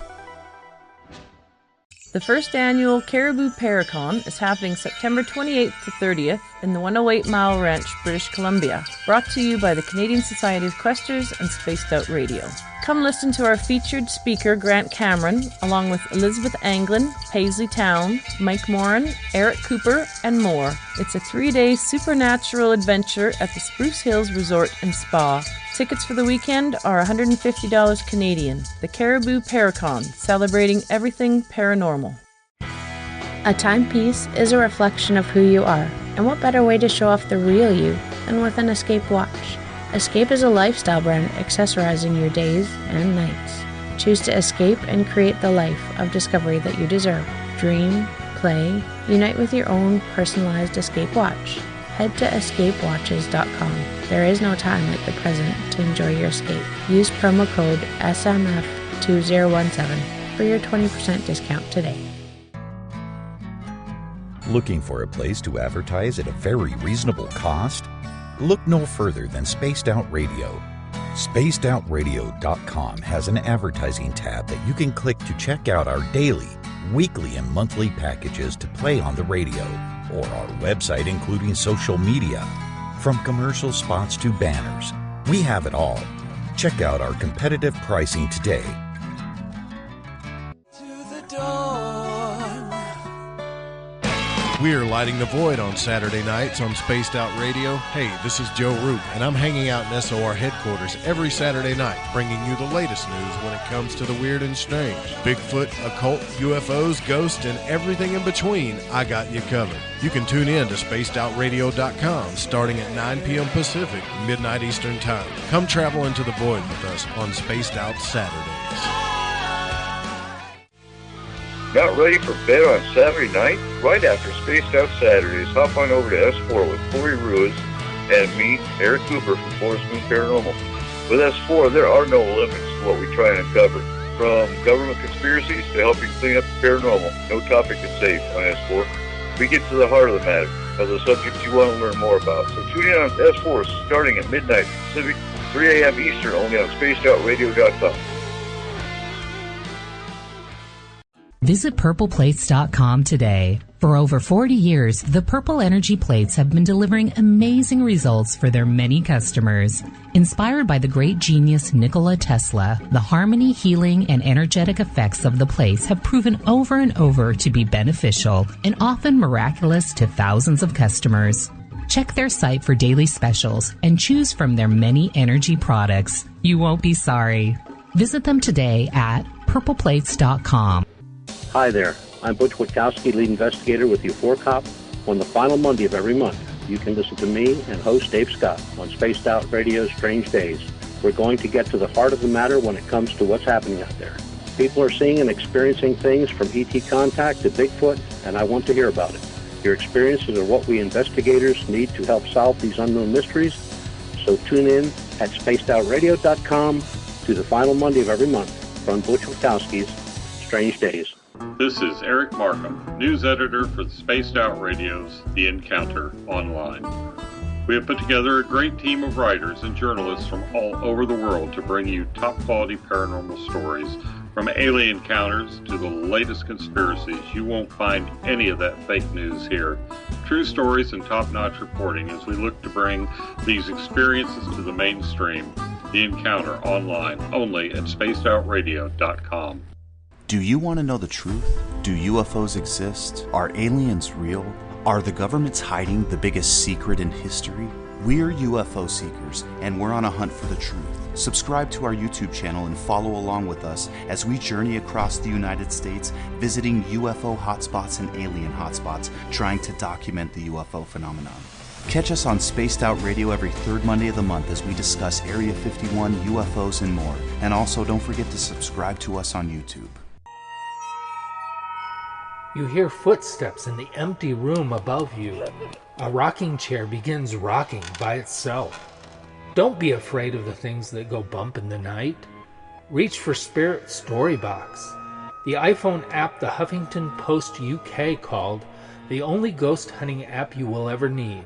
G: The first annual Caribou Paracon is happening September 28th to 30th in the 108 Mile Ranch, British Columbia. Brought to you by the Canadian Society of Questers and Spaced Out Radio. Come listen to our featured speaker, Grant Cameron, along with Elizabeth Anglin, Paisley Town, Mike Moran, Eric Cooper, and more. It's a 3-day supernatural adventure at the Spruce Hills Resort and Spa. Tickets for the weekend are $150 Canadian. The Caribou Paracon, celebrating everything paranormal.
E: A timepiece is a reflection of who you are, and what better way to show off the real you than with an Escape watch? Escape is a lifestyle brand accessorizing your days and nights. Choose to escape and create the life of discovery that you deserve. Dream, play, unite with your own personalized Escape watch. Head to escapewatches.com. There is no time like the present to enjoy your escape. Use promo code SMF2017 for your 20% discount today.
N: Looking for a place to advertise at a very reasonable cost? Look no further than Spaced Out Radio. SpacedOutRadio.com has an advertising tab that you can click to check out our daily, weekly, and monthly packages to play on the radio, or our website including social media. From commercial spots to banners, we have it all. Check out our competitive pricing today.
H: We are lighting the void on Saturday nights on Spaced Out Radio. Hey, this is Joe Roop, and I'm hanging out in SOR headquarters every Saturday night, bringing you the latest news when it comes to the weird and strange. Bigfoot, occult, UFOs, ghosts, and everything in between, I got you covered. You can tune in to spacedoutradio.com starting at 9 p.m. Pacific, midnight Eastern Time. Come travel into the void with us on Spaced Out Saturdays.
M: Not ready for bed on Saturday night? Right after Spaced Out Saturdays, hop on over to S4 with Corey Ruiz and me, Eric Cooper from Posthumous Paranormal. With S4, there are no limits to what we try and uncover. From government conspiracies to helping clean up the paranormal, no topic is safe on S4. We get to the heart of the matter, of the subjects you want to learn more about. So tune in on S4 starting at midnight Pacific, 3 a.m. Eastern, only on spacedoutradio.com.
Q: Visit purpleplates.com today. For over 40 years, the Purple Energy Plates have been delivering amazing results for their many customers. Inspired by the great genius Nikola Tesla, the harmony, healing, and energetic effects of the plates have proven over and over to be beneficial and often miraculous to thousands of customers. Check their site for daily specials and choose from their many energy products. You won't be sorry. Visit them today at purpleplates.com.
R: Hi there, I'm Butch Witkowski, lead investigator with U4COP. On the final Monday of every month, you can listen to me and host Dave Scott on Spaced Out Radio's Strange Days. We're going to get to the heart of the matter when it comes to what's happening out there. People are seeing and experiencing things from ET contact to Bigfoot, and I want to hear about it. Your experiences are what we investigators need to help solve these unknown mysteries. So tune in at spacedoutradio.com to the final Monday of every month from Butch Witkowski's Strange Days.
L: This is Eric Markham, news editor for the Spaced Out Radio's The Encounter Online. We have put together a great team of writers and journalists from all over the world to bring you top-quality paranormal stories, from alien encounters to the latest conspiracies. You won't find any of that fake news here. True stories and top-notch reporting as we look to bring these experiences to the mainstream. The Encounter Online, only at spacedoutradio.com.
J: Do you want to know the truth? Do UFOs exist? Are aliens real? Are the governments hiding the biggest secret in history? We're UFO seekers, and we're on a hunt for the truth. Subscribe to our YouTube channel and follow along with us as we journey across the United States, visiting UFO hotspots and alien hotspots, trying to document the UFO phenomenon. Catch us on Spaced Out Radio every third Monday of the month as we discuss Area 51, UFOs, and more. And also, don't forget to subscribe to us on YouTube.
S: You hear footsteps in the empty room above you. A rocking chair begins rocking by itself. Don't be afraid of the things that go bump in the night. Reach for Spirit Storybox, the iPhone app the Huffington Post UK called the only ghost hunting app you will ever need.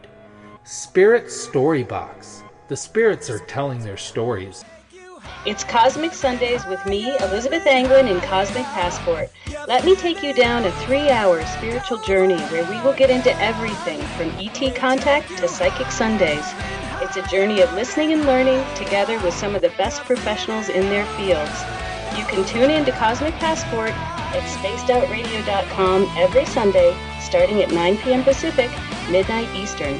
S: Spirit Storybox. The spirits are telling their stories.
I: It's Cosmic Sundays with me, Elizabeth Anglin, in Cosmic Passport. Let me take you down a 3-hour spiritual journey where we will get into everything from ET contact to Psychic Sundays. It's a journey of listening and learning together with some of the best professionals in their fields. You can tune in to Cosmic Passport at spacedoutradio.com every Sunday, starting at 9 p.m. Pacific, midnight Eastern.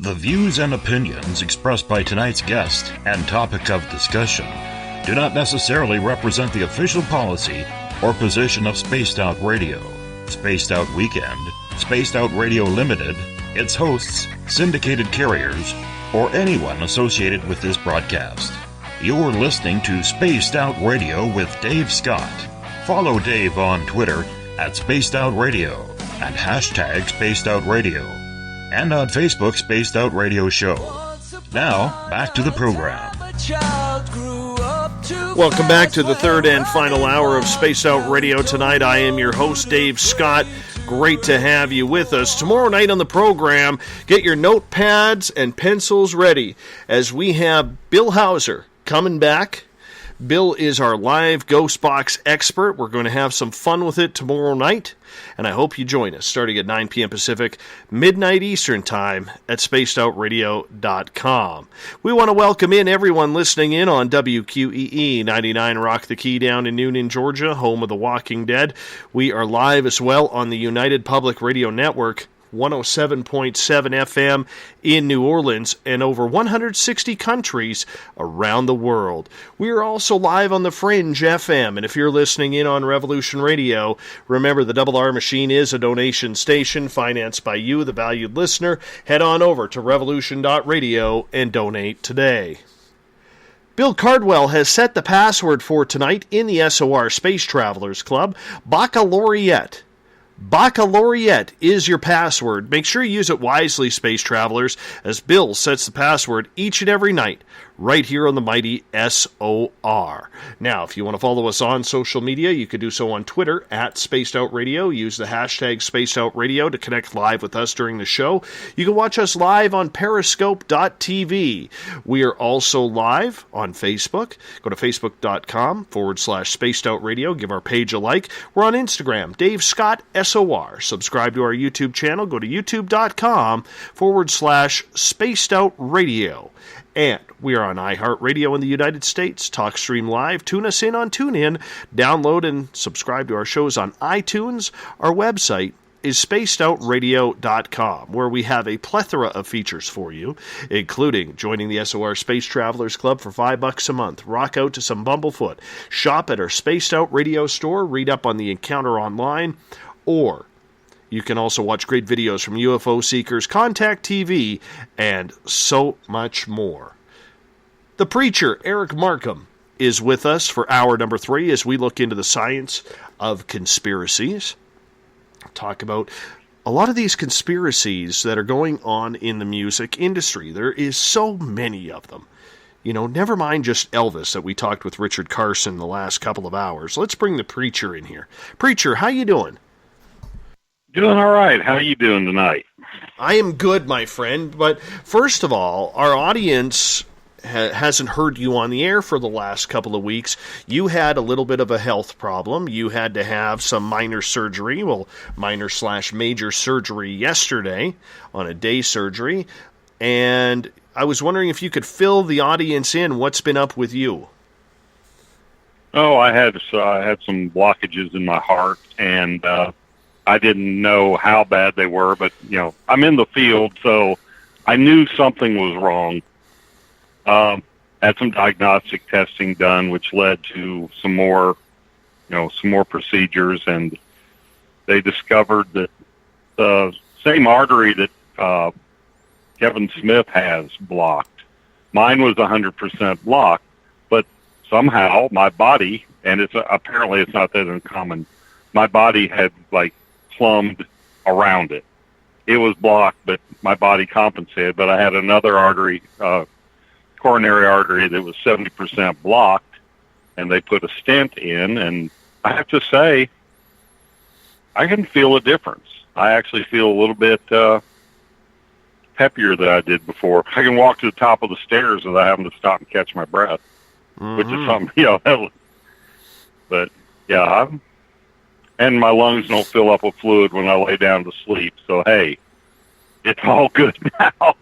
A: The views and opinions expressed by tonight's guest and topic of discussion do not necessarily represent the official policy or position of Spaced Out Radio, Spaced Out Weekend, Spaced Out Radio Limited, its hosts, syndicated carriers, or anyone associated with this broadcast. You're listening to Spaced Out Radio with Dave Scott. Follow Dave on Twitter at Spaced Out Radio and hashtag Spaced Out Radio, and on Facebook, Spaced Out Radio Show. Now, back to the program.
C: Welcome back to the third and final hour of Space Out Radio tonight. I am your host, Dave Scott. Great to have you with us. Tomorrow night on the program, get your notepads and pencils ready as we have Bill Hauser coming back. Bill is our live Ghost Box expert. We're going to have some fun with it tomorrow night, and I hope you join us starting at 9 p.m. Pacific, midnight Eastern Time at spacedoutradio.com. We want to welcome in everyone listening in on WQEE 99 Rock the Key down in Noonan, Georgia, home of The Walking Dead. We are live as well on the United Public Radio Network, 107.7 FM in New Orleans, and over 160 countries around the world. We are also live on the Fringe FM, and if you're listening in on Revolution Radio, remember the Double R Machine is a donation station financed by you, the valued listener. Head on over to revolution.radio and donate today. Bill Cardwell has set the password for tonight in the SOR Space Travelers Club, Baccalaureate. Baccalaureate is your password. Make sure you use it wisely, Space Travelers, as Bill sets the password each and every night right here on the mighty SOR. Now, if you want to follow us on social media, you can do so on Twitter at Spaced Out Radio. Use the hashtag Spaced Out Radio to connect live with us during the show. You can watch us live on periscope.tv. We are also live on Facebook. Go to facebook.com/Spaced Out Radio. Give our page a like. We're on Instagram, Dave Scott SOR. Subscribe to our YouTube channel. Go to youtube.com/Spaced Out Radio. And we are on iHeartRadio in the United States, TalkStream Live, tune us in on TuneIn, download and subscribe to our shows on iTunes. Our website is spacedoutradio.com, where we have a plethora of features for you, including joining the SOR Space Travelers Club for $5 a month, rock out to some Bumblefoot, shop at our Spaced Out Radio store, read up on the Encounter online, or you can also watch great videos from UFO Seekers, Contact TV, and so much more. The preacher, Eric Markham, is with us for hour number 3 as we look into the science of conspiracies. Talk about a lot of these conspiracies that are going on in the music industry. There is so many of them. You know, never mind just Elvis that we talked with Richard Carson the last couple of hours. Let's bring the preacher in here. Preacher, how you doing?
T: Doing all right. How are you doing tonight?
C: I am good, my friend. But first of all, our audience hasn't heard you on the air for the last couple of weeks. You had a little bit of a health problem. You had to have some minor surgery, minor/major surgery yesterday on a day surgery. And I was wondering if you could fill the audience in. What's been up with you?
T: Oh, I had some blockages in my heart, and I didn't know how bad they were, but, you know, I'm in the field, so I knew something was wrong. Had some diagnostic testing done, which led to some more procedures, and they discovered that the same artery that Kevin Smith has blocked. Mine was 100% blocked, but somehow my body, and apparently it's not that uncommon, my body had, plumbed around it. It was blocked, but my body compensated. But I had another artery, coronary artery, that was 70% blocked, and they put a stent in, and I have to say, I can feel a difference. I actually feel a little bit peppier than I did before. I can walk to the top of the stairs without having to stop and catch my breath, which is something, but yeah, and my lungs don't fill up with fluid when I lay down to sleep. So, hey, it's all good now.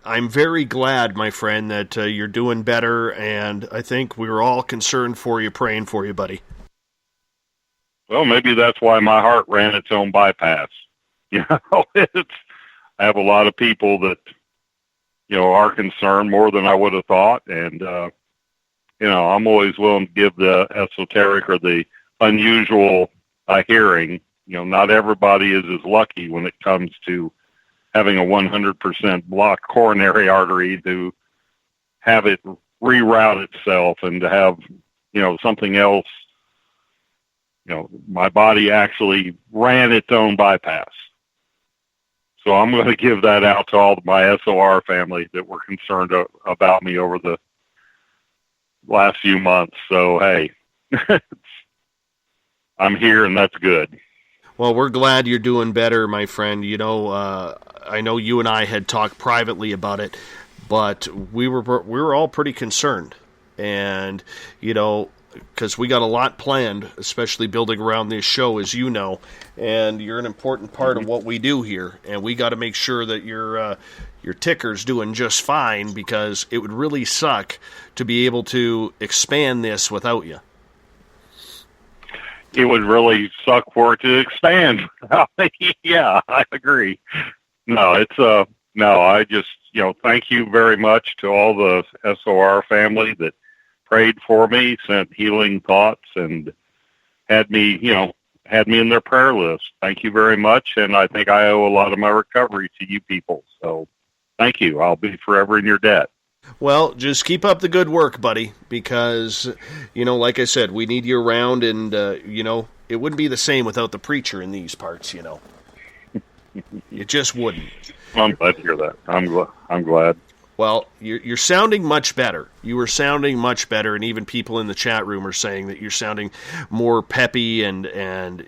C: I'm very glad, my friend, that you're doing better, and I think we were all concerned for you, praying for you, buddy.
T: Well, maybe that's why my heart ran its own bypass. I have a lot of people that, are concerned more than I would have thought, and I'm always willing to give the esoteric or the unusual a hearing. Not everybody is as lucky when it comes to having a 100% blocked coronary artery to have it reroute itself and to have, something else. My body actually ran its own bypass. So I'm going to give that out to all of my SOR family that were concerned about me over the last few months. So, hey, I'm here, and that's good.
C: Well, we're glad you're doing better, my friend. I know you and I had talked privately about it, but we were all pretty concerned, and because we got a lot planned, especially building around this show, as you know, and you're an important part of what we do here, and we got to make sure that your ticker's doing just fine, because it would really suck to be able to expand this without you.
T: It would really suck for it to expand. Yeah, I agree. No, I just, thank you very much to all the SOR family that prayed for me, sent healing thoughts, and had me in their prayer list. Thank you very much, and I think I owe a lot of my recovery to you people. So thank you. I'll be forever in your debt.
C: Well, just keep up the good work, buddy, because, like I said, we need you around, and, it wouldn't be the same without the preacher in these parts, It just wouldn't.
T: I'm glad to hear that. I'm glad.
C: Well, you're sounding much better. You were sounding much better, and even people in the chat room are saying that you're sounding more peppy, and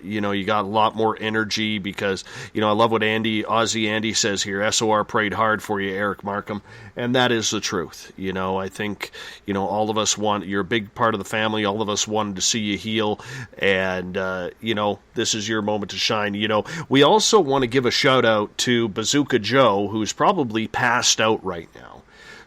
C: you got a lot more energy, because, I love what Aussie Andy says here. SOR prayed hard for you, Eric Markham, and that is the truth. I think, all of us you're a big part of the family. All of us wanted to see you heal, and, this is your moment to shine. We also want to give a shout out to Bazooka Joe, who's probably passed out right now.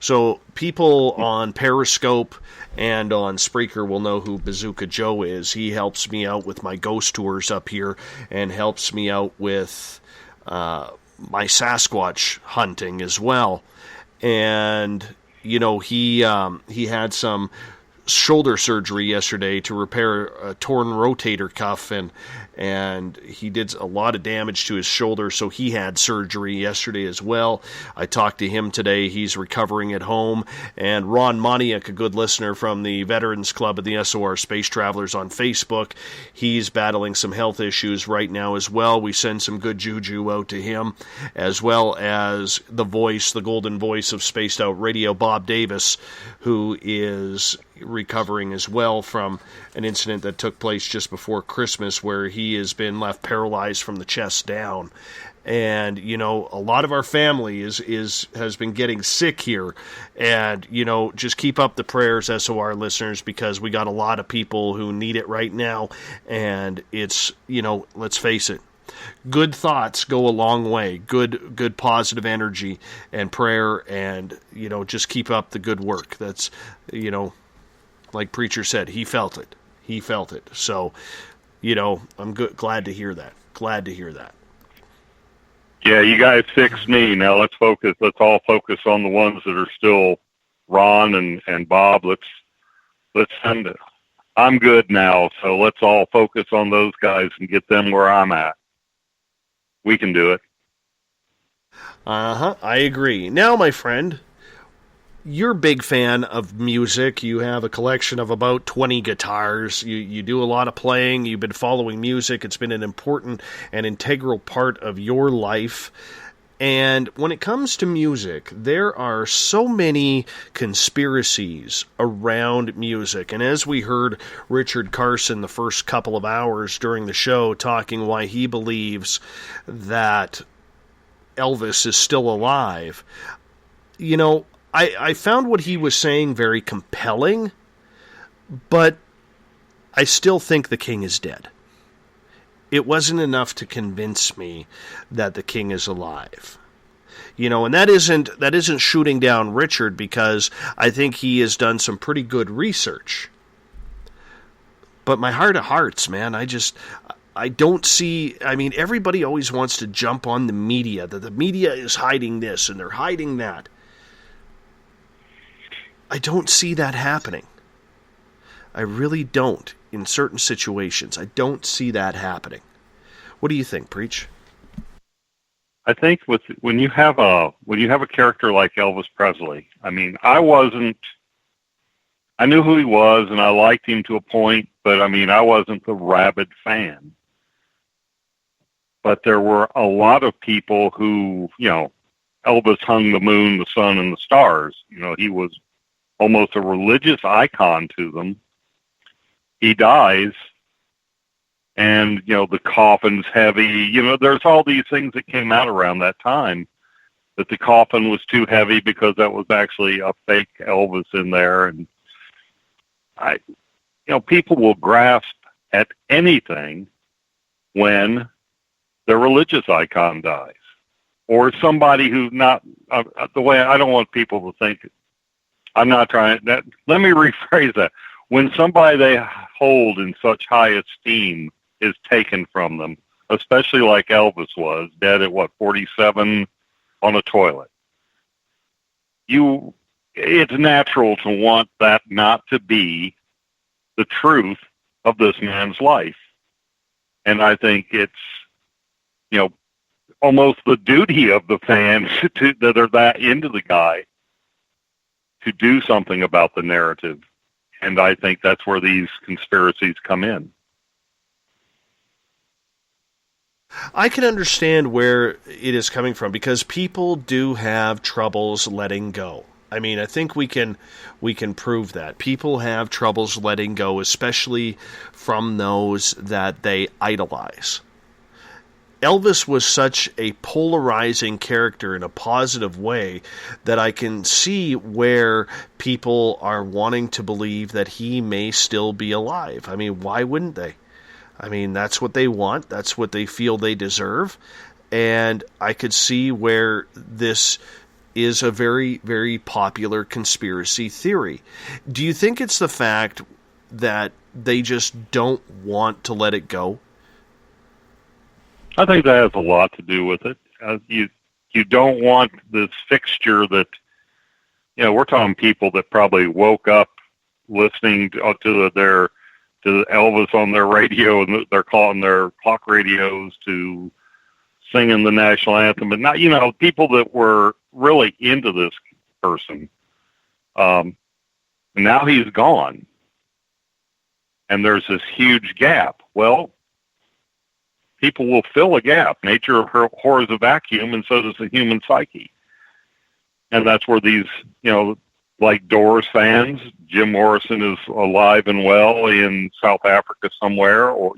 C: So people on Periscope and on Spreaker will know who Bazooka Joe is. He helps me out with my ghost tours up here, and helps me out with my Sasquatch hunting as well. And, he had some shoulder surgery yesterday to repair a torn rotator cuff, and he did a lot of damage to his shoulder, so he had surgery yesterday as well. I talked to him today. He's recovering at home. And Ron Moniak, a good listener from the Veterans Club of the SOR Space Travelers on Facebook, he's battling some health issues right now as well. We send some good juju out to him, as well as the golden voice of Spaced Out Radio, Bob Davis, who is recovering as well from an incident that took place just before Christmas, where he has been left paralyzed from the chest down. And, a lot of our family has been getting sick here. And, just keep up the prayers, SOR listeners, because we got a lot of people who need it right now. And it's, let's face it, good thoughts go a long way. Good positive energy and prayer, and, just keep up the good work. That's, like Preacher said, he felt it. He felt it. So, I'm glad to hear that. Glad to hear that.
T: Yeah, you guys fixed me. Now let's all focus on the ones that are still Ron and Bob. Let's send it. I'm good now, so let's all focus on those guys and get them where I'm at. We can do it.
C: I agree. Now, my friend, you're a big fan of music. You have a collection of about 20 guitars. You do a lot of playing. You've been following music. It's been an important and integral part of your life. And when it comes to music, there are so many conspiracies around music. And as we heard Richard Carson the first couple of hours during the show talking why he believes that Elvis is still alive, I found what he was saying very compelling, but I still think the king is dead. It wasn't enough to convince me that the king is alive. And that isn't shooting down Richard, because I think he has done some pretty good research. But my heart of hearts, man, I don't see, everybody always wants to jump on the media, that the media is hiding this and they're hiding that. I don't see that happening. I really don't. In certain situations, I don't see that happening. What do you think, Preach?
T: I think when you have a character like Elvis Presley, I knew who he was and I liked him to a point, but I wasn't the rabid fan. But there were a lot of people who, Elvis hung the moon, the sun, and the stars. He was almost a religious icon to them. He dies, and, the coffin's heavy. There's all these things that came out around that time. that the coffin was too heavy because that was actually a fake Elvis in there. And people will grasp at anything when their religious icon dies, or somebody who's not the way. I don't want people to think. I'm not trying that. Let me rephrase that. When somebody they hold in such high esteem is taken from them, especially like Elvis was, dead at 47 on a toilet. It's natural to want that not to be the truth of this man's life. And I think it's, almost the duty of the fans that are that into the guy to do something about the narrative. And I think that's where these conspiracies come in.
C: I can understand where it is coming from, because people do have troubles letting go. I mean, I think we can prove that. People have troubles letting go, especially from those that they idolize. Elvis was such a polarizing character in a positive way that I can see where people are wanting to believe that he may still be alive. I mean, why wouldn't they? I mean, that's what they want. That's what they feel they deserve. And I could see where this is a very, very popular conspiracy theory. Do you think it's the fact that they just don't want to let it go?
T: I think that has a lot to do with it. You don't want this fixture that, we're talking people that probably woke up listening to Elvis on their radio, and they're calling their clock radios to singing the national anthem, but not, people that were really into this person. Now he's gone, and there's this huge gap. Well, people will fill a gap. Nature abhors a vacuum, and so does the human psyche. And that's where these, like Doors fans, Jim Morrison is alive and well in South Africa somewhere, or,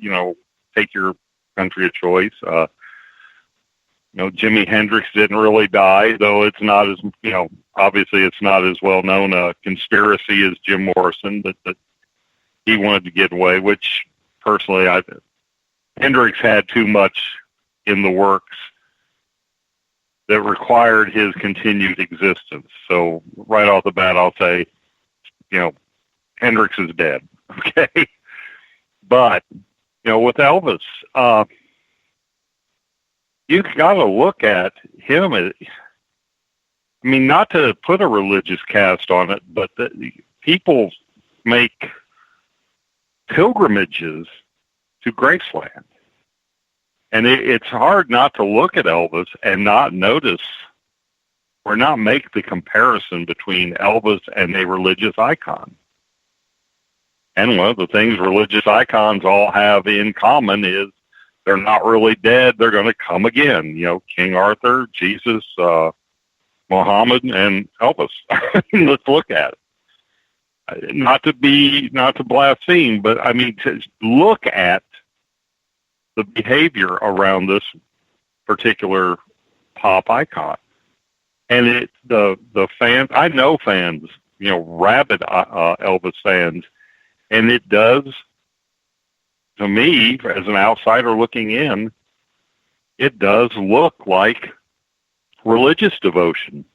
T: take your country of choice. Jimi Hendrix didn't really die, though it's not as, obviously it's not as well known a conspiracy as Jim Morrison, that he wanted to get away, which personally, Hendrix had too much in the works that required his continued existence. So right off the bat, I'll say, Hendrix is dead. Okay. But, with Elvis, you got to look at him. Not to put a religious cast on it, but people make pilgrimages to Graceland. And it's hard not to look at Elvis and not notice or not make the comparison between Elvis and a religious icon. And one of the things religious icons all have in common is they're not really dead. They're going to come again. King Arthur, Jesus, Muhammad, and Elvis. Let's look at it. Not to blaspheme, but to look at the behavior around this particular pop icon. And the fans, I know fans, rabid Elvis fans, and it does, to me, as an outsider looking in, it does look like religious devotion.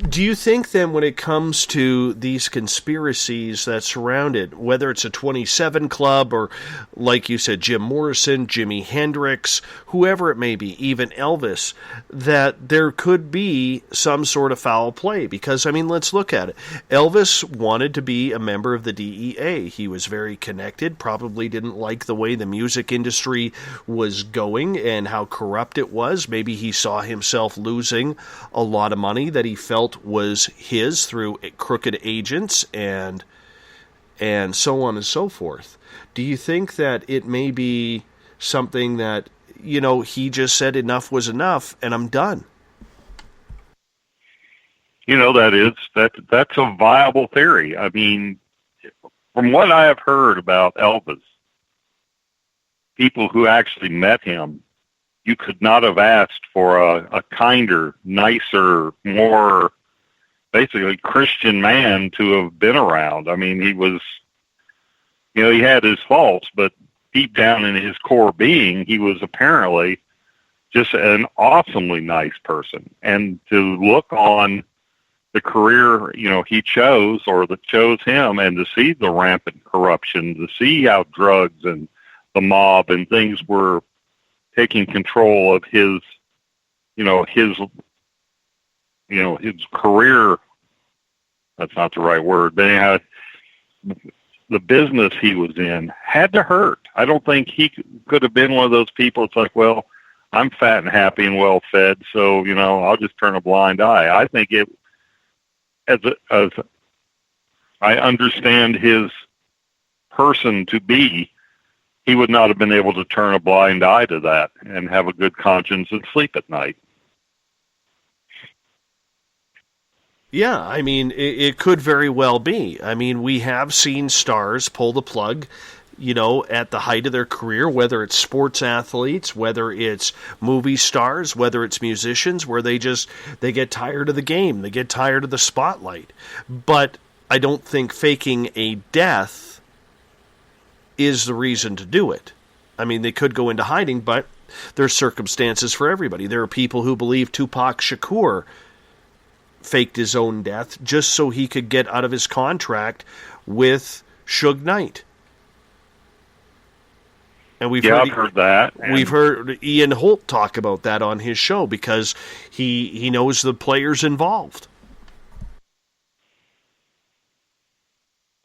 C: Do you think then, when it comes to these conspiracies that surround it, whether it's a 27 Club or, like you said, Jim Morrison, Jimi Hendrix, whoever it may be, even Elvis, that there could be some sort of foul play? Because, let's look at it. Elvis wanted to be a member of the DEA. He was very connected, probably didn't like the way the music industry was going and how corrupt it was. Maybe he saw himself losing a lot of money that he felt was his through crooked agents and so on and so forth. Do you think that it may be something that, he just said enough was enough and I'm done? That's a viable theory. From what I have heard about Elvis,
T: people who actually met him, you could not have asked for a kinder, nicer, more basically Christian man to have been around. I mean, he was, you know, he had his faults, but deep down in his core being, he was apparently just an awesomely nice person. And to look on the career, you know, he chose, or that chose him, and to see the rampant corruption, to see how drugs and the mob and things were taking control of his career. That's not the right word, but anyhow, the business he was in had to hurt. I don't think he could have been one of those people. It's like, well, I'm fat and happy and well fed, so, you know, I'll just turn a blind eye. I think as I understand his person to be, he would not have been able to turn a blind eye to that and have a good conscience and sleep at night.
C: Yeah, I mean, it could very well be. I mean, we have seen stars pull the plug, you know, at the height of their career, whether it's sports athletes, whether it's movie stars, whether it's musicians, where they get tired of the game, they get tired of the spotlight. But I don't think faking a death is the reason to do it. I mean, they could go into hiding, but there's circumstances for everybody. There are people who believe Tupac Shakur faked his own death just so he could get out of his contract with Suge Knight. And I've heard that. We've heard Ian Holt talk about that on his show because he knows the players involved.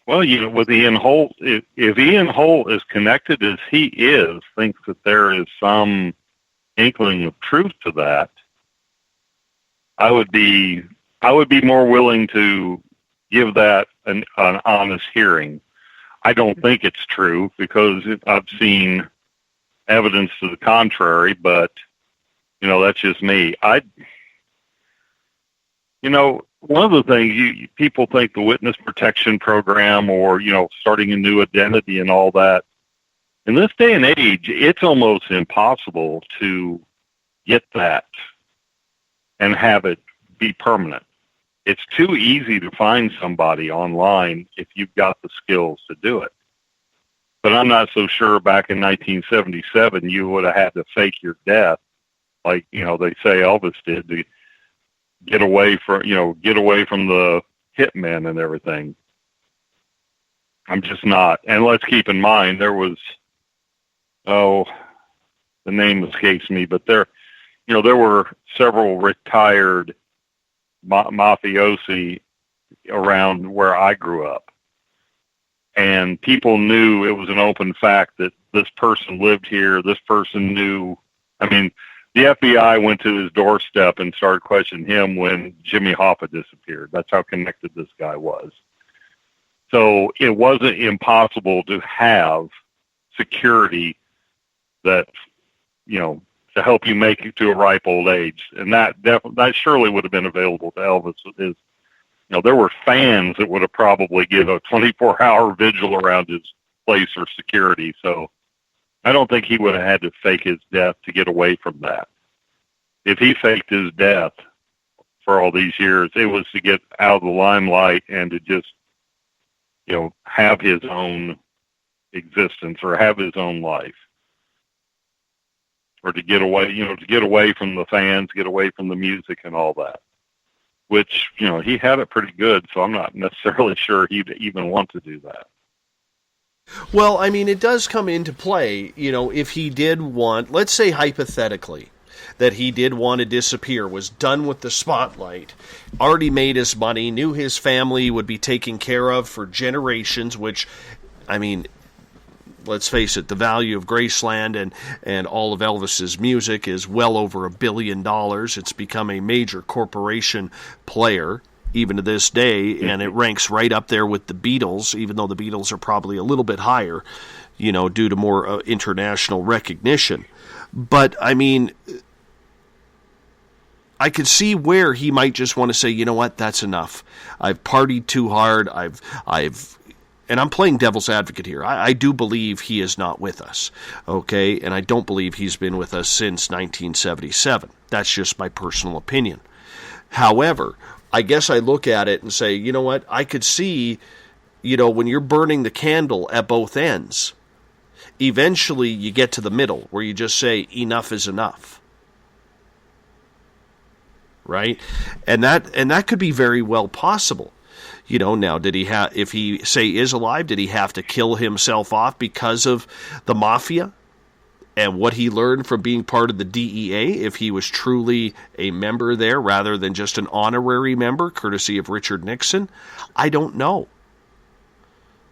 T: Well, you know, with Ian Holt, if Ian Holt, as connected as he is, thinks that there is some inkling of truth to that, I would be more willing to give that an honest hearing. I don't think it's true because I've seen evidence to the contrary, but, you know, that's just me. One of the things people think the witness protection program or, you know, starting a new identity and all that, in this day and age, it's almost impossible to get that and have it be permanent. It's too easy to find somebody online if you've got the skills to do it. But I'm not so sure back in 1977 you would have had to fake your death like, you know, they say Elvis did to get away from the hitmen and everything. I'm just not. And let's keep in mind there was, the name escapes me, but there were several retired mafiosi around where I grew up. And people knew it was an open fact that this person lived here. This person knew. I mean, the FBI went to his doorstep and started questioning him when Jimmy Hoffa disappeared. That's how connected this guy was. So it wasn't impossible to have security that, you know, to help you make it to a ripe old age. And that surely would have been available to Elvis. There were fans that would have probably given a 24-hour vigil around his place for security. So I don't think he would have had to fake his death to get away from that. If he faked his death for all these years, it was to get out of the limelight and to just, you know, have his own existence or have his own life. Or to get away from the fans, get away from the music and all that. Which, you know, he had it pretty good, so I'm not necessarily sure he'd even want to do that.
C: Well, I mean, it does come into play, you know, if he did want, let's say hypothetically, that he did want to disappear, was done with the spotlight, already made his money, knew his family would be taken care of for generations, which, I mean, let's face it, the value of Graceland and all of Elvis's music is well over $1 billion. It's become a major corporation player, even to this day, and it ranks right up there with the Beatles, even though the Beatles are probably a little bit higher, you know, due to more international recognition. But, I mean, I could see where he might just want to say, you know what, that's enough. I've partied too hard. I've and I'm playing devil's advocate here, I do believe he is not with us, okay? And I don't believe he's been with us since 1977. That's just my personal opinion. However, I guess I look at it and say, you know what, I could see, when you're burning the candle at both ends, eventually you get to the middle where you just say, enough is enough. Right? And that could be very well possible. Now, did he have, if he, say, is alive, did he have to kill himself off because of the mafia and what he learned from being part of the DEA, if he was truly a member there rather than just an honorary member, courtesy of Richard Nixon? I don't know.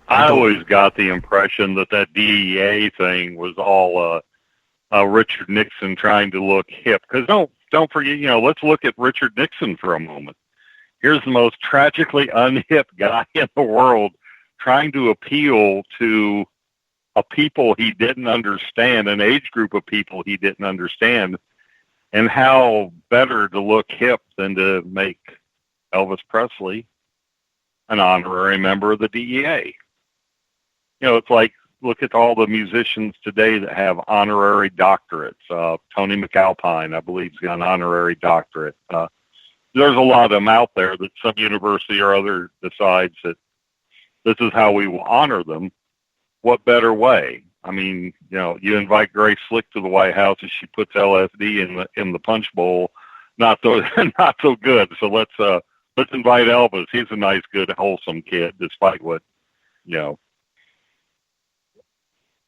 T: I always got the impression that DEA thing was all Richard Nixon trying to look hip. Because don't forget, let's look at Richard Nixon for a moment. Here's the most tragically unhip guy in the world trying to appeal to a people he didn't understand, an age group of people he didn't understand, and how better to look hip than to make Elvis Presley an honorary member of the DEA. It's like, look at all the musicians today that have honorary doctorates. Tony McAlpine, I believe, has got an honorary doctorate. There's a lot of them out there that some university or other decides that this is how we will honor them. What better way? I mean, you invite Grace Slick to the White House and she puts LSD in the punch bowl. Not so good. So let's invite Elvis. He's a nice, good, wholesome kid, despite what,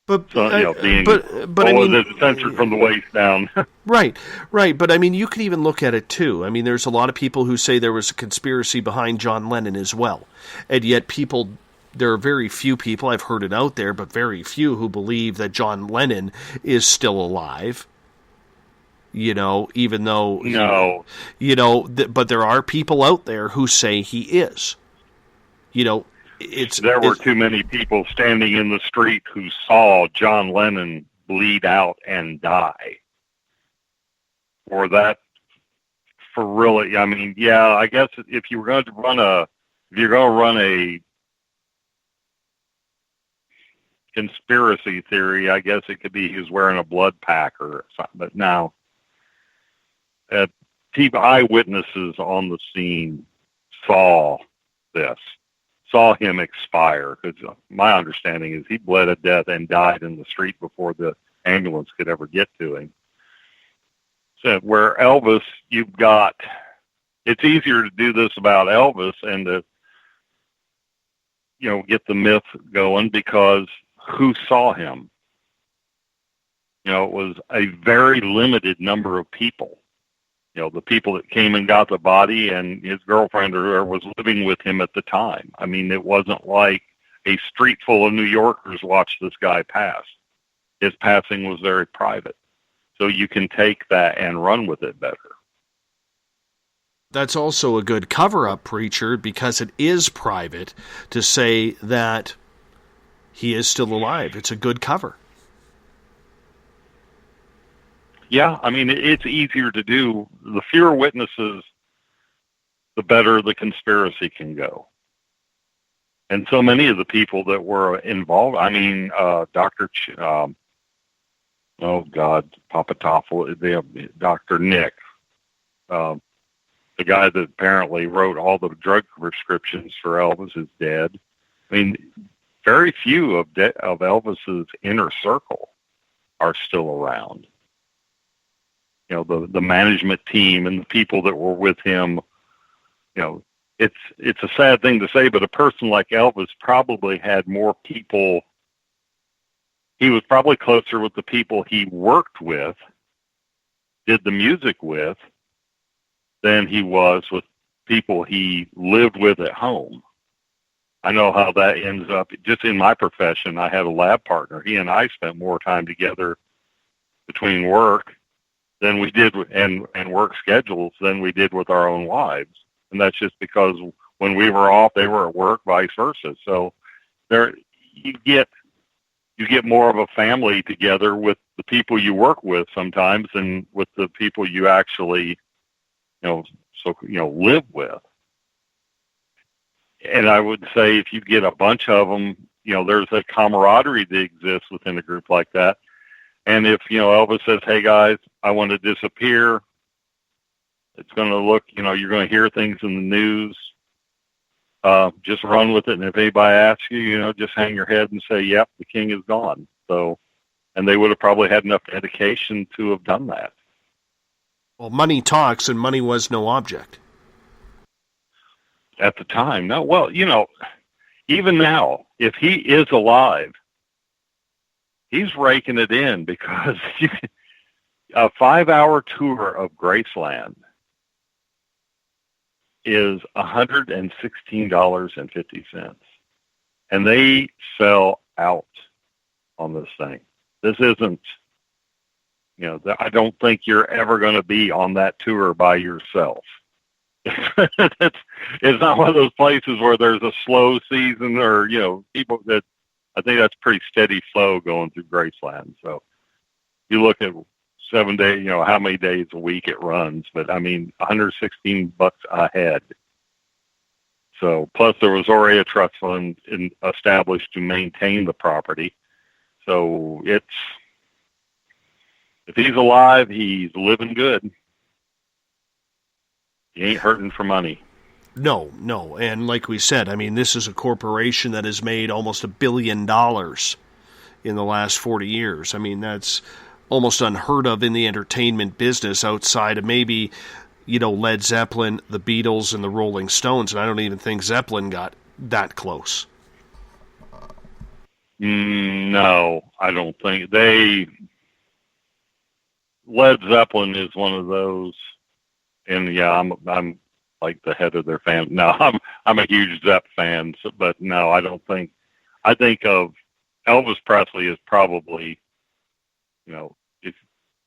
C: But,
T: but I mean, censored from the waist down.
C: Right. But I mean, you could even look at it too. I mean, there's a lot of people who say there was a conspiracy behind John Lennon as well, and yet there are very few people, I've heard it out there, but very few who believe that John Lennon is still alive. Even though
T: no,
C: but there are people out there who say he is.
T: There were too many people standing in the street who saw John Lennon bleed out and die. Or that, for really, I mean, yeah, I guess if you're going to run a conspiracy theory, I guess it could be he was wearing a blood pack or something. But now, eyewitnesses on the scene saw him expire, because my understanding is he bled to death and died in the street before the ambulance could ever get to him. So where Elvis, it's easier to do this about Elvis and to, get the myth going, because who saw him? It was a very limited number of people. The people that came and got the body, and his girlfriend or whoever was living with him at the time. I mean, it wasn't like a street full of New Yorkers watched this guy pass. His passing was very private. So you can take that and run with it better.
C: That's also a good cover-up, preacher, because it is private to say that he is still alive. It's a good cover.
T: Yeah, I mean, it's easier to do. The fewer witnesses, the better the conspiracy can go. And so many of the people that were involved, I mean, Dr. Papatoffel, Dr. Nick, the guy that apparently wrote all the drug prescriptions for Elvis, is dead. I mean, very few of Elvis's inner circle are still around. The management team and the people that were with him, it's a sad thing to say, but a person like Elvis probably had more people. He was probably closer with the people he worked with, did the music with, than he was with people he lived with at home. I know how that ends up. Just in my profession, I had a lab partner. He and I spent more time together between work than we did and work schedules than we did with our own wives. And that's just because when we were off, they were at work, vice versa. So you get more of a family together with the people you work with sometimes than with the people you actually, live with. And I would say if you get a bunch of them, there's a camaraderie that exists within a group like that. And if, Elvis says, hey, guys, I want to disappear, it's going to look, you're going to hear things in the news. Just run with it. And if anybody asks you, just hang your head and say, yep, the king is gone. So, and they would have probably had enough dedication to have done that.
C: Well, money talks, and money was no object.
T: At the time. No, well, even now, if he is alive, he's raking it in, because a 5-hour tour of Graceland is $116.50. And they sell out on this thing. This isn't, I don't think you're ever going to be on that tour by yourself. It's not one of those places where there's a slow season or, people that, I think that's pretty steady flow going through Graceland. So you look at 7 days, how many days a week it runs, but I mean, $116 a head. So plus there was already a trust fund established to maintain the property. So if he's alive, he's living good. He ain't hurting for money.
C: No. And like we said, I mean, this is a corporation that has made almost $1 billion in the last 40 years. I mean, that's almost unheard of in the entertainment business outside of maybe, Led Zeppelin, the Beatles, and the Rolling Stones. And I don't even think Zeppelin got that close.
T: No, I don't think. Led Zeppelin is one of those. And yeah, I'm like the head of their fan. No, I'm a huge Zepp fan, but no, I don't think. I think of Elvis Presley as probably, it's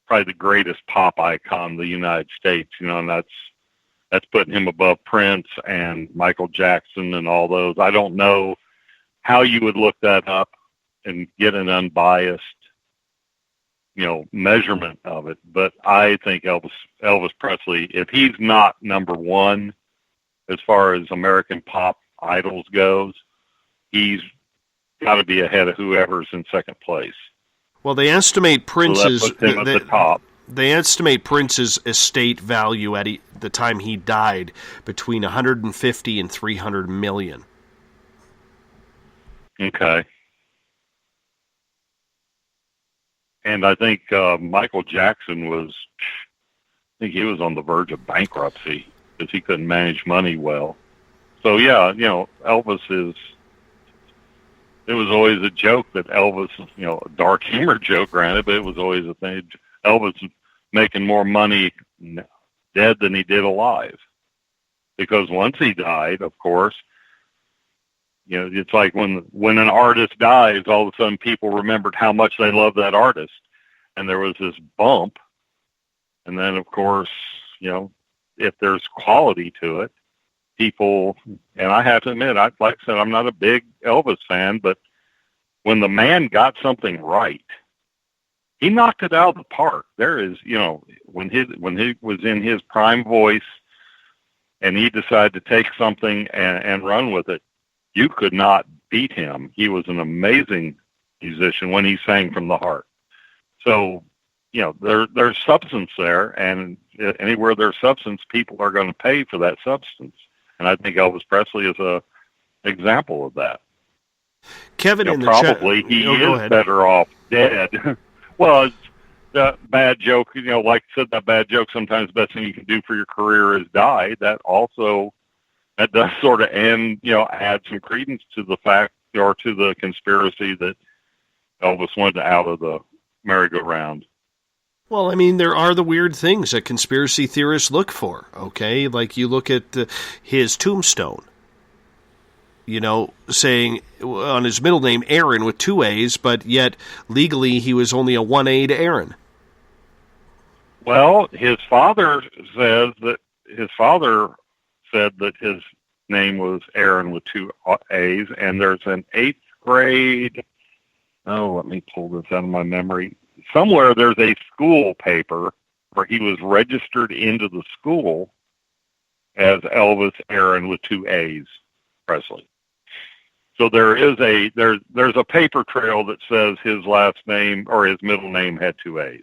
T: probably the greatest pop icon of the United States. And that's putting him above Prince and Michael Jackson and all those. I don't know how you would look that up and get an unbiased, measurement of it. But I think Elvis Presley, if he's not number one as far as American pop idols goes, he's got to be ahead of whoever's in second place.
C: Well, they estimate Prince's
T: So that puts him at the top.
C: They estimate Prince's estate value at the time he died between 150 and 300 million.
T: Okay. And I think Michael Jackson he was on the verge of bankruptcy because he couldn't manage money well. So yeah, Elvis it was always a joke that Elvis, a dark humor joke, granted, but it was always a thing. Elvis was making more money dead than he did alive. Because once he died, of course, it's like when an artist dies, all of a sudden people remembered how much they loved that artist. And there was this bump. And then, of course, if there's quality to it, people, and I have to admit, like I said, I'm not a big Elvis fan, but when the man got something right, he knocked it out of the park. There is, when he was in his prime voice and he decided to take something and run with it, you could not beat him. He was an amazing musician when he sang from the heart. So, there's substance there, and anywhere there's substance, people are going to pay for that substance. And I think Elvis Presley is a example of that.
C: Kevin, in the
T: probably
C: chat,
T: he is better off dead. Well, it's that bad joke. Like I said, that bad joke. Sometimes the best thing you can do for your career is die. That does sort of add some credence to the fact or to the conspiracy that Elvis went out of the merry-go-round.
C: Well, I mean, there are the weird things that conspiracy theorists look for, okay? Like you look at his tombstone, saying on his middle name Aaron with 2 A's, but yet legally he was only a 1A to Aaron.
T: Well, his father said that his name was Aaron with 2 A's, and there's an 8th grade, let me pull this out of my memory. Somewhere there's a school paper where he was registered into the school as Elvis Aaron with 2 A's. Presley. So there's a paper trail that says his last name or his middle name had 2 A's.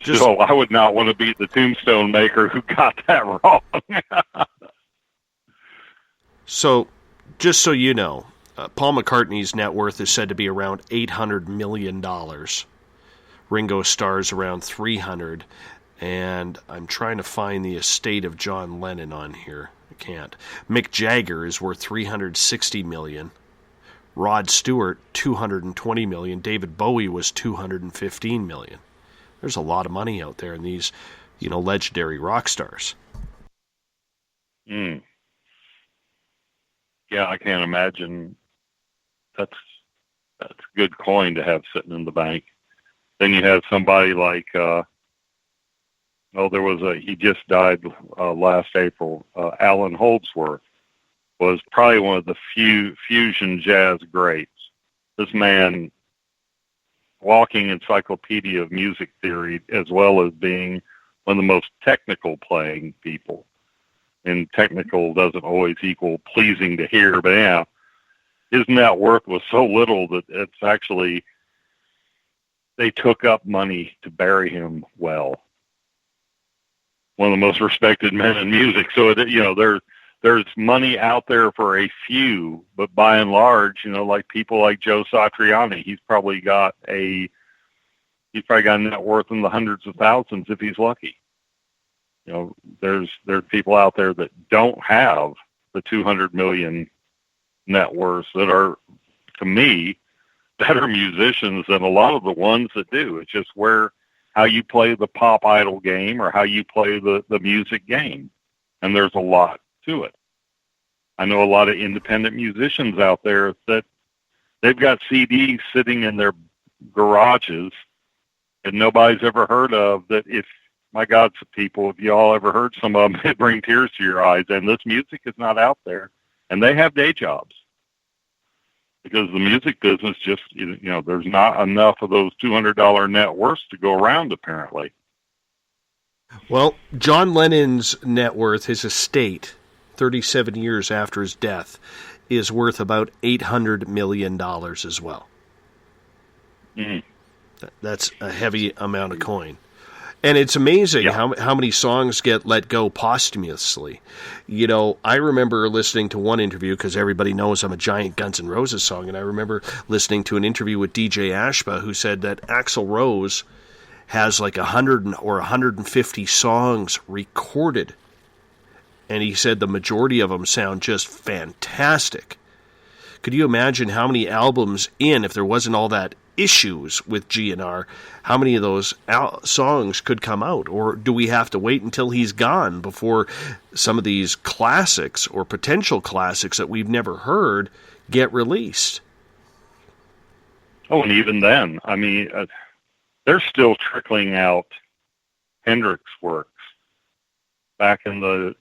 T: So I would not want to be the tombstone maker who got that wrong.
C: So, just so you know, Paul McCartney's net worth is said to be around $800 million. Ringo Starr's around $300, and I'm trying to find the estate of John Lennon on here. I can't. Mick Jagger is worth $360 million. Rod Stewart, $220 million. David Bowie was $215 million. There's a lot of money out there in these, legendary rock stars.
T: Mm. Yeah, I can't imagine. That's good coin to have sitting in the bank. Then you have somebody like, he just died last April. Alan Holdsworth was probably one of the few fusion jazz greats. This man, walking encyclopedia of music theory, as well as being one of the most technical playing people. And technical doesn't always equal pleasing to hear, but yeah, his net worth was so little that it's actually, they took up money to bury him well. One of the most respected men in music. So, there's money out there for a few, but by and large, like people like Joe Satriani, he's probably got a net worth in the hundreds of thousands if he's lucky. There's people out there that don't have the 200 million net worths that are, to me, better musicians than a lot of the ones that do. It's just how you play the pop idol game or how you play the music game. And there's a lot to it. I know a lot of independent musicians out there that they've got CDs sitting in their garages and nobody's ever heard of, that my God, people, if you all ever heard some of them, it bring tears to your eyes. And this music is not out there. And they have day jobs. Because the music business just, there's not enough of those $200 net worths to go around, apparently.
C: Well, John Lennon's net worth, his estate, 37 years after his death, is worth about $800 million as well.
T: Mm.
C: That's a heavy amount of coin. And it's amazing how many songs get let go posthumously. I remember listening to one interview, because everybody knows I'm a giant Guns N' Roses song, and I remember listening to an interview with DJ Ashba, who said that Axl Rose has like 100 or 150 songs recorded. And he said the majority of them sound just fantastic. Could you imagine how many albums if there wasn't all that issues with GNR, how many of those songs could come out? Or do we have to wait until he's gone before some of these classics or potential classics that we've never heard get released?
T: Oh, and even then, they're still trickling out Hendrix works back in the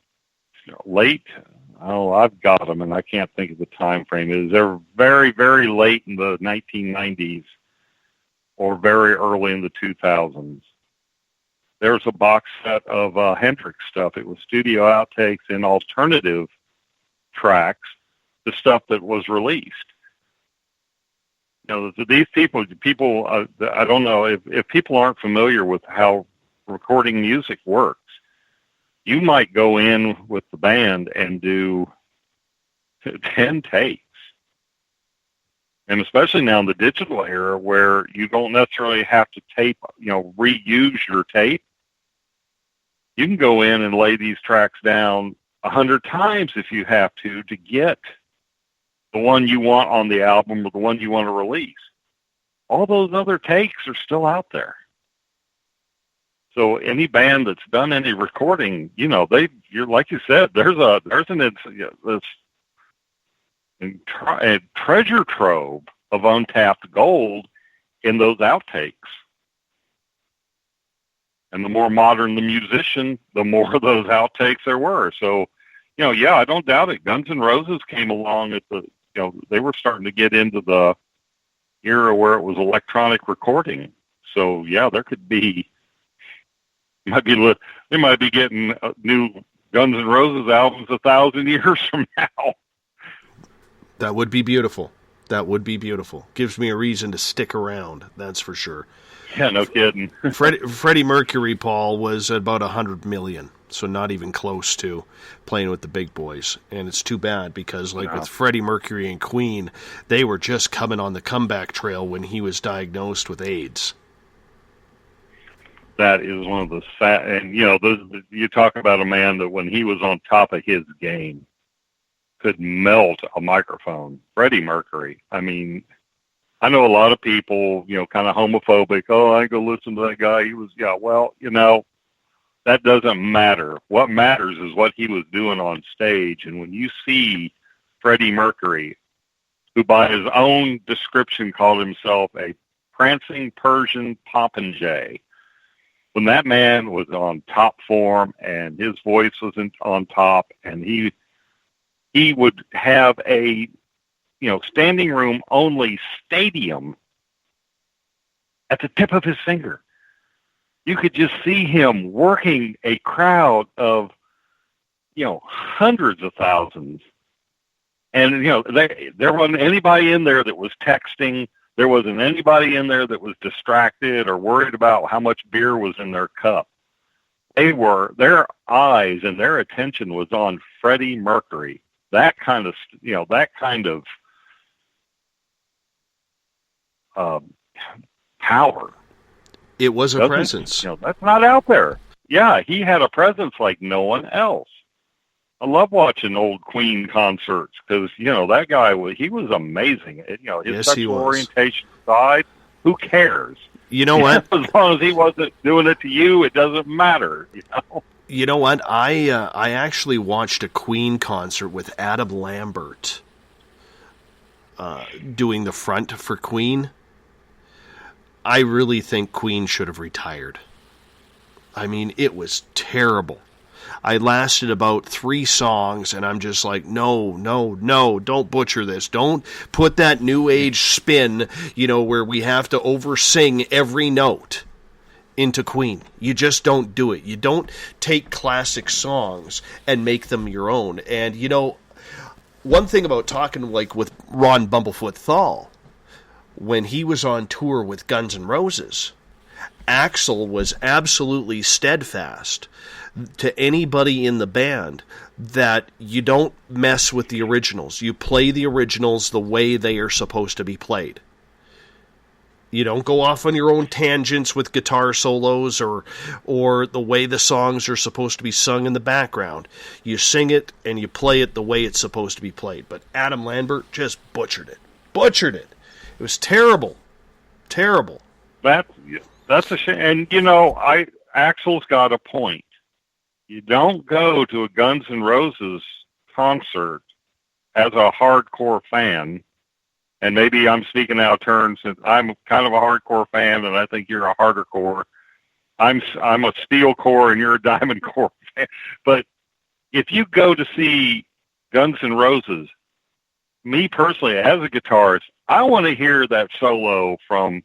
T: late, I've got them and I can't think of the time frame. They're very, very late in the 1990s or very early in the 2000s. There's a box set of Hendrix stuff. It was studio outtakes and alternative tracks, the stuff that was released. These people, I don't know, if people aren't familiar with how recording music works, you might go in with the band and do 10 takes. And especially now in the digital era where you don't necessarily have to tape, reuse your tape. You can go in and lay these tracks down 100 times if you have to get the one you want on the album or the one you want to release. All those other takes are still out there. So any band that's done any recording, you're like you said, there's a treasure trove of untapped gold in those outtakes. And the more modern the musician, the more of those outtakes there were. So, I don't doubt it. Guns N' Roses came along at they were starting to get into the era where it was electronic recording. So, there could be They might be getting new Guns N' Roses albums 1,000 years from now.
C: That would be beautiful. That would be beautiful. Gives me a reason to stick around, that's for sure.
T: Yeah, no kidding.
C: Freddie Mercury, Paul, was about 100 million, so not even close to playing with the big boys. And it's too bad because, with Freddie Mercury and Queen, they were just coming on the comeback trail when he was diagnosed with AIDS.
T: That is one of the sad, and you talk about a man that when he was on top of his game could melt a microphone. Freddie Mercury. I mean, I know a lot of people, kind of homophobic. Oh, I ain't gonna listen to that guy. He was, well, that doesn't matter. What matters is what he was doing on stage. And when you see Freddie Mercury, who by his own description called himself a prancing Persian popinjay, when that man was on top form and his voice was on top, and he would have a standing room only stadium at the tip of his finger. You could just see him working a crowd of hundreds of thousands, and there wasn't anybody in there that was texting. There wasn't anybody in there that was distracted or worried about how much beer was in their cup. Their eyes and their attention was on Freddie Mercury. That kind of power.
C: It was a presence.
T: That's not out there. Yeah, he had a presence like no one else. I love watching old Queen concerts because, that guy he was amazing. His sexual orientation aside, who cares?
C: You know what?
T: As long as he wasn't doing it to you, it doesn't matter.
C: You know what? I actually watched a Queen concert with Adam Lambert doing the front for Queen. I really think Queen should have retired. I mean, it was terrible. I lasted about 3 songs, and I'm just like, no, don't butcher this. Don't put that new age spin, where we have to over-sing every note into Queen. You just don't do it. You don't take classic songs and make them your own. And, one thing about talking, with Ron Bumblefoot THAL, when he was on tour with Guns N' Roses, Axl was absolutely steadfast to anybody in the band that you don't mess with the originals. You play the originals the way they are supposed to be played. You don't go off on your own tangents with guitar solos or the way the songs are supposed to be sung in the background. You sing it and you play it the way it's supposed to be played. But Adam Lambert just butchered it. It was terrible. Terrible.
T: That's a shame. And, Axl's got a point. You don't go to a Guns N' Roses concert as a hardcore fan, and maybe I'm speaking out of turn since I'm kind of a hardcore fan, and I think you're a harder core. I'm a steel core, and you're a diamond core fan. But if you go to see Guns N' Roses, me personally, as a guitarist, I want to hear that solo from,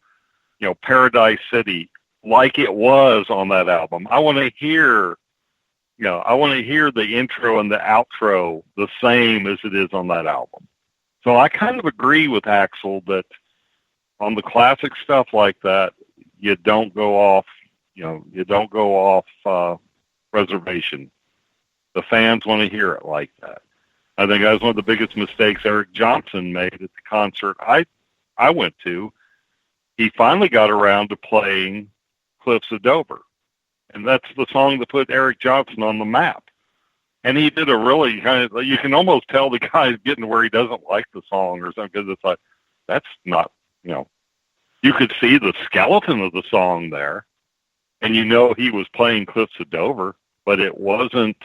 T: Paradise City like it was on that album. I want to hear the intro and the outro the same as it is on that album. So I kind of agree with Axl that on the classic stuff like that, you don't go off reservation. The fans want to hear it like that. I think that was one of the biggest mistakes Eric Johnson made at the concert I went to. He finally got around to playing Cliffs of Dover. And that's the song that put Eric Johnson on the map. And he did a really you can almost tell the guy's getting where he doesn't like the song or something, because it's like, that's not, you could see the skeleton of the song there. And he was playing Cliffs of Dover, but it wasn't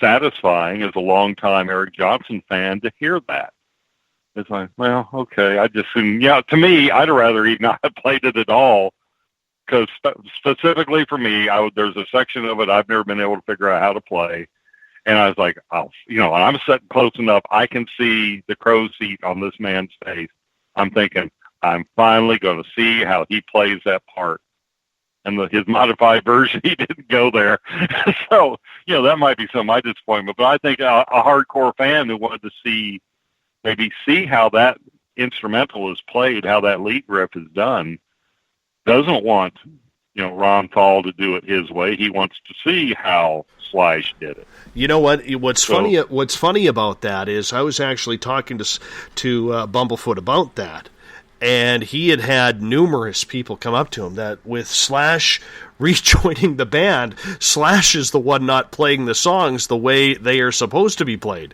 T: satisfying as a longtime Eric Johnson fan to hear that. It's like, well, okay, to me, I'd rather he not have played it at all, because specifically for me, there's a section of it I've never been able to figure out how to play, and I was like, and I'm sitting close enough, I can see the crow's feet on this man's face. I'm thinking, I'm finally going to see how he plays that part. and his modified version, he didn't go there. So, that might be some of my disappointment. But I think a hardcore fan who wanted to maybe see how that instrumental is played, how that lead riff is done, doesn't want, Ron Thal to do it his way. He wants to see how Slash did it.
C: You know what? What's funny about that is I was actually talking to Bumblefoot about that, and he had numerous people come up to him that with Slash rejoining the band, Slash is the one not playing the songs the way they are supposed to be played.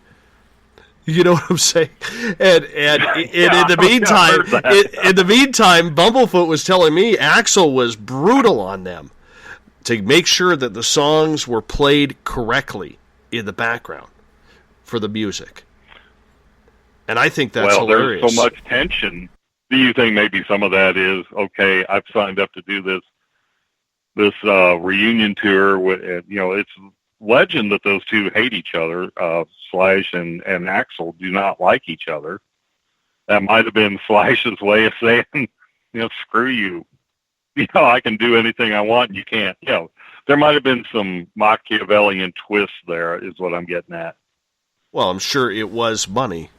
C: You know what I'm saying? And in the meantime, Bumblefoot was telling me Axl was brutal on them to make sure that the songs were played correctly in the background for the music. And I think that's hilarious.
T: There's so much tension. Do you think maybe some of that is, okay, I've signed up to do this reunion tour with, it's legend that those two hate each other. Slash and Axl do not like each other. That might have been Slash's way of saying, screw you. I can do anything I want and you can't. There might have been some Machiavellian twists there, is what I'm getting at.
C: Well, I'm sure it was money.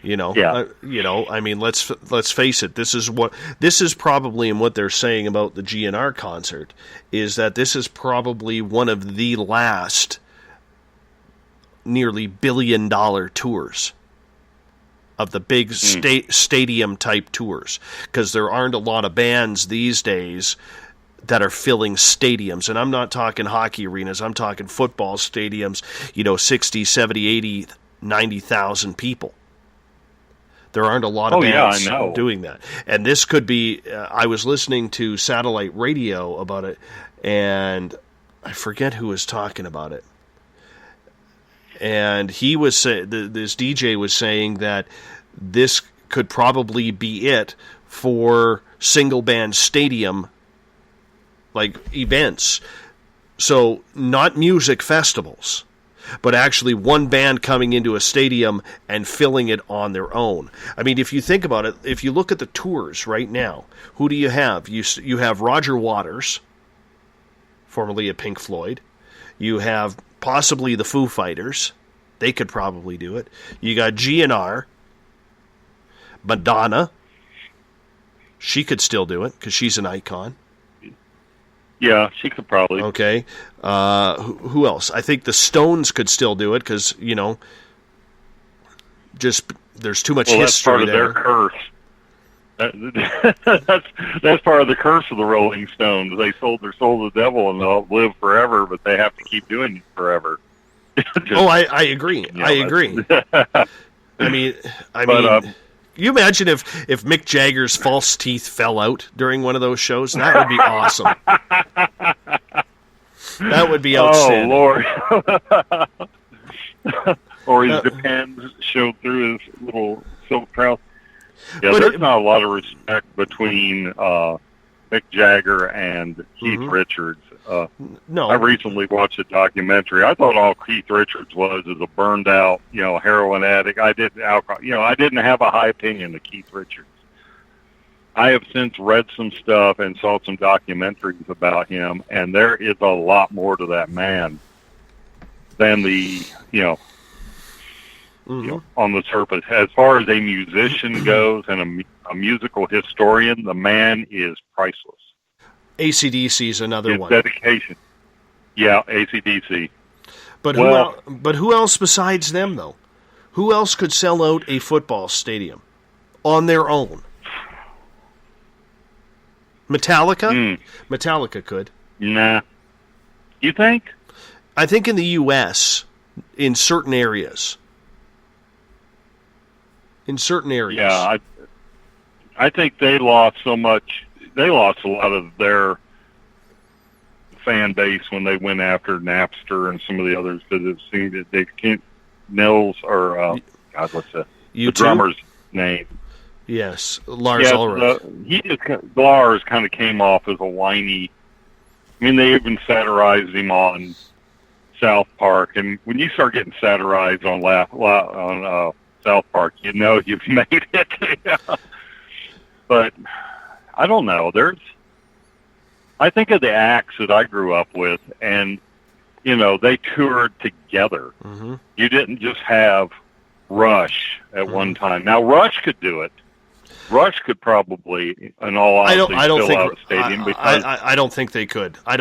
T: Yeah.
C: I mean, let's face it. This is probably, and what they're saying about the GNR concert is that this is probably one of the last nearly $1 billion tours of the big stadium type tours, because there aren't a lot of bands these days that are filling stadiums. And I'm not talking hockey arenas. I'm talking football stadiums, 60, 70, 80, 90,000 people. There aren't a lot of bands doing that. And this could be, I was listening to satellite radio about it, and I forget who was talking about it. And he was this DJ was saying that this could probably be it for single band stadium like events. So not music festivals, but actually one band coming into a stadium and filling it on their own. I mean, if you think about it, if you look at the tours right now, who do you have? You have Roger Waters, formerly of Pink Floyd. You have possibly the Foo Fighters. They could probably do it. You got GNR. Madonna. She could still do it because she's an icon.
T: Yeah, she could probably.
C: Okay. Who else? I think the Stones could still do it because, just there's too much history there.
T: That's part of their curse. That's part of the curse of the Rolling Stones. They sold their soul to the devil and they'll live forever, but they have to keep doing it forever.
C: I agree. I agree. I mean, you imagine if Mick Jagger's false teeth fell out during one of those shows? That would be awesome. That would be outstanding.
T: Oh, Lord. Or his depends showed through his little silk trousers. Yeah, there's not a lot of respect between Mick Jagger and Keith Richards.
C: No,
T: I recently watched a documentary. I thought all Keith Richards was a burned out, heroin addict. I didn't have a high opinion of Keith Richards. I have since read some stuff and saw some documentaries about him, and there is a lot more to that man than the, on the surface. As far as a musician goes and a musical historian, the man is priceless.
C: AC/DC is another one.
T: Dedication. Yeah, AC/DC.
C: But who else besides them, though? Who else could sell out a football stadium on their own? Metallica? Metallica could.
T: Nah. You think?
C: I think in the U.S., in certain areas.
T: Yeah, I think they lost so much. They lost a lot of their fan base when they went after Napster and some of the others because it seemed that they can't. Nils or what's the drummer's name?
C: Yes, Lars Ulrich.
T: Lars kind of came off as a whiny. I mean, they even satirized him on South Park, and when you start getting satirized on South Park, you've made it. But I don't know. I think of the acts that I grew up with, and, you know, they toured together.
C: Mm-hmm.
T: You didn't just have Rush at one time. Now, Rush could do it. Rush could probably, in all honesty,
C: I don't
T: fill
C: think
T: out a stadium. Because
C: I don't think they could. I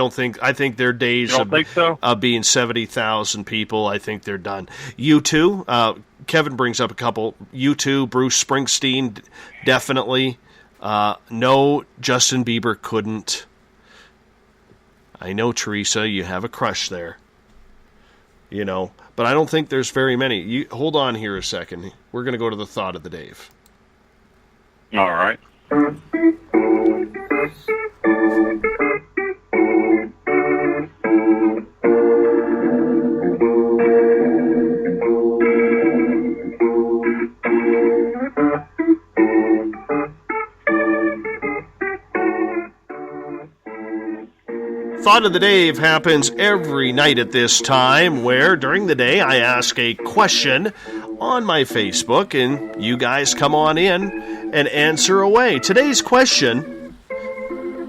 C: think their days
T: You don't think so?
C: of being 70,000 people, I think they're done. U2, Kevin brings up a couple. U2, Bruce Springsteen, definitely. No, Justin Bieber couldn't. I know, Teresa, you have a crush there. You know, but I don't think there's very many. Hold on here a second. We're going to go to the thought of the Dave.
T: All right.
C: Thought of the Dave happens every night at this time, where during the day I ask a question on my Facebook and you guys come on in and answer away. Today's question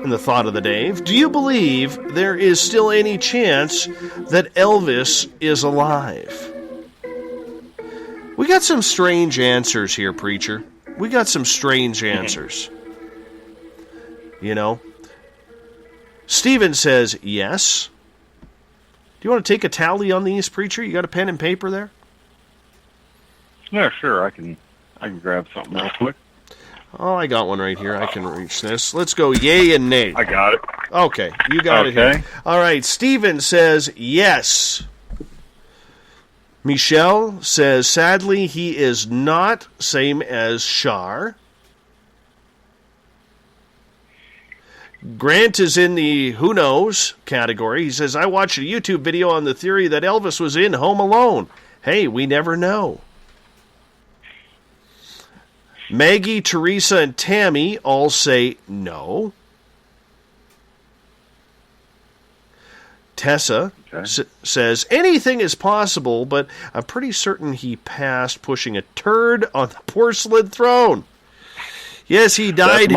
C: in the Thought of the Dave: do you believe there is still any chance that Elvis is alive? We got some strange answers here, preacher. We got some strange answers. You know? Steven says yes. Do you want to take a tally on these, preacher? You got a pen and paper there?
T: Yeah, sure. I can grab something real quick.
C: Oh, I got one right here. I can reach this. Let's go yay and nay.
T: I got it.
C: Okay, you got it here. All right, Steven says yes. Michelle says, sadly, he is not, same as Shar. Grant is in the who knows category. He says, I watched a YouTube video on the theory that Elvis was in Home Alone. Hey, we never know. Maggie, Teresa, and Tammy all say no. Tessa says, anything is possible, but I'm pretty certain he passed pushing a turd on the porcelain throne. Yes, he died.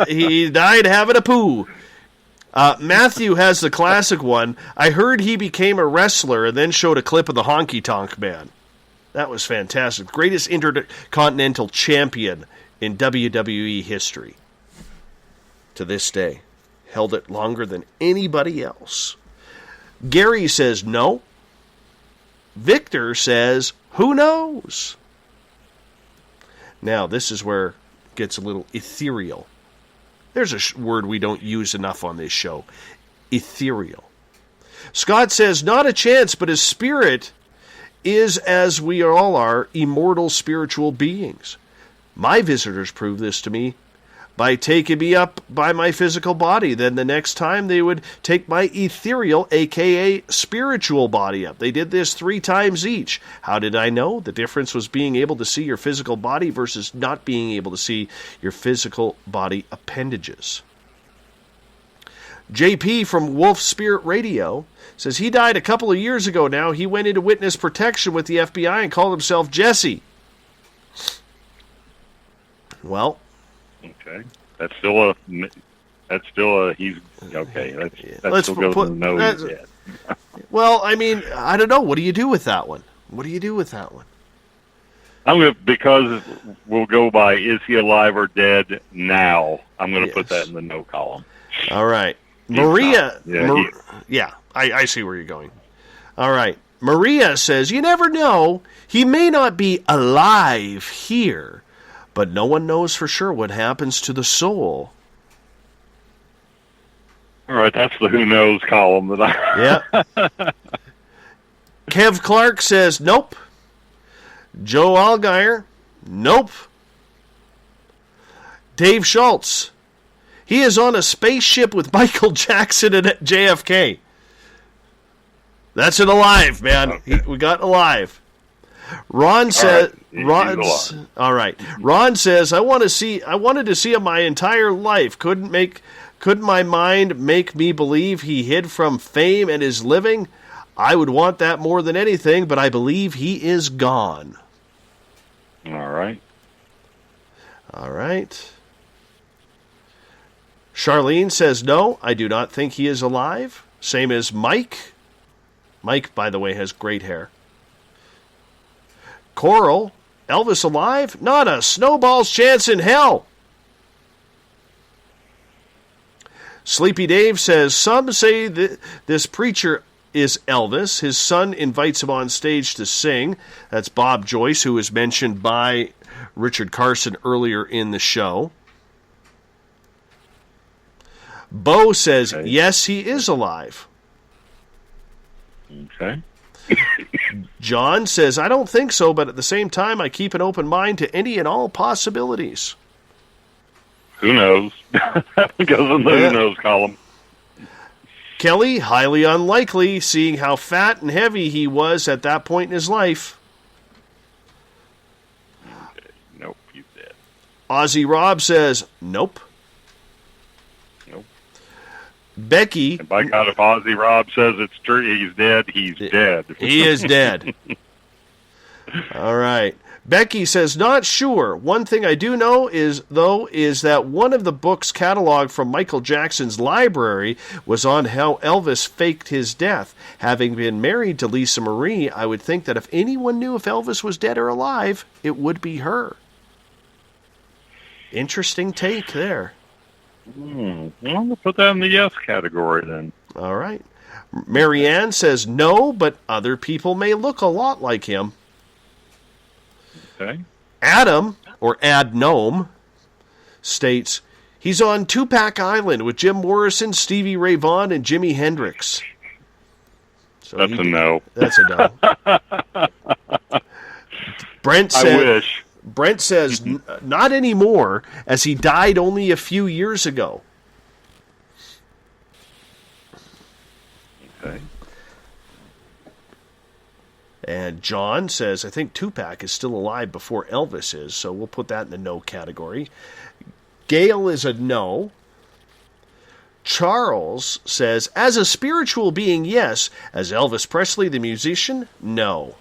C: He died having a poo. Matthew has the classic one. I heard he became a wrestler and then showed a clip of the Honky Tonk Man. That was fantastic. Greatest intercontinental champion in WWE history. To this day. Held it longer than anybody else. Gary says no. Victor says, who knows? Now, this is where it gets a little ethereal. There's a word we don't use enough on this show. Ethereal. Scott says, not a chance, but his spirit is, as we all are, immortal spiritual beings. My visitors prove this to me by taking me up by my physical body. Then the next time they would take my ethereal, a.k.a. spiritual body up. They did this 3 times each. How did I know? The difference was being able to see your physical body versus not being able to see your physical body appendages. JP from Wolf Spirit Radio says he died a couple of years ago now. He went into witness protection with the FBI and called himself Jesse. Well,
T: okay, that's still a he's okay. That still goes in the nose.
C: Well, I mean, I don't know. What do you do with that one?
T: I'm gonna, because we'll go by is he alive or dead now. I'm gonna put that in the no column.
C: All right, Maria. I see where you're going. All right, Maria says you never know. He may not be alive here, but no one knows for sure what happens to the soul.
T: All right, that's the who knows column that I...
C: Yeah. Kev Clark says nope. Joe Allgaier, nope. Dave Schultz, he is on a spaceship with Michael Jackson and JFK. That's an alive, man.
T: Okay.
C: We got alive. Ron says, all right. Ron says, I wanted to see him my entire life. Couldn't my mind make me believe he hid from fame and is living? I would want that more than anything, but I believe he is gone. All right. Charlene says, no, I do not think he is alive. Same as Mike. Mike, by the way, has great hair. Coral, Elvis alive? Not a snowball's chance in hell. Sleepy Dave says, some say that this preacher is Elvis. His son invites him on stage to sing. That's Bob Joyce, who was mentioned by Richard Carson earlier in the show. Bo says, yes, he is alive.
T: Okay.
C: John says, I don't think so, but at the same time, I keep an open mind to any and all possibilities.
T: Who knows? Goes in the who knows column.
C: Kelly, highly unlikely, seeing how fat and heavy he was at that point in his life.
T: Okay. Nope, he's dead.
C: Ozzy Rob says, nope.
T: Nope.
C: Becky.
T: And by God, if Ozzy Rob says it's true, he's dead, he's dead.
C: He is dead. All right. Becky says, not sure. One thing I do know is that one of the books cataloged from Michael Jackson's library was on how Elvis faked his death. Having been married to Lisa Marie, I would think that if anyone knew if Elvis was dead or alive, it would be her. Interesting take there.
T: Well, we'll put that in the yes category then.
C: All right. Marianne says, no, but other people may look a lot like him.
T: Okay.
C: Adam, or Ad Gnome, states, he's on Tupac Island with Jim Morrison, Stevie Ray Vaughan, and Jimi Hendrix. So
T: that's a no.
C: That's a no.
T: I wish.
C: Brent says, not anymore, as he died only a few years ago.
T: Okay.
C: And John says, I think Tupac is still alive before Elvis is, so we'll put that in the no category. Gail is a no. Charles says, as a spiritual being, yes. As Elvis Presley, the musician, no.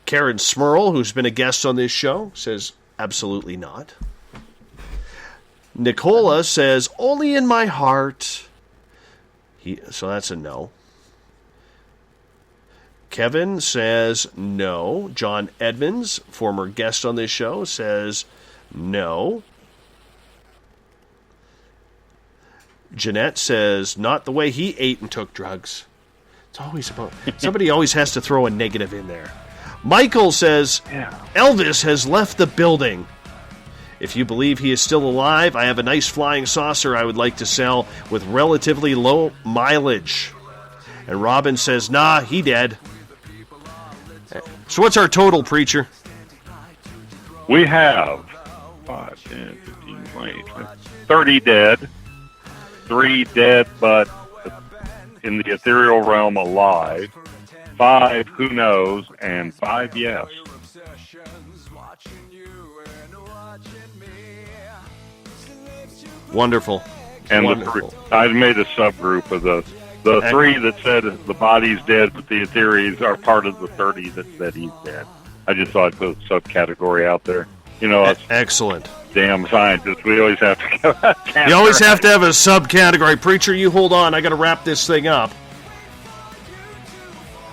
C: Karen Smurl, who's been a guest on this show, says, absolutely not. Nicola says, only in my heart. So that's a no. Kevin says no. John Edmonds, former guest on this show, says no. Jeanette says not the way he ate and took drugs. It's always about somebody always has to throw a negative in there. Michael says Elvis has left the building. If you believe he is still alive, I have a nice flying saucer I would like to sell with relatively low mileage. And Robin says, nah, he dead. So what's our total, Preacher?
T: We have 5, 10, 15, 20, 30 dead, 3 dead but in the ethereal realm alive, 5 who knows, and 5 yes.
C: Wonderful.
T: And
C: Wonderful.
T: I made a subgroup of the 3 that said the body's dead, but the ethereals are part of the 30 that said he's dead. I just thought I'd put a subcategory out there. You know,
C: excellent.
T: Damn scientists. We always have to go.
C: You always have to have a subcategory. Preacher, you hold on. I got to wrap this thing up.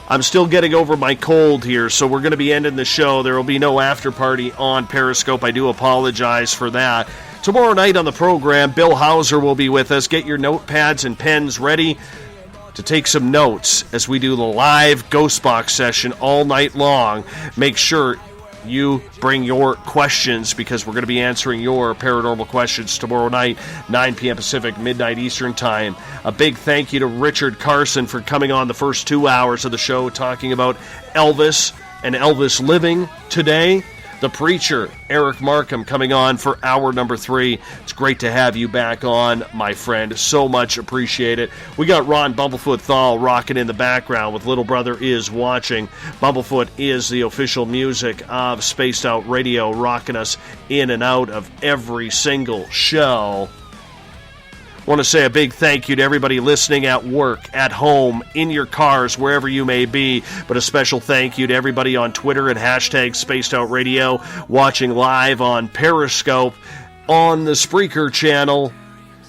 C: I'm still getting over my cold here, so we're going to be ending the show. There will be no after party on Periscope. I do apologize for that. Tomorrow night on the program, Bill Hauser will be with us. Get your notepads and pens ready to take some notes as we do the live Ghost Box session all night long. Make sure you bring your questions because we're going to be answering your paranormal questions tomorrow night, 9 p.m. Pacific, midnight Eastern Time. A big thank you to Richard Carson for coming on the first 2 hours of the show talking about Elvis and Elvis living today. The Preacher, Eric Markham, coming on for hour number 3. It's great to have you back on, my friend. So much appreciate it. We got Ron Bumblefoot THAL rocking in the background with Little Brother Is Watching. Bumblefoot is the official music of Spaced Out Radio, rocking us in and out of every single show. I want to say a big thank you to everybody listening at work, at home, in your cars, wherever you may be. But a special thank you to everybody on Twitter at hashtag Spaced Out Radio, watching live on Periscope, on the Spreaker channel,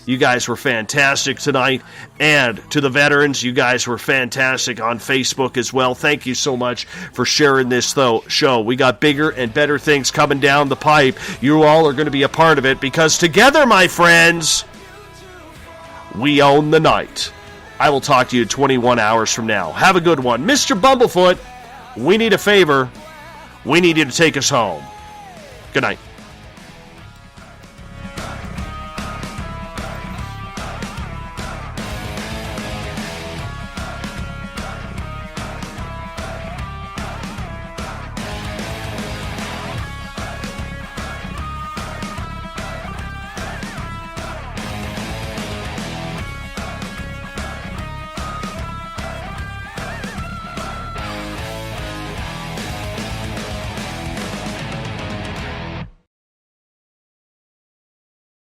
C: You guys were fantastic tonight. And to the veterans, you guys were fantastic on Facebook as well. Thank you so much for sharing this show. We got bigger and better things coming down the pipe. You all are going to be a part of it because together, my friends, we own the night. I will talk to you 21 hours from now. Have a good one. Mr. Bumblefoot, we need a favor. We need you to take us home. Good night.